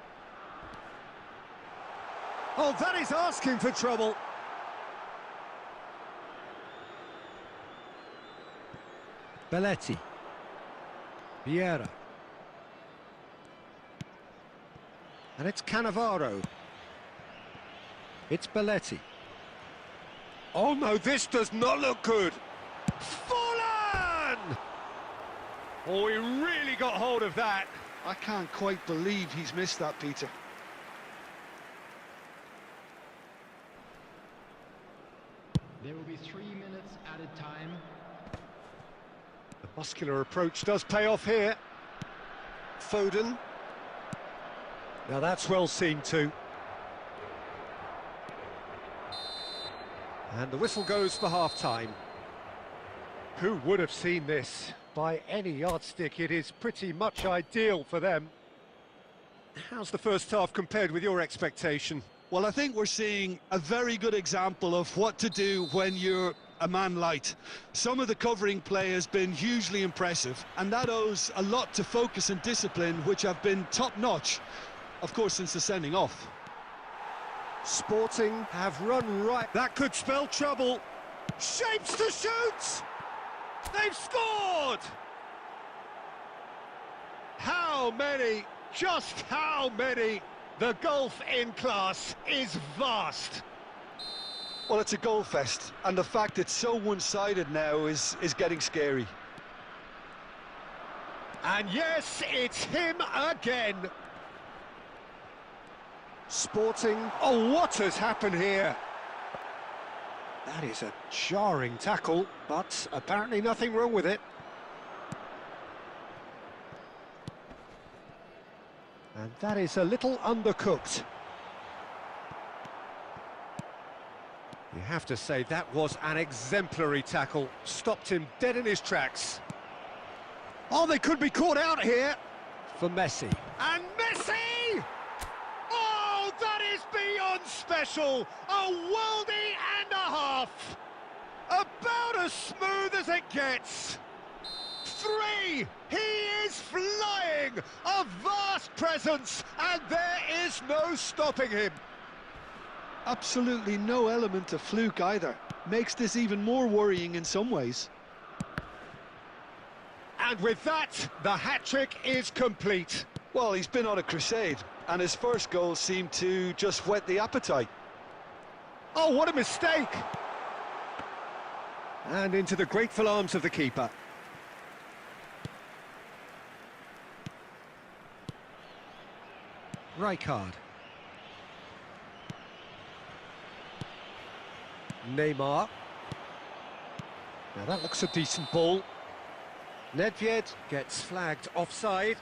Speaker 1: Oh, that is asking for trouble. Belletti. Vieira. And it's Cannavaro. It's Belletti. Oh no, this does not look good. Forlan! Oh, he really got hold of that.
Speaker 2: I can't quite believe he's missed that, Peter.
Speaker 3: There will be 3 minutes added time.
Speaker 1: The muscular approach does pay off here. Foden. Now that's well seen too. And the whistle goes for half-time. Who would have seen this? By any yardstick, it is pretty much ideal for them. How's the first half compared with your expectation?
Speaker 2: Well, I think we're seeing a very good example of what to do when you're a man light. Some of the covering play has been hugely impressive, and that owes a lot to focus and discipline, which have been top-notch, of course, since the sending off.
Speaker 1: Sporting have run right. That could spell trouble. Shapes to shoot! They've scored! How many? Just how many? The gulf in class is vast.
Speaker 2: Well, it's a goal fest, and the fact it's so one-sided now is getting scary.
Speaker 1: And yes, it's him again. Sporting. Oh, what has happened here? That is a jarring tackle, but apparently nothing wrong with it. And that is a little undercooked. You have to say that was an exemplary tackle. Stopped him dead in his tracks. Oh, they could be caught out here. For Messi. And Messi! Oh, that is beyond special! A worldie and a half! About as smooth as it gets! 3! He is flying! A vast presence, and there is no stopping him!
Speaker 2: Absolutely no element of fluke either. Makes this even more worrying in some ways.
Speaker 1: And with that, the hat-trick is complete.
Speaker 2: Well, he's been on a crusade, and his first goal seemed to just whet the appetite.
Speaker 1: Oh, what a mistake! And into the grateful arms of the keeper. Rijkaard. Neymar. Now that looks a decent ball. Nedved gets flagged offside.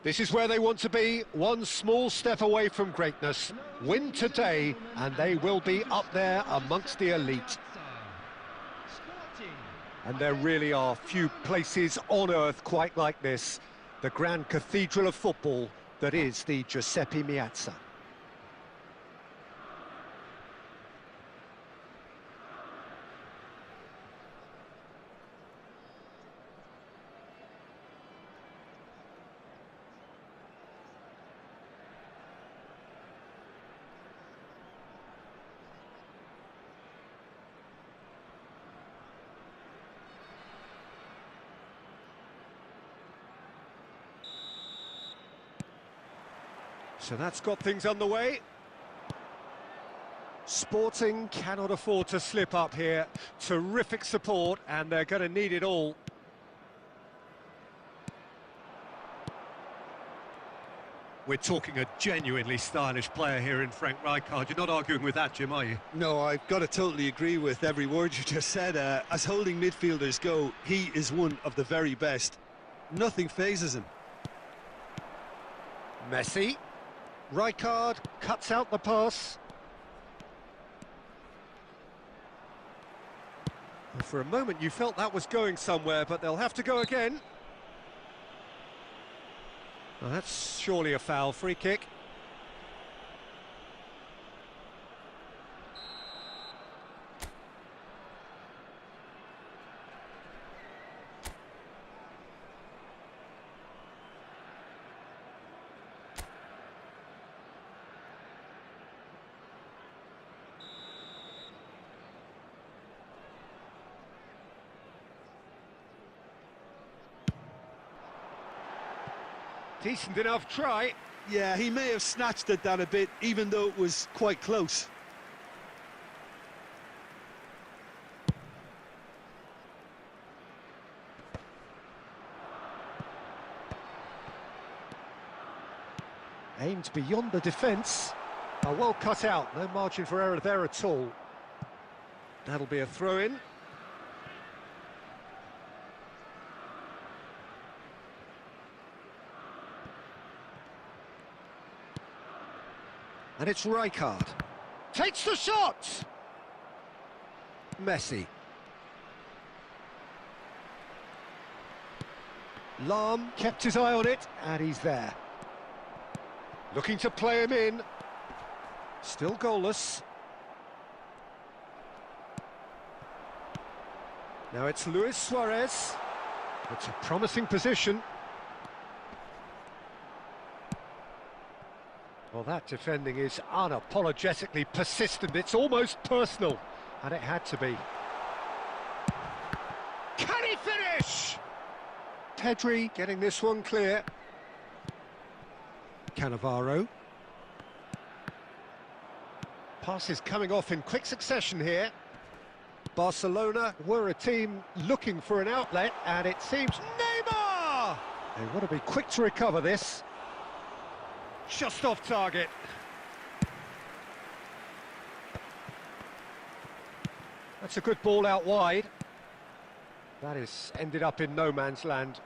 Speaker 1: This is where they want to be, one small step away from greatness. Win today, and they will be up there amongst the elite. And there really are few places on earth quite like this. The grand cathedral of football that is the Giuseppe Meazza. So that's got things underway. Sporting cannot afford to slip up here. Terrific support, and they're going to need it all. We're talking a genuinely stylish player here in Frank Rijkaard. You're not arguing with that, Jim, are you?
Speaker 2: No, I've got to totally agree with every word you just said. As holding midfielders go, he is one of the very best. Nothing phases him.
Speaker 1: Messi. Rijkaard cuts out the pass. Well, for a moment you felt that was going somewhere, but they'll have to go again. Well, that's surely a foul. Free kick. Decent enough try.
Speaker 2: Yeah, he may have snatched at that a bit, even though it was quite close.
Speaker 1: Aimed beyond the defence. Oh, well cut out, no margin for error there at all. That'll be a throw-in. And it's Rijkaard. Takes the shot! Messi. Lahm kept his eye on it, and he's there. Looking to play him in. Still goalless. Now it's Luis Suarez. It's a promising position. Well, that defending is unapologetically persistent. It's almost personal, and it had to be. Can he finish? Pedri getting this one clear. Cannavaro. Passes coming off in quick succession here. Barcelona were a team looking for an outlet, and it seems Neymar! They want to be quick to recover this. Just off target. That's a good ball out wide. That is ended up in no man's land.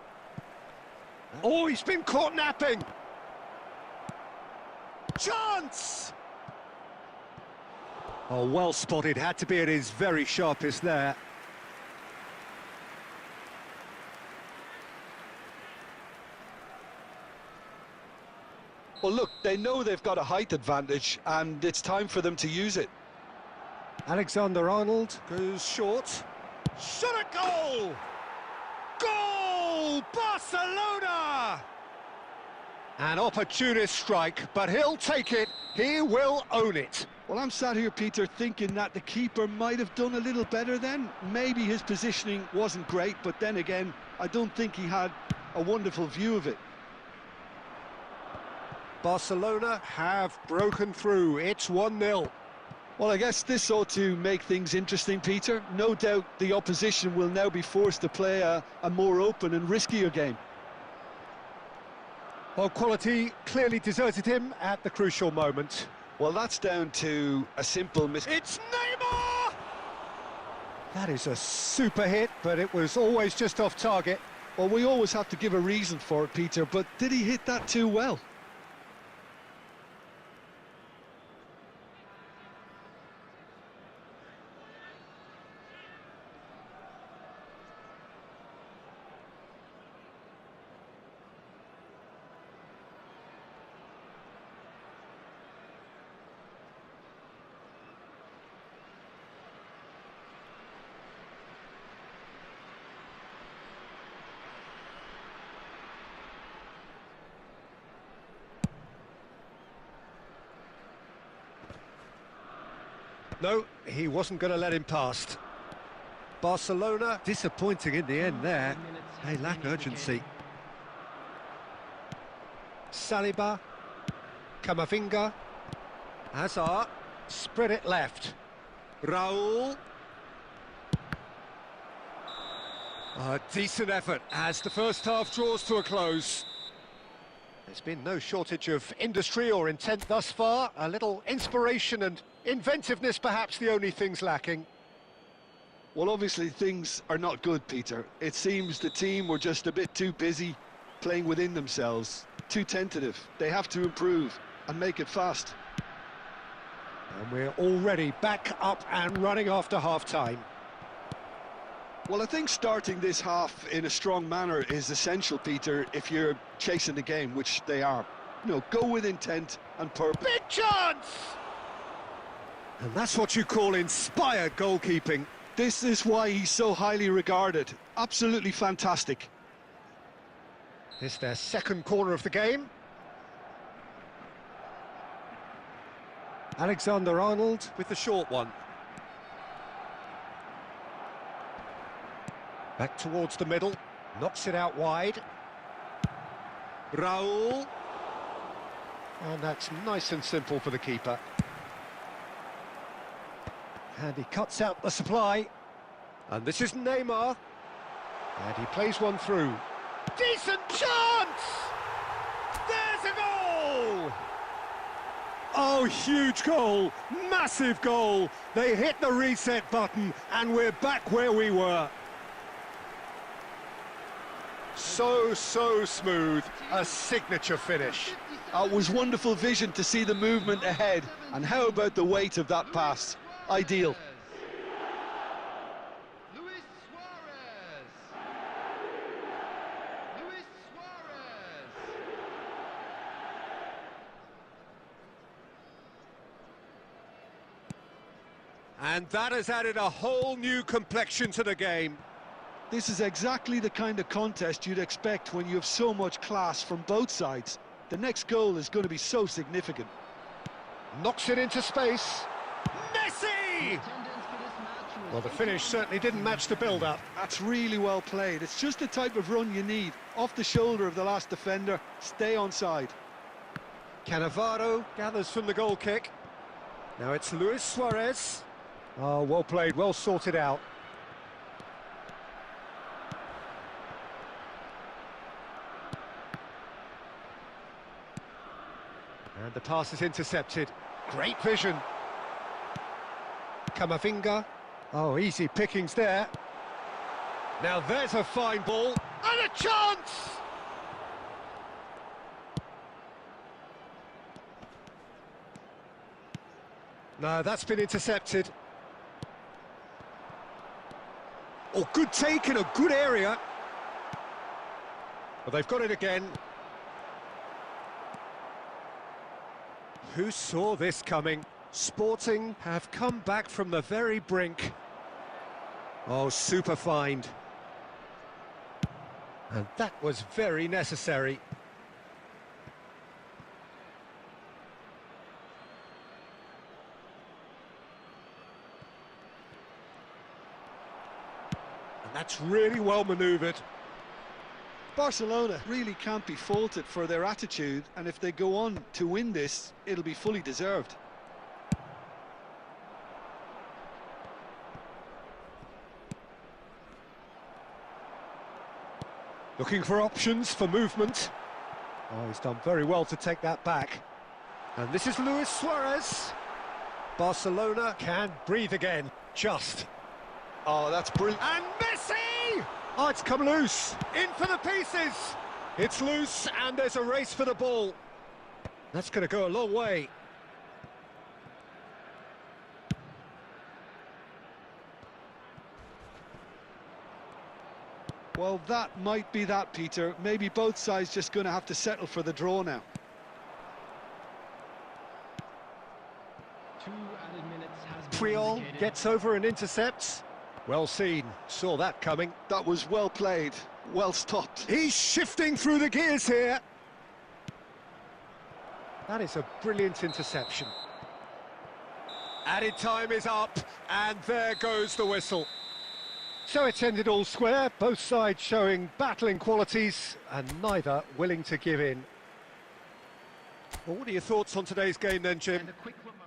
Speaker 1: Oh, he's been caught napping. Chance! Oh, well spotted. Had to be at his very sharpest there.
Speaker 2: Well, look, they know they've got a height advantage, and it's time for them to use it.
Speaker 1: Alexander-Arnold goes short. Shot at goal! Goal! Barcelona! An opportunist strike, but he'll take it. He will own it.
Speaker 2: Well, I'm sat here, Peter, thinking that the keeper might have done a little better then. Maybe his positioning wasn't great, but then again, I don't think he had a wonderful view of it.
Speaker 1: Barcelona have broken through. It's 1-0.
Speaker 2: Well, I guess this ought to make things interesting, Peter. No doubt the opposition will now be forced to play a more open and riskier game.
Speaker 1: Well, quality clearly deserted him at the crucial moment.
Speaker 2: Well, that's down to a simple
Speaker 1: It's Neymar! That is a super hit, but it was always just off target.
Speaker 2: Well, we always have to give a reason for it, Peter, but did he hit that too well?
Speaker 1: No, he wasn't going to let him past. Barcelona disappointing in the end there. They lack urgency. Saliba, Camavinga, Hazard, spread it left. Raul. A decent effort as the first half draws to a close. There's been no shortage of industry or intent thus far. A little inspiration and inventiveness perhaps the only things lacking.
Speaker 2: Well, obviously things are not good, Peter. It seems the team were just a bit too busy playing within themselves, too tentative. They have to improve and make it fast.
Speaker 1: And we're already back up and running after half-time.
Speaker 2: Well, I think starting this half in a strong manner is essential, Peter, if you're chasing the game, which they are. You know, go with intent and purpose.
Speaker 1: Big chance! And that's what you call inspired goalkeeping.
Speaker 2: This is why he's so highly regarded. Absolutely fantastic.
Speaker 1: It's their second corner of the game. Alexander-Arnold with the short one. Back towards the middle, knocks it out wide. Raul. And that's nice and simple for the keeper. And he cuts out the supply. And this is Neymar. And he plays one through. Decent chance! There's a goal! Oh, huge goal, massive goal. They hit the reset button and we're back where we were. So smooth, a signature finish.
Speaker 2: It was wonderful vision to see the movement ahead, and how about the weight of that pass? Ideal.
Speaker 3: Luis Suarez. Luis Suarez.
Speaker 1: And that has added a whole new complexion to the game.
Speaker 2: This is exactly the kind of contest you'd expect when you have so much class from both sides. The next goal is going to be so significant.
Speaker 1: Knocks it into space. Messi! Well, the finish certainly didn't match the build-up.
Speaker 2: That's really well played. It's just the type of run you need. Off the shoulder of the last defender, stay onside.
Speaker 1: Cannavaro gathers from the goal kick. Now it's Luis Suarez. Oh, well played, well sorted out. And the pass is intercepted. Great vision. Camavinga. Oh, easy pickings there. Now there's a fine ball. And a chance! No, that's been intercepted. Oh, good take in a good area. Well, they've got it again. Who saw this coming? Sporting have come back from the very brink. Oh, super find. And that was very necessary. And that's really well manoeuvred.
Speaker 2: Barcelona really can't be faulted for their attitude, and if they go on to win this, it'll be fully deserved.
Speaker 1: Looking for options for movement. Oh, he's done very well to take that back. And this is Luis Suarez. Barcelona can breathe again, just.
Speaker 2: Oh, that's brilliant.
Speaker 1: And Messi! Oh, it's come loose. In for the pieces. It's loose and there's a race for the ball. That's going to go a long way.
Speaker 2: Well, that might be that, Peter. Maybe both sides just going to have to settle for the draw now.
Speaker 3: 2 added minutes has been
Speaker 1: Puyol
Speaker 3: indicated.
Speaker 1: gets over and intercepts. Well seen, saw that coming.
Speaker 2: That was well played, well stopped.
Speaker 1: He's shifting through the gears here. That is a brilliant interception. Added time is up, and there goes the whistle. So it's ended all square, both sides showing battling qualities, and neither willing to give in. Well, what are your thoughts on today's game then, Jim?
Speaker 3: And a quick reminder.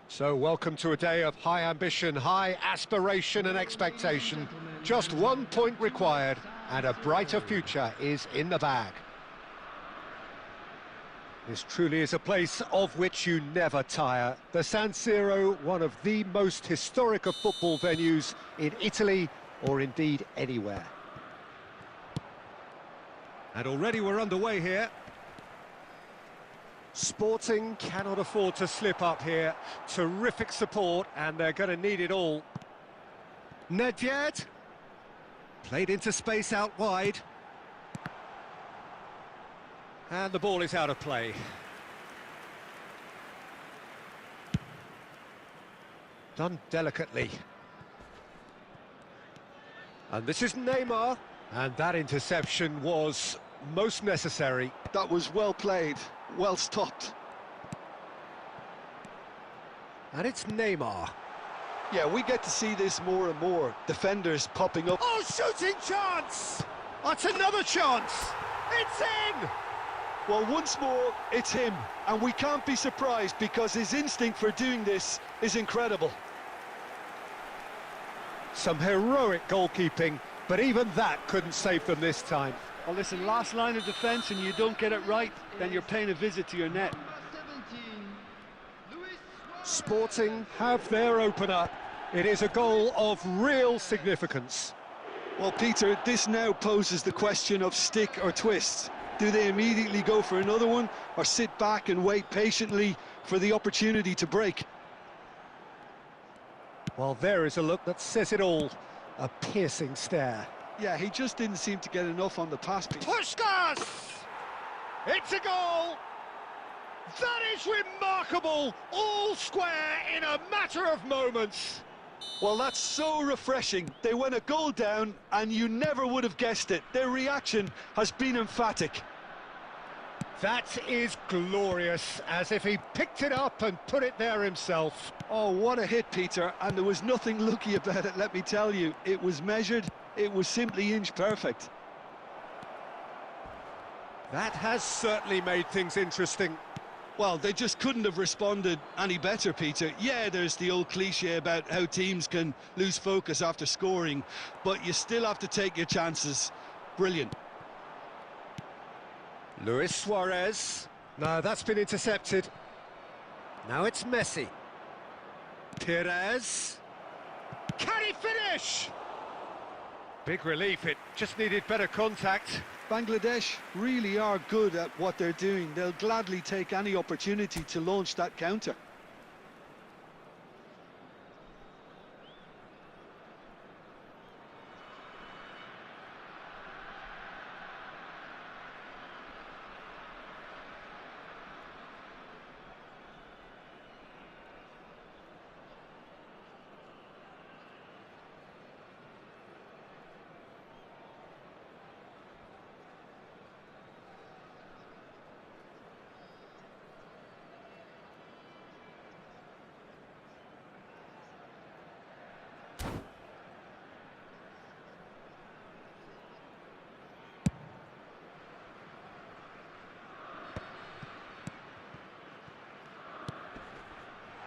Speaker 1: So welcome to a day of high ambition, high aspiration and expectation. Just 1 point required and a brighter future is in the bag. This truly is a place of which you never tire. The San Siro, one of the most historic of football venues in Italy or indeed anywhere. And already we're underway here. Sporting cannot afford to slip up here. Terrific support, and they're going to need it all. Nedved. Played into space out wide. And the ball is out of play. Done delicately. And this is Neymar. And that interception was most necessary.
Speaker 2: That was well played, well stopped.
Speaker 1: And it's Neymar.
Speaker 2: Yeah, we get to see this more and more. Defenders popping up.
Speaker 1: Oh, shooting chance! That's another chance! It's in!
Speaker 2: Well, once more, it's him. And we can't be surprised because his instinct for doing this is incredible.
Speaker 1: Some heroic goalkeeping, but even that couldn't save them this time.
Speaker 2: Well, listen, last line of defence and you don't get it right, then you're paying a visit to your net.
Speaker 3: Number 17, Luis Suarez.
Speaker 1: Sporting have their opener. It is a goal of real significance.
Speaker 2: Well, Peter, this now poses the question of stick or twist. Do they immediately go for another one or sit back and wait patiently for the opportunity to break?
Speaker 1: Well, there is a look that says it all. A piercing stare.
Speaker 2: Yeah, he just didn't seem to get enough on the pass piece.
Speaker 1: Puskás! It's a goal! That is remarkable! All square in a matter of moments.
Speaker 2: Well, that's so refreshing. They went a goal down and you never would have guessed it. Their reaction has been emphatic.
Speaker 1: That is glorious, as if he picked it up and put it there himself.
Speaker 2: Oh, what a hit, Peter, and there was nothing lucky about it, let me tell you. It was measured, it was simply inch perfect.
Speaker 1: That has certainly made things interesting.
Speaker 2: Well, they just couldn't have responded any better, Peter. Yeah, there's the old cliche about how teams can lose focus after scoring, but you still have to take your chances. Brilliant.
Speaker 1: Luis Suarez. No, that's been intercepted. Now it's Messi. Perez. Can he finish? Big relief, it just needed better contact.
Speaker 2: Bangladesh really are good at what they're doing. They'll gladly take any opportunity to launch that counter.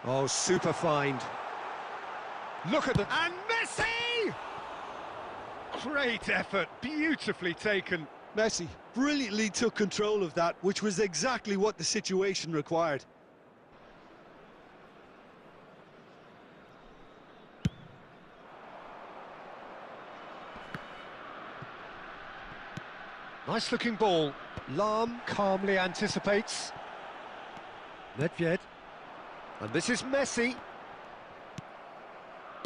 Speaker 1: Oh, super find. Look at the... And Messi! Great effort, beautifully taken.
Speaker 2: Messi brilliantly took control of that, which was exactly what the situation required.
Speaker 1: Nice looking ball. Lahm calmly anticipates. Nedved. And this is Messi.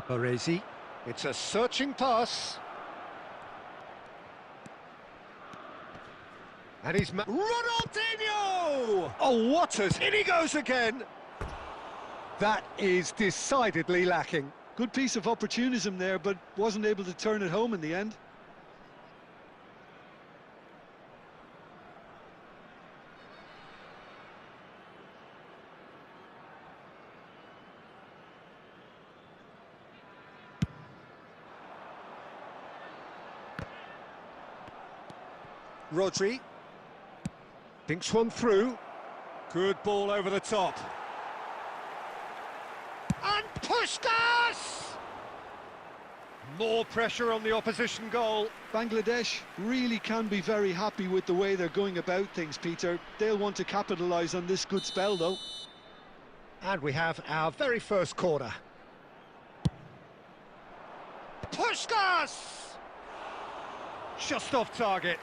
Speaker 1: Baresi. It's a searching pass. And he's... Ronaldinho! Oh, what a... In he goes again! That is decidedly lacking.
Speaker 2: Good piece of opportunism there, but wasn't able to turn it home in the end.
Speaker 1: Rodri thinks one through. Good ball over the top. And Puskas! More pressure on the opposition goal.
Speaker 2: Bangladesh really can be very happy with the way they're going about things, Peter. They'll want to capitalise on this good spell, though.
Speaker 1: And we have our very first corner. Puskas! Just off target.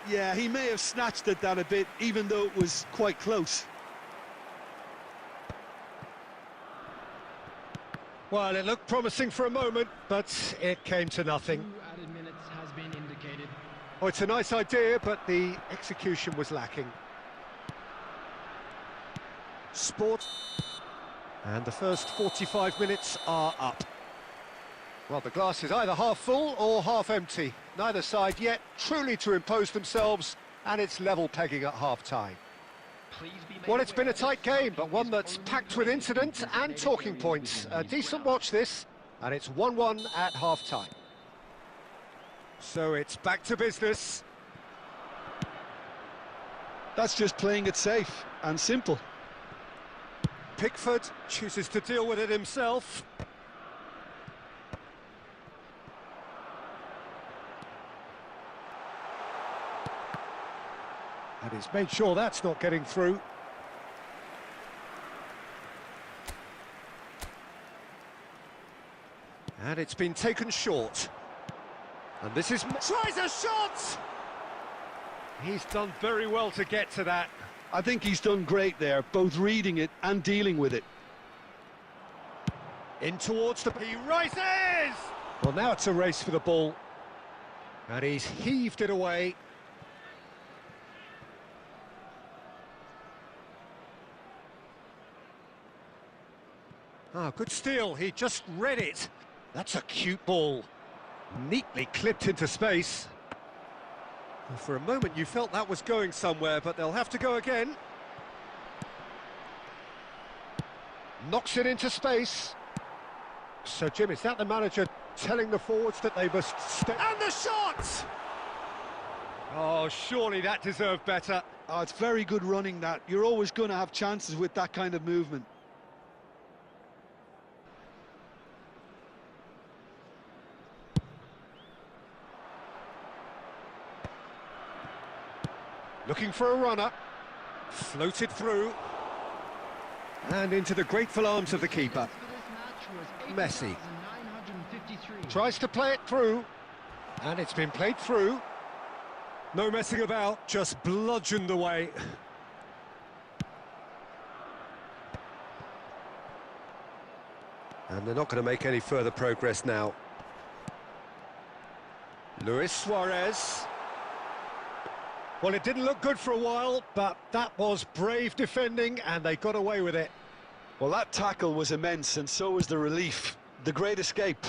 Speaker 2: Yeah, he may have snatched at that a bit, even though it was quite close.
Speaker 1: Well, it looked promising for a moment, but it came to nothing.
Speaker 3: 2 added minutes has been indicated.
Speaker 1: Oh, it's a nice idea, but the execution was lacking. Sport. And the first 45 minutes are up. Well, the glass is either half full or half empty. Neither side yet truly to impose themselves, and it's level pegging at half-time. Well, it's been a tight game, but one that's packed with incident and talking points. A decent watch this, and it's 1-1 at half-time. So it's back to business.
Speaker 2: That's just playing it safe and simple.
Speaker 1: Pickford chooses to deal with it himself. And he's made sure that's not getting through. And it's been taken short. And this is... Tries a shot! He's done very well to get to that.
Speaker 2: I think he's done great there, both reading it and dealing with it.
Speaker 1: In towards the... He rises! Well, now it's a race for the ball. And he's heaved it away. Ah, good steal, he just read it. That's a cute ball. Neatly clipped into space. Well, for a moment you felt that was going somewhere, but they'll have to go again. Knocks it into space. So, Jim, is that the manager telling the forwards that they must stay? And the shot! Oh, surely that deserved better.
Speaker 2: Oh, it's very good running that. You're always going to have chances with that kind of movement.
Speaker 1: Looking for a runner. Floated through. And into the grateful arms of the keeper. Messi. Tries to play it through. And it's been played through. No messing about, just bludgeoned away. And they're not going to make any further progress now. Luis Suarez. Well, it didn't look good for a while, but that was brave defending, and they got away with it.
Speaker 2: Well, that tackle was immense, and so was the relief. The great escape.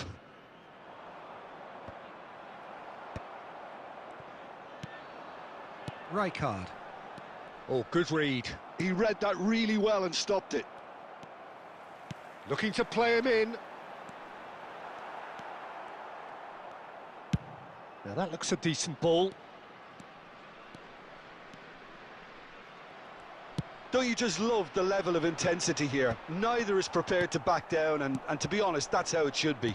Speaker 1: Rijkaard. Oh, good read.
Speaker 2: He read that really well and stopped it.
Speaker 1: Looking to play him in. Now that looks a decent ball.
Speaker 2: Don't you just love the level of intensity here? Neither is prepared to back down, and to be honest, that's how it should be.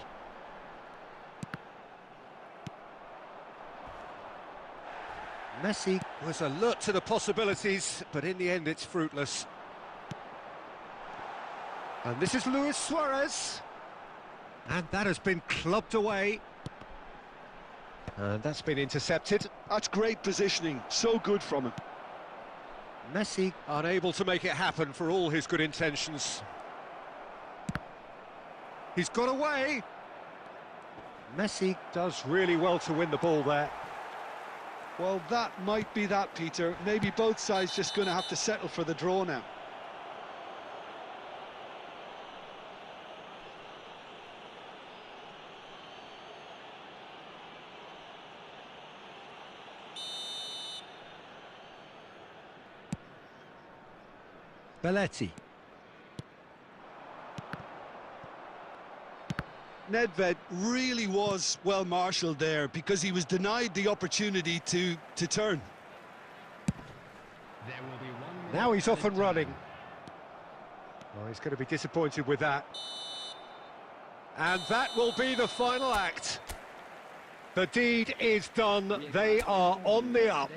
Speaker 1: Messi was alert to the possibilities, but in the end it's fruitless. And this is Luis Suarez. And that has been clubbed away. And that's been intercepted.
Speaker 2: That's great positioning, so good from him.
Speaker 1: Messi unable to make it happen for all his good intentions. He's got away. Messi does really well to win the ball there.
Speaker 2: Well, that might be that, Peter. Maybe both sides just going to have to settle for the draw now.
Speaker 1: Belletti.
Speaker 2: Nedved really was well marshalled there because he was denied the opportunity to turn.
Speaker 1: Now he's off and running. Oh, he's going to be disappointed with that. And that will be the final act. The deed is done. They are on the up.